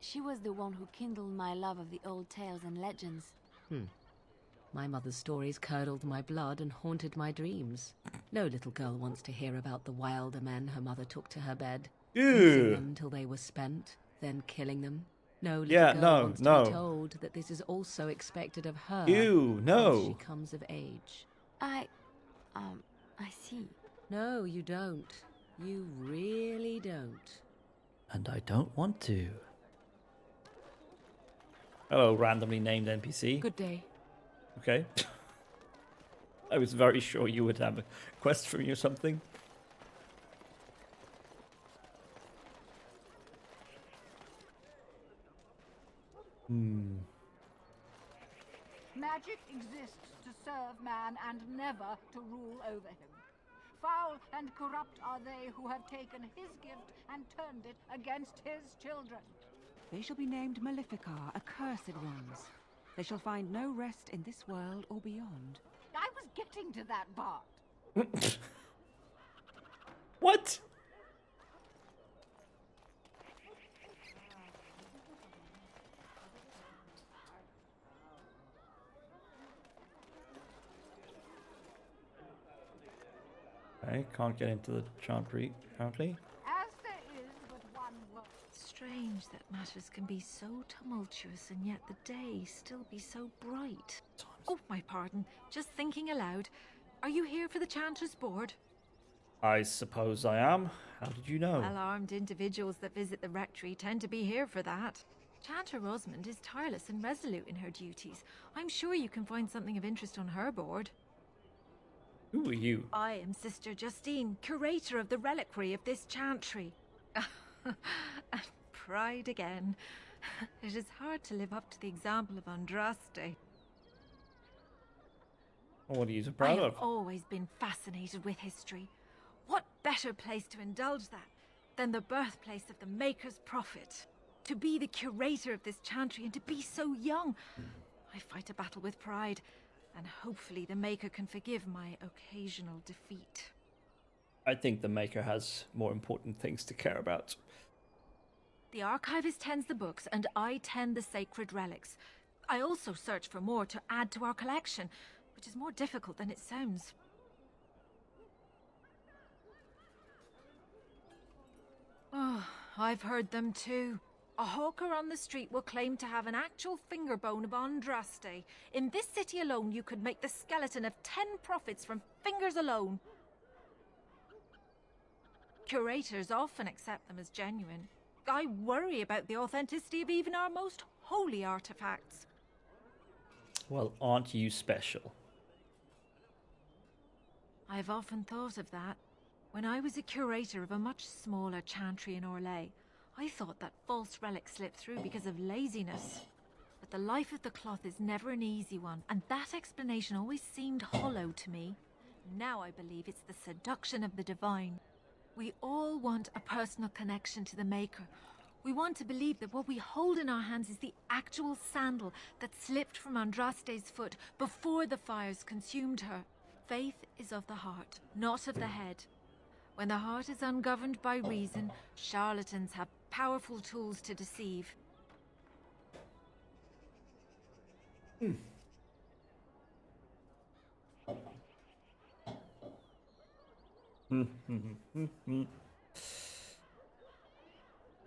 She was the one who kindled my love of the old tales and legends. My mother's stories curdled my blood and haunted my dreams. No little girl wants to hear about the wilder men her mother took to her bed, using Ew. them till they were spent, then killing them. No little Yeah, girl no, wants no. to be told that this is also expected of her Ew, once no. she comes of age. I see. No, you don't. You really don't. And I don't want to. Hello, randomly named NPC. Good day. Okay. I was very sure you would have a quest for me or something. Magic exists to serve man and never to rule over him. Foul and corrupt are they who have taken his gift and turned it against his children. They shall be named Maleficar, accursed ones. They shall find no rest in this world or beyond. I was getting to that part. What? I can't get into the chantry, apparently. As there is but one word. Strange that matters can be so tumultuous and yet the day still be so bright. Oh, my pardon. Just thinking aloud. Are you here for the Chanter's Board? I suppose I am. How did you know? Well-armed individuals that visit the rectory tend to be here for that. Chanter Rosamond is tireless and resolute in her duties. I'm sure you can find something of interest on her board. Who are you? I am Sister Justine, curator of the reliquary of this chantry. And pride again. It is hard to live up to the example of Andraste. What are you so I proud have of? always been fascinated with history. What better place to indulge that than the birthplace of the Maker's Prophet? To be the curator of this chantry and to be so young. I fight a battle with pride, and hopefully the Maker can forgive my occasional defeat. I think the Maker has more important things to care about. The archivist tends the books, and I tend the sacred relics. I also search for more to add to our collection, which is more difficult than it sounds. Oh, I've heard them too. A hawker on the street will claim to have an actual finger bone of Andraste. In this city alone, you could make the skeleton of 10 prophets from fingers alone. Curators often accept them as genuine. I worry about the authenticity of even our most holy artifacts. Well, aren't you special? I've often thought of that. When I was a curator of a much smaller chantry in Orlais, I thought that false relics slipped through because of laziness. But the life of the cloth is never an easy one, and that explanation always seemed hollow to me. Now I believe it's the seduction of the divine. We all want a personal connection to the Maker. We want to believe that what we hold in our hands is the actual sandal that slipped from Andraste's foot before the fires consumed her. Faith is of the heart, not of the head. When the heart is ungoverned by reason, charlatans have powerful tools to deceive.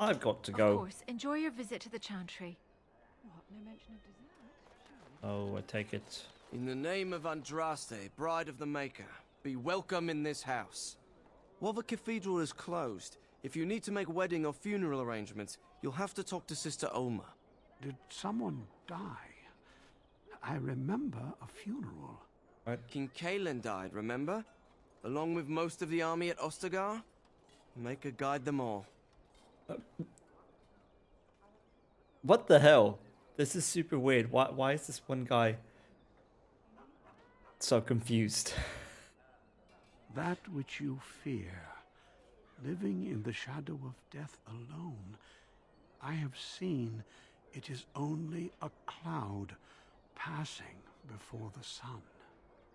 I've got to Of go. course, enjoy your visit to the chantry. What? No mention of dessert? Oh, I take it. In the name of Andraste, Bride of the Maker, be welcome in this house. While the cathedral is closed, if you need to make wedding or funeral arrangements, you'll have to talk to Sister Oma. Did someone die? I remember a funeral. King Kalen died, remember? Along with most of the army at Ostagar? Maker guide them all. What the hell? This is super weird. Why is this one guy so confused? That which you fear, living in the shadow of death alone, I have seen it is only a cloud passing before the sun.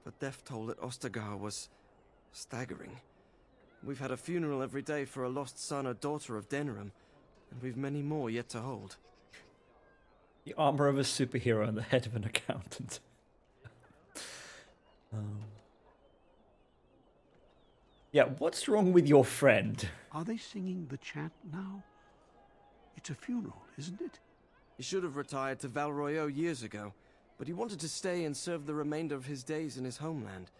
The death toll at Ostagar was staggering. We've had a funeral every day for a lost son or daughter of Denerim, and we've many more yet to hold. The armor of a superhero and the head of an accountant. Yeah, what's wrong with your friend? Are they singing the chant now? It's a funeral, isn't it? He should have retired to Val Royeaux years ago, but he wanted to stay and serve the remainder of his days in his homeland.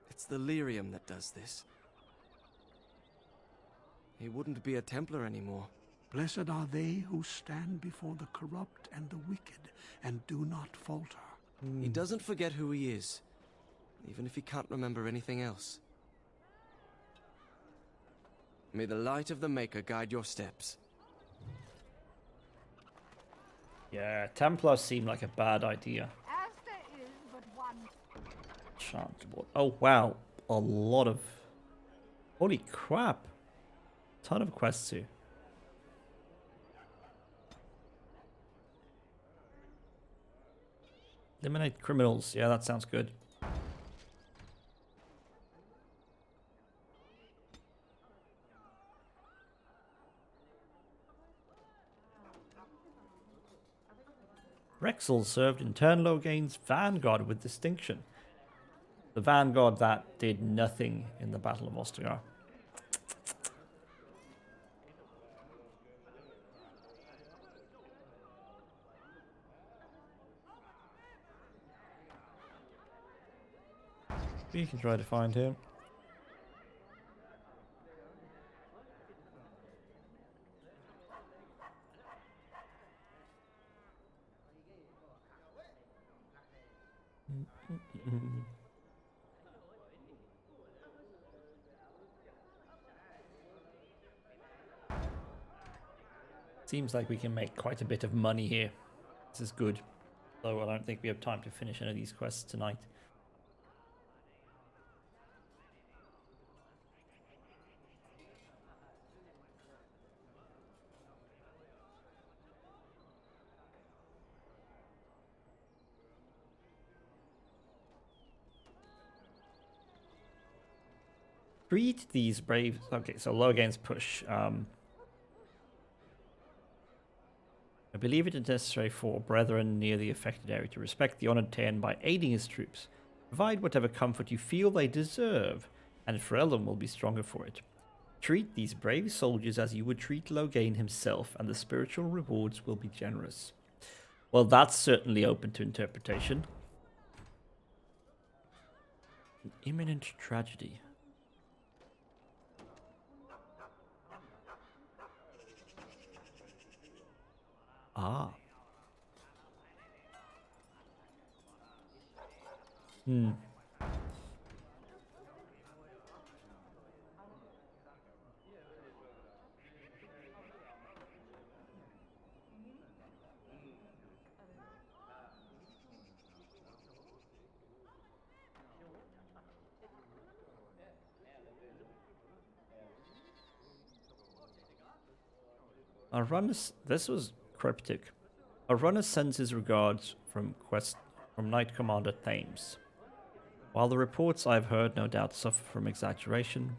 It's the Lyrium that does this. He wouldn't be a Templar anymore. Blessed are they who stand before the corrupt and the wicked and do not falter. He doesn't forget who he is, even if he can't remember anything else. May the light of the Maker guide your steps. Yeah, Templars seem like a bad idea. As there is but one. Chantable. Oh wow, a lot of... Holy crap. Ton of quests here. Eliminate criminals. Yeah, that sounds good. Rexel served in Turn Logain's Vanguard with distinction. The Vanguard that did nothing in the Battle of Ostagar. We can try to find him. Seems like we can make quite a bit of money here. This is good. Though I don't think we have time to finish any of these quests tonight. Treat these brave... Okay, so Logain's push. I believe it is necessary for brethren near the affected area to respect the honored Tairn by aiding his troops. Provide whatever comfort you feel they deserve, and Ferelden will be stronger for it. Treat these brave soldiers as you would treat Logain himself, and the spiritual rewards will be generous. Well, that's certainly open to interpretation. An imminent tragedy. Ah. This was cryptic. A runner sends his regards from Knight Commander Thames. While the reports I've heard no doubt suffer from exaggeration,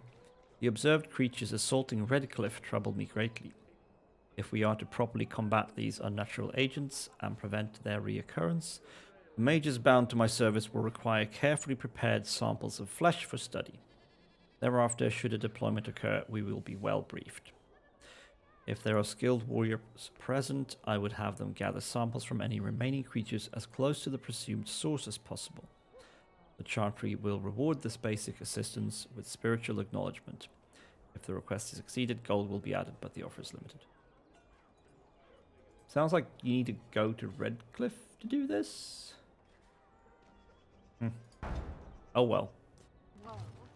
the observed creatures assaulting Redcliffe trouble me greatly. If we are to properly combat these unnatural agents and prevent their reoccurrence, the mages bound to my service will require carefully prepared samples of flesh for study. Thereafter, should a deployment occur, we will be well briefed. If there are skilled warriors present, I would have them gather samples from any remaining creatures as close to the presumed source as possible. The Chantry will reward this basic assistance with spiritual acknowledgement. If the request is exceeded, gold will be added, but the offer is limited. Sounds like you need to go to Redcliffe to do this? Oh well.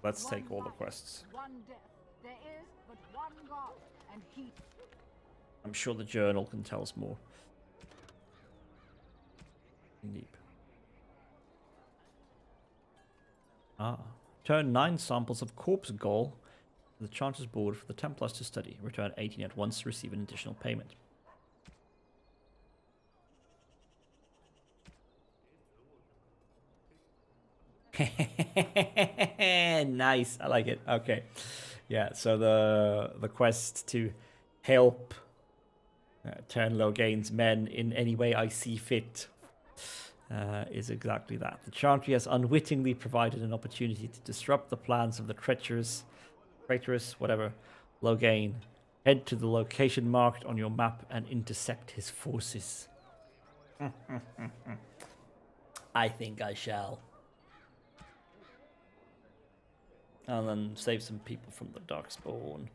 Let's take all the quests. One death. There is but one God, and he... I'm sure the journal can tell us more. Deep. Return 9 samples of corpse gall to the Chanter's board for the Templars to study. Return 18 at once to receive an additional payment. Nice, I like it. Okay, yeah. So the quest to help turn Loghain's men in any way I see fit is exactly that. The Chantry has unwittingly provided an opportunity to disrupt the plans of the traitorous, whatever, Loghain. Head to the location marked on your map and intercept his forces. I think I shall. And then save some people from the Darkspawn.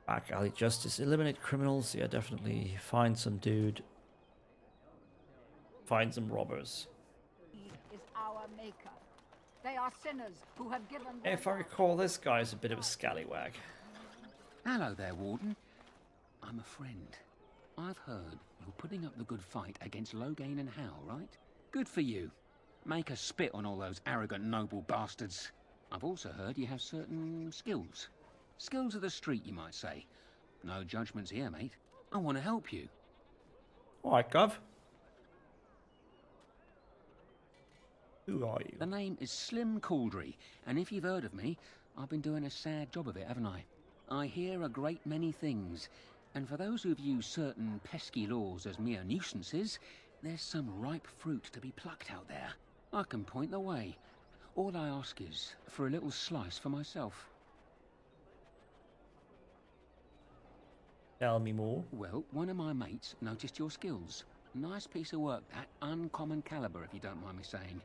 Back alley justice. Eliminate criminals. Yeah, definitely. Find some dude. Find some robbers. Is our maker. They are sinners who have given. If I recall, this guy's a bit of a scallywag. Hello there, Warden. I'm a friend. I've heard you're putting up the good fight against Loghain and Hal, right? Good for you. Make us spit on all those arrogant noble bastards. I've also heard you have certain skills. Skills of the street, you might say. No judgments here, mate. I want to help you. Alright, Gov. Who are you? The name is Slim Cauldry, and if you've heard of me, I've been doing a sad job of it, haven't I? I hear a great many things, and for those who view certain pesky laws as mere nuisances, there's some ripe fruit to be plucked out there. I can point the way. All I ask is for a little slice for myself. Tell me more. Well, one of my mates noticed your skills. Nice piece of work, that. Uncommon caliber, if you don't mind me saying.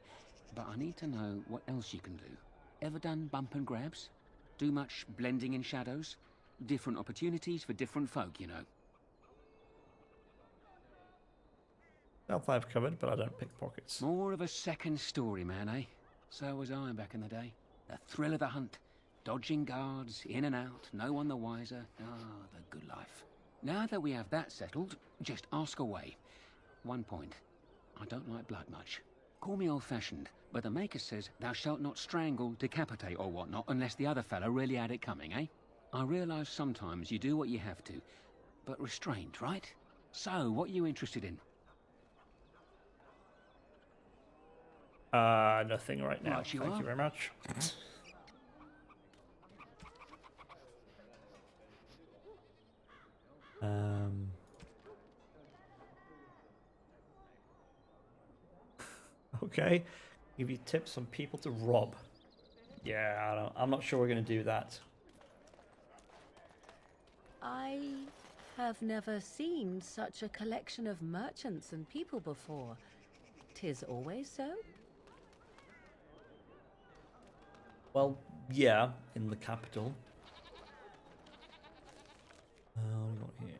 But I need to know what else you can do. Ever done bump and grabs? Do much blending in shadows? Different opportunities for different folk, you know. Stealth I've covered, but I don't pick pockets. More of a second story man, eh? So was I back in the day. The thrill of the hunt. Dodging guards, in and out, no one the wiser. Ah, the good life. Now that we have that settled, just ask away. One point. I don't like blood much. Call me old-fashioned, but the Maker says thou shalt not strangle, decapitate or whatnot unless the other fellow really had it coming, eh? I realise sometimes you do what you have to, but restrained, right? So, what are you interested in? Nothing right now. Right, you Thank are. you very much. Okay. Give you tips on people to rob. Yeah, I'm not sure we're going to do that. I have never seen such a collection of merchants and people before. 'Tis always so? Well, yeah, in the capital. What do we got here?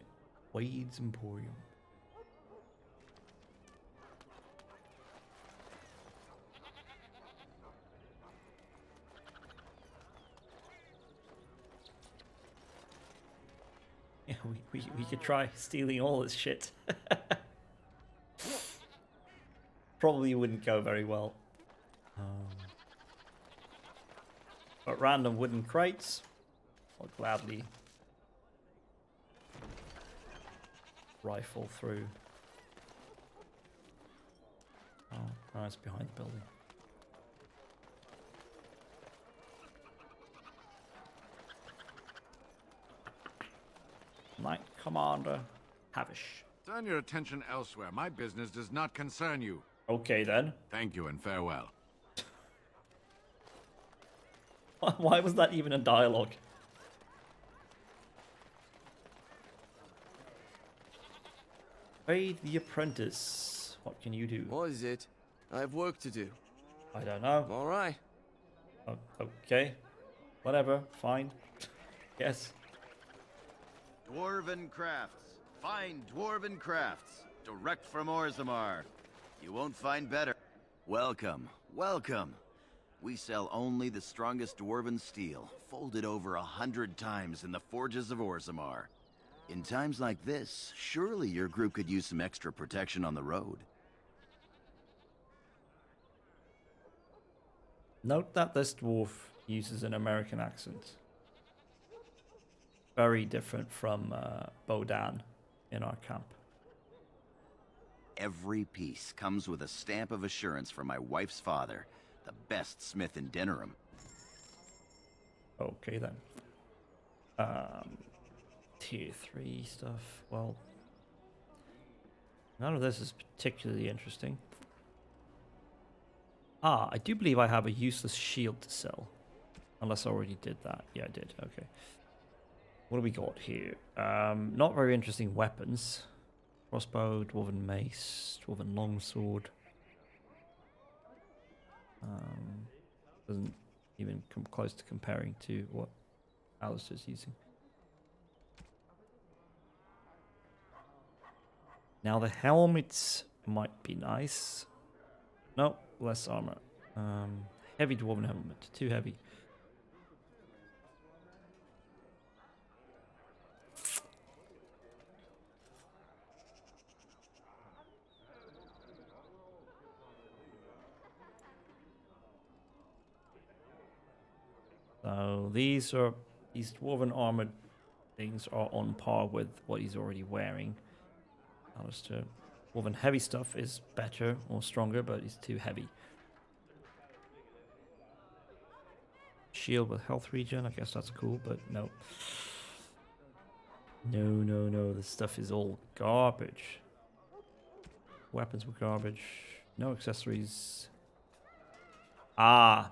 Wade's Emporium. Yeah, we could try stealing all this shit. Probably wouldn't go very well. But random wooden crates, I'll gladly rifle through. Oh, no, it's behind the building. Knight Commander Havish. Turn your attention elsewhere. My business does not concern you. Okay then. Thank you and farewell. Why was that even a dialogue? Wade the Apprentice. What can you do? What is it? I have work to do. I don't know. All right. Oh, okay. Whatever. Fine. Yes. Dwarven crafts. Fine dwarven crafts. Direct from Orzammar. You won't find better. Welcome. Welcome. We sell only the strongest dwarven steel, folded over 100 times in the forges of Orzammar. In times like this, surely your group could use some extra protection on the road. Note that this dwarf uses an American accent. Very different from Bodan in our camp. Every piece comes with a stamp of assurance from my wife's father, the best smith in Denerim. Okay then. Tier 3 stuff. Well, none of this is particularly interesting. Ah, I do believe I have a useless shield to sell. Unless I already did that. Yeah, I did. Okay. What do we got here? Not very interesting weapons. Crossbow, dwarven mace, dwarven longsword. Doesn't even come close to comparing to what Alistair's using. Now the helmets might be nice. No, less armor. Heavy dwarven helmet, too heavy. So these dwarven armored things are on par with what he's already wearing. Alistair. Dwarven heavy stuff is better or stronger, but it's too heavy. Shield with health regen, I guess that's cool, but no. No, this stuff is all garbage. Weapons were garbage. No accessories. Ah.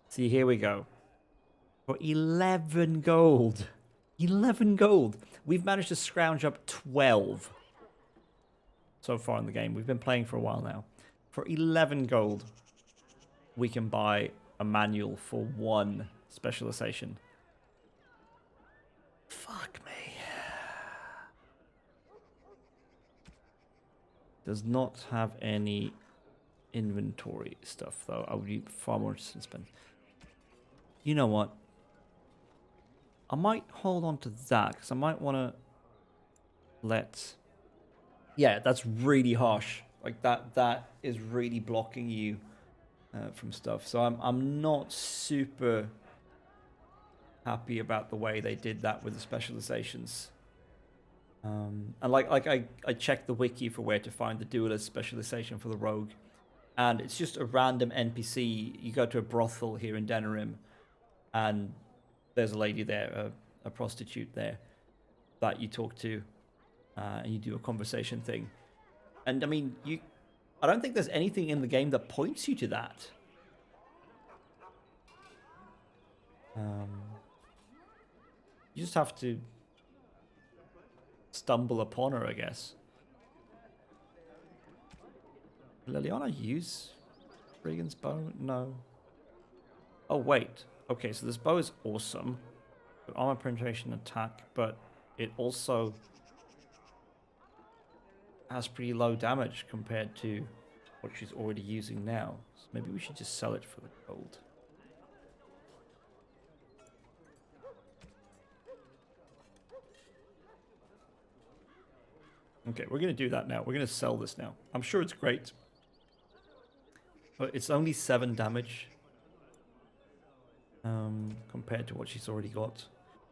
See, here we go. For 11 gold. 11 gold. We've managed to scrounge up 12 so far in the game. We've been playing for a while now. For 11 gold, we can buy a manual for 1 specialization. Fuck me. Does not have any inventory stuff, though. I would be far more interested in spending. You know what? I might hold on to that, because I might want to let... Yeah, that's really harsh. Like, that is really blocking you from stuff. So I'm not super happy about the way they did that with the specializations. And I checked the wiki for where to find the duelist specialization for the rogue. And it's just a random NPC. You go to a brothel here in Denerim, and there's a lady there, a prostitute there, that you talk to, and you do a conversation thing. And I mean, I don't think there's anything in the game that points you to that. You just have to stumble upon her, I guess. Did Leliana use Regan's bow? No. Oh, wait. Okay, so this bow is awesome. Armor penetration attack, but it also has pretty low damage compared to what she's already using now. So maybe we should just sell it for the gold. Okay, we're going to do that now. We're going to sell this now. I'm sure it's great. But it's only 7 damage. Compared to what she's already got.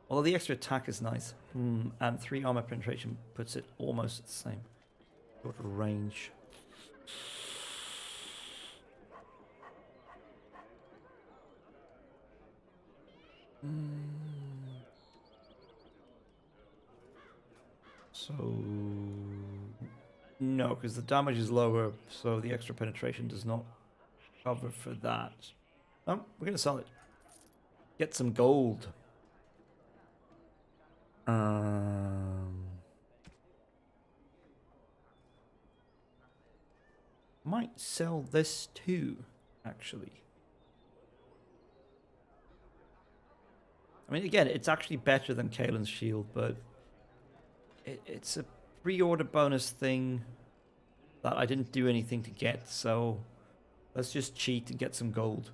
Although the extra attack is nice. And 3 armor penetration puts it almost at the same sort of range. So... No, because the damage is lower, so the extra penetration does not cover for that. Oh, we're going to sell it. Get some gold. Might sell this too, actually. I mean, again, it's actually better than Kaelin's shield, but it's a pre-order bonus thing that I didn't do anything to get, so let's just cheat and get some gold.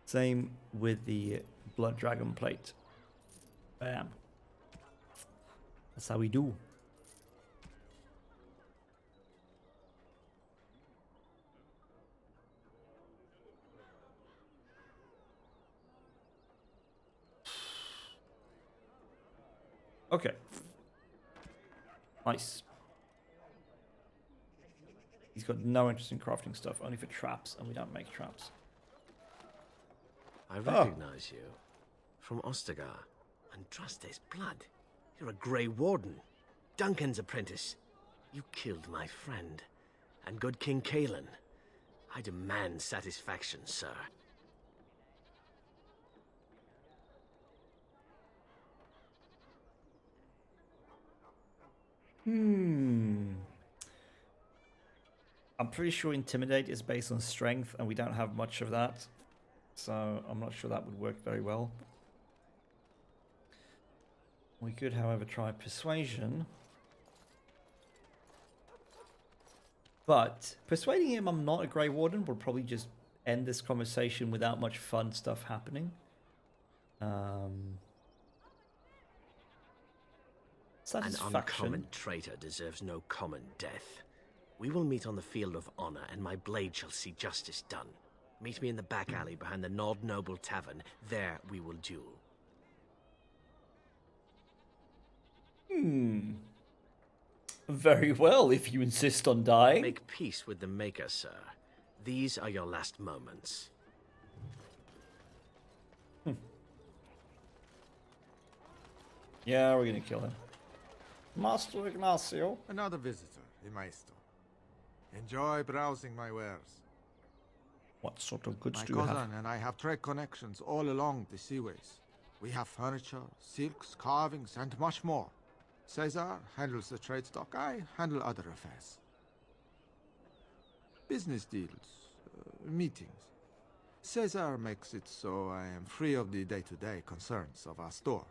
Same with the Blood Dragon plate. Bam. That's how we do. Okay. Nice. He's got no interest in crafting stuff, only for traps, and we don't make traps. I recognize you. From Ostagar. Andraste's blood. You're a Grey Warden. Duncan's apprentice. You killed my friend. And good King Cailan. I demand satisfaction, sir. I'm pretty sure Intimidate is based on strength, and we don't have much of that. So I'm not sure that would work very well. We could, however, try Persuasion. But persuading him I'm not a Grey Warden would probably just end this conversation without much fun stuff happening. An Satisfaction. uncommon traitor deserves no common death. We will meet on the field of honor, and my blade shall see justice done. Meet me in the back alley behind the Nod Noble Tavern. There we will duel. Very well, if you insist on dying. Make peace with the Maker, sir. These are your last moments. Yeah, we're gonna kill him. Master Ignacio. Another visitor, Maestro. Enjoy browsing my wares. What sort of goods My do you have? cousin and I have trade connections all along the seaways. We have furniture, silks, carvings, and much more. Caesar handles the trade stock, I handle other affairs. Business deals, meetings. Caesar makes it so I am free of the day-to-day concerns of our store.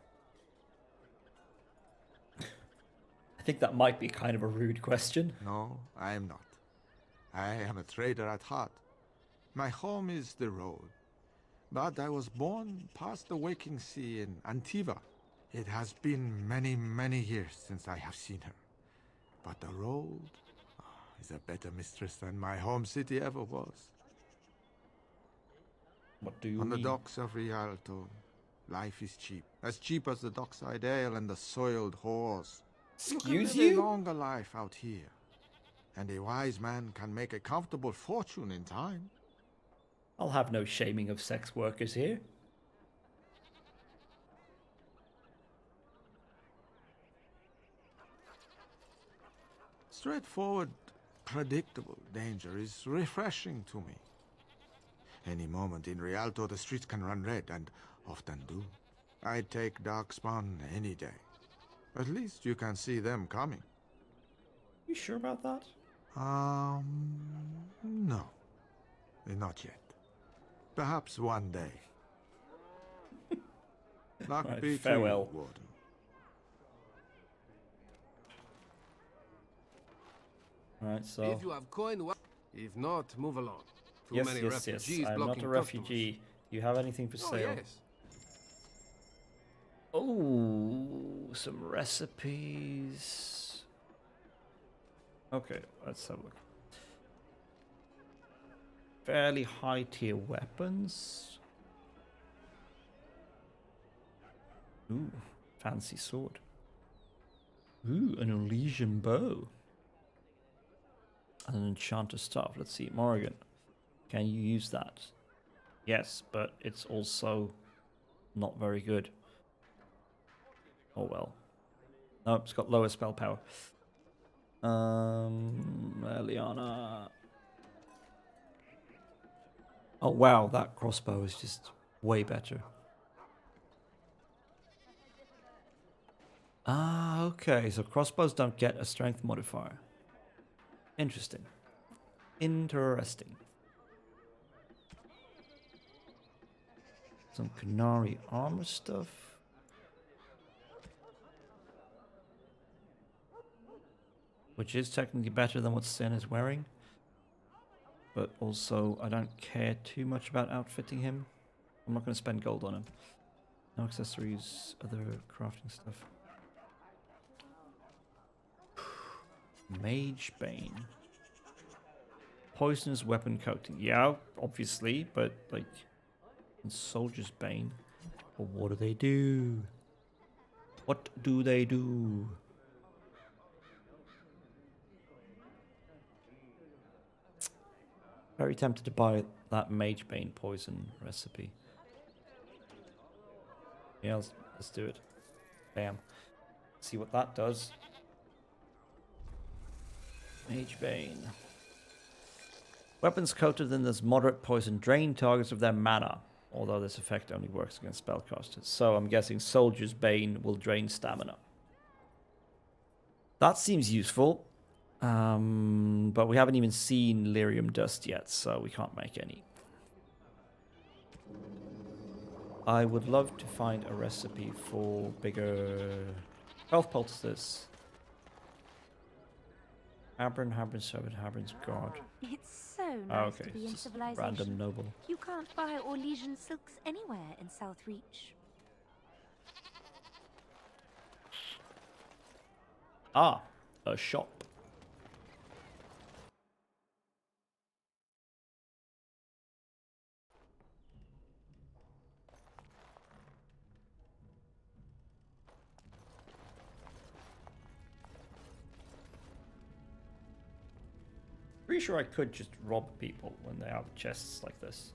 I think that might be kind of a rude question. No, I am not. I am a trader at heart. My home is the road. But I was born past the waking sea in Antiva. It has been many, many years since I have seen her. But the road is a better mistress than my home city ever was. What do you On mean? the docks of Rialto, life is cheap. As cheap as the dockside ale and the soiled whores. Excuse you? Can live you? a longer life out here. And a wise man can make a comfortable fortune in time. I'll have no shaming of sex workers here. Straightforward, predictable danger is refreshing to me. Any moment in Rialto, the streets can run red, and often do. I'd take Darkspawn any day. At least you can see them coming. You sure about that? No. Not yet. Perhaps one day. Luck Right, be to farewell. you, Warden. Right, so... If you have coin, if not, move along. Too yes, many yes, refugees yes. I'm not blocking a refugee. Do you have anything for sale? yes. Oh, some recipes. Okay, let's have a look. Fairly high tier weapons. Ooh, fancy sword. Ooh, an Elysian bow. And an enchanter staff. Let's see, Morrigan. Can you use that? Yes, but it's also not very good. Oh well. No, it's got lower spell power. Eliana. Oh wow, that crossbow is just way better. Ah, okay, so crossbows don't get a strength modifier. Interesting. Interesting. Some Canary armor stuff. Which is technically better than what Sen is wearing. But also, I don't care too much about outfitting him. I'm not going to spend gold on him. No accessories, other crafting stuff. Mage Bane. Poisonous weapon coating. Yeah, obviously, but like in Soldier's Bane. Well, what do they do? What do they do? Very tempted to buy that Mage Bane poison recipe. Yeah, let's do it. Bam. See what that does. Mage Bane. Weapons coated in this moderate poison drain targets of their mana, although this effect only works against spellcasters. So I'm guessing Soldier's Bane will drain stamina. That seems useful. But we haven't even seen Lyrium Dust yet, so we can't make any. I would love to find a recipe for bigger health poultices. Habron, Servant, Habron's Guard. It's so nice to be in civilization. Random noble. You can't buy Orlesian silks anywhere in Southreach. Ah, a shop. Pretty sure I could just rob people when they have chests like this.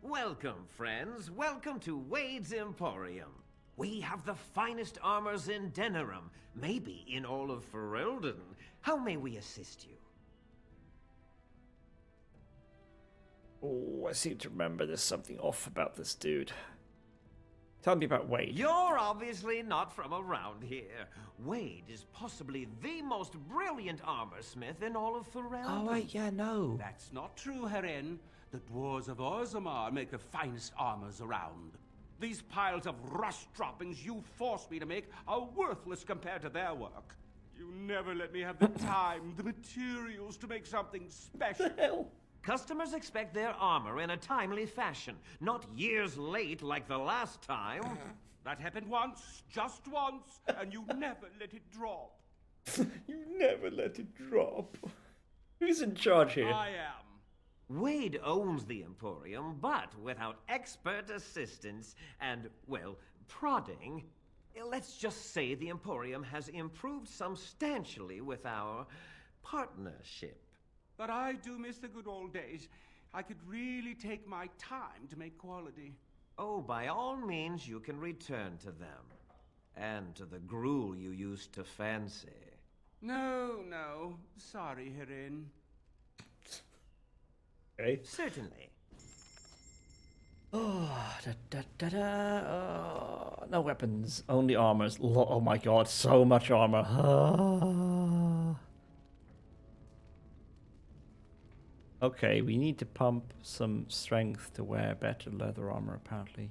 Welcome, friends. Welcome to Wade's Emporium. We have the finest armors in Denerim, maybe in all of Ferelden. How may we assist you? Oh, I seem to remember there's something off about this dude. Tell me about Wade. You're obviously not from around here. Wade is possibly the most brilliant armorsmith in all of Ferelden. Oh, wait, yeah, no. That's not true, Herin. The dwarves of Orzammar make the finest armors around. These piles of rust droppings you forced me to make are worthless compared to their work. You never let me have the time, the materials to make something special. What the hell? Customers expect their armor in a timely fashion, not years late like the last time. That happened once, just once, and you never let it drop. You never let it drop. Who's in charge here? I am. Wade owns the Emporium, but without expert assistance and, well, prodding, let's just say the Emporium has improved substantially with our partnership. But I do miss the good old days. I could really take my time to make quality. Oh, by all means, you can return to them. And to the gruel you used to fancy. No. Sorry, Herin. Okay. Certainly. Oh, Oh, no weapons, only armors. Oh my god, so much armor. Okay, we need to pump some strength to wear better leather armor, apparently.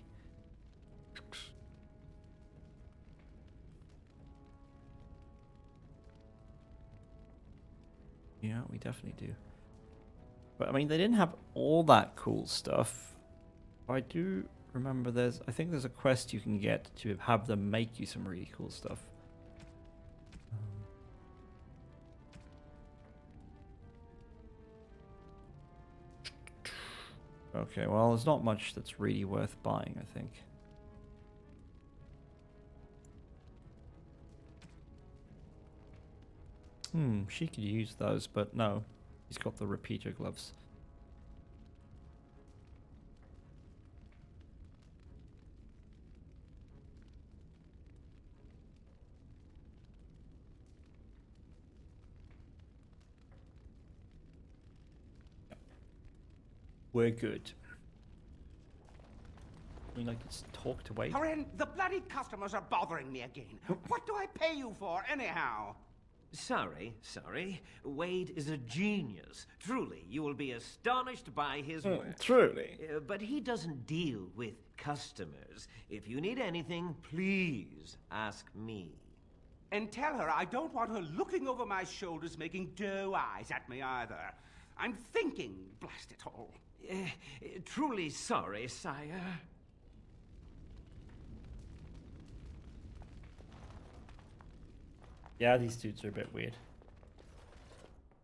Yeah, we definitely do. But I mean, they didn't have all that cool stuff. I do remember I think there's a quest you can get to have them make you some really cool stuff. Okay, well, there's not much that's really worth buying, I think. She could use those, but no. He's got the repeater gloves. We're good. I mean, like, it's talk to Wade. Herin, the bloody customers are bothering me again. What do I pay you for, anyhow? Sorry. Wade is a genius. Truly, you will be astonished by his work. Truly. But he doesn't deal with customers. If you need anything, please ask me. And tell her I don't want her looking over my shoulders making doe eyes at me either. I'm thinking, blast it all. Truly sorry, sire. Yeah, these dudes are a bit weird.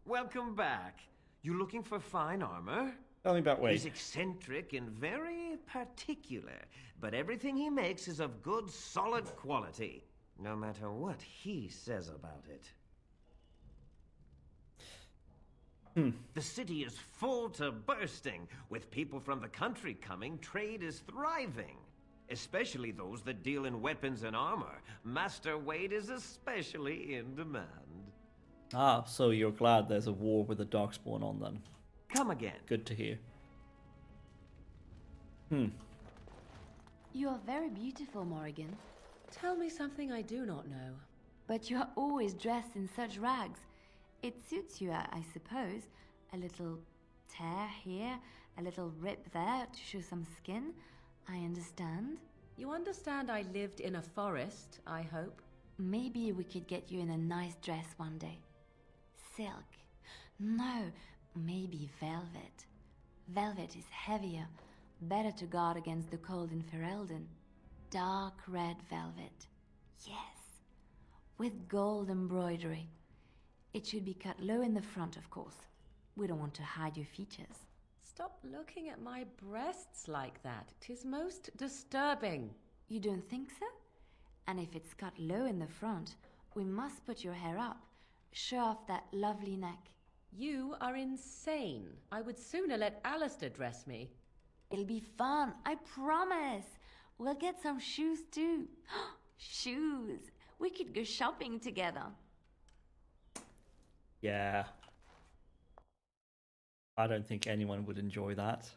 Welcome back. You looking for fine armor? Tell me about Wade. He's eccentric and very particular, but everything he makes is of good, solid quality, no matter what he says about it. The city is full to bursting. With people from the country coming, trade is thriving. Especially those that deal in weapons and armor. Master Wade is especially in demand. Ah, so you're glad there's a war with the Darkspawn on then. Come again. Good to hear. You are very beautiful, Morrigan. Tell me something I do not know. But you are always dressed in such rags. It suits you, I suppose. A little tear here, a little rip there to show some skin. I understand. You understand I lived in a forest, I hope? Maybe we could get you in a nice dress one day. Silk. No, maybe velvet. Velvet is heavier, better to guard against the cold in Ferelden. Dark red velvet. Yes. With gold embroidery. It should be cut low in the front, of course. We don't want to hide your features. Stop looking at my breasts like that. 'Tis most disturbing. You don't think so? And if it's cut low in the front, we must put your hair up. Show off that lovely neck. You are insane. I would sooner let Alistair dress me. It'll be fun, I promise. We'll get some shoes too. Shoes! We could go shopping together. Yeah. I don't think anyone would enjoy that.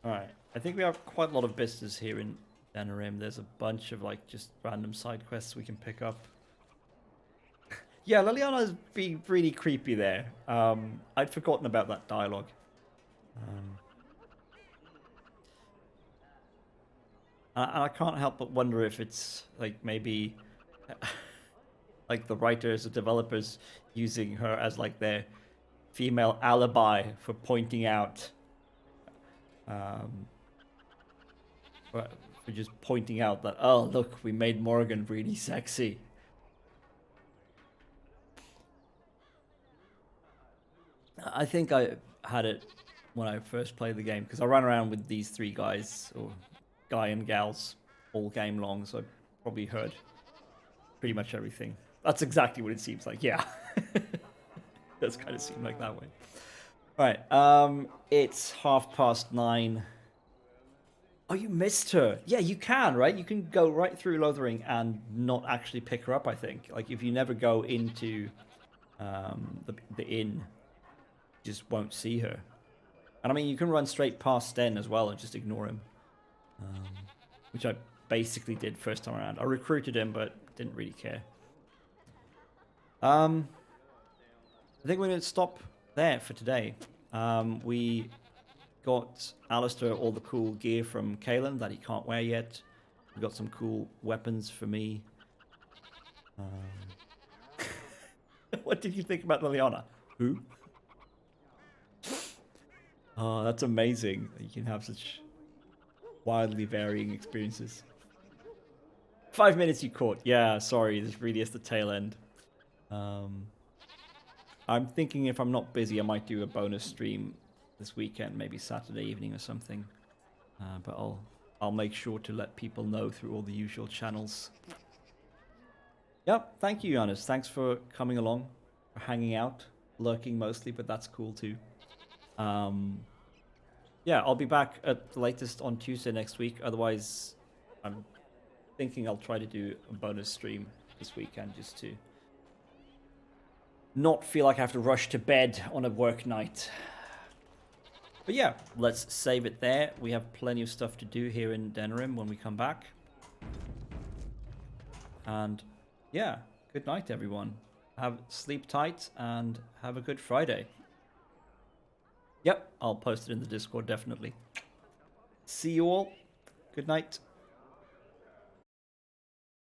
Alright, I think we have quite a lot of business here in Denerim. There's a bunch of like just random side quests we can pick up. Yeah, Leliana's being really creepy there. I'd forgotten about that dialogue. And I can't help but wonder if it's like maybe like the writers or developers using her as like their female alibi for pointing out for just pointing out that, oh look, we made Morrigan really sexy. I think I had it when I first played the game because I ran around with these three guys, or guy and gals, all game long, so I probably heard pretty much everything. That's exactly what it seems like, yeah. Does kind of seem like that way. Alright, it's 9:30. Oh, you missed her. Yeah, you can, right? You can go right through Lothering and not actually pick her up, I think. Like, if you never go into the inn, you just won't see her. And I mean, you can run straight past Sten as well and just ignore him. Which I basically did first time around. I recruited him, but didn't really care. I think we're going to stop there for today. We got Alistair all the cool gear from Cailan that he can't wear yet. We got some cool weapons for me. What did you think about Leliana? Who? Oh, that's amazing. You can have such wildly varying experiences. 5 minutes you caught. Yeah, sorry, this really is the tail end. I'm thinking if I'm not busy, I might do a bonus stream this weekend, maybe Saturday evening or something. But I'll make sure to let people know through all the usual channels. Yep, thank you, Giannis. Thanks for coming along, for hanging out, lurking mostly, but that's cool too. Yeah, I'll be back at the latest on Tuesday next week. Otherwise, I'm thinking I'll try to do a bonus stream this weekend just to not feel like I have to rush to bed on a work night. But yeah, let's save it there. We have plenty of stuff to do here in Denerim when we come back. And yeah, good night, everyone. Sleep tight and have a good Friday. Yep, I'll post it in the Discord, definitely. See you all. Good night.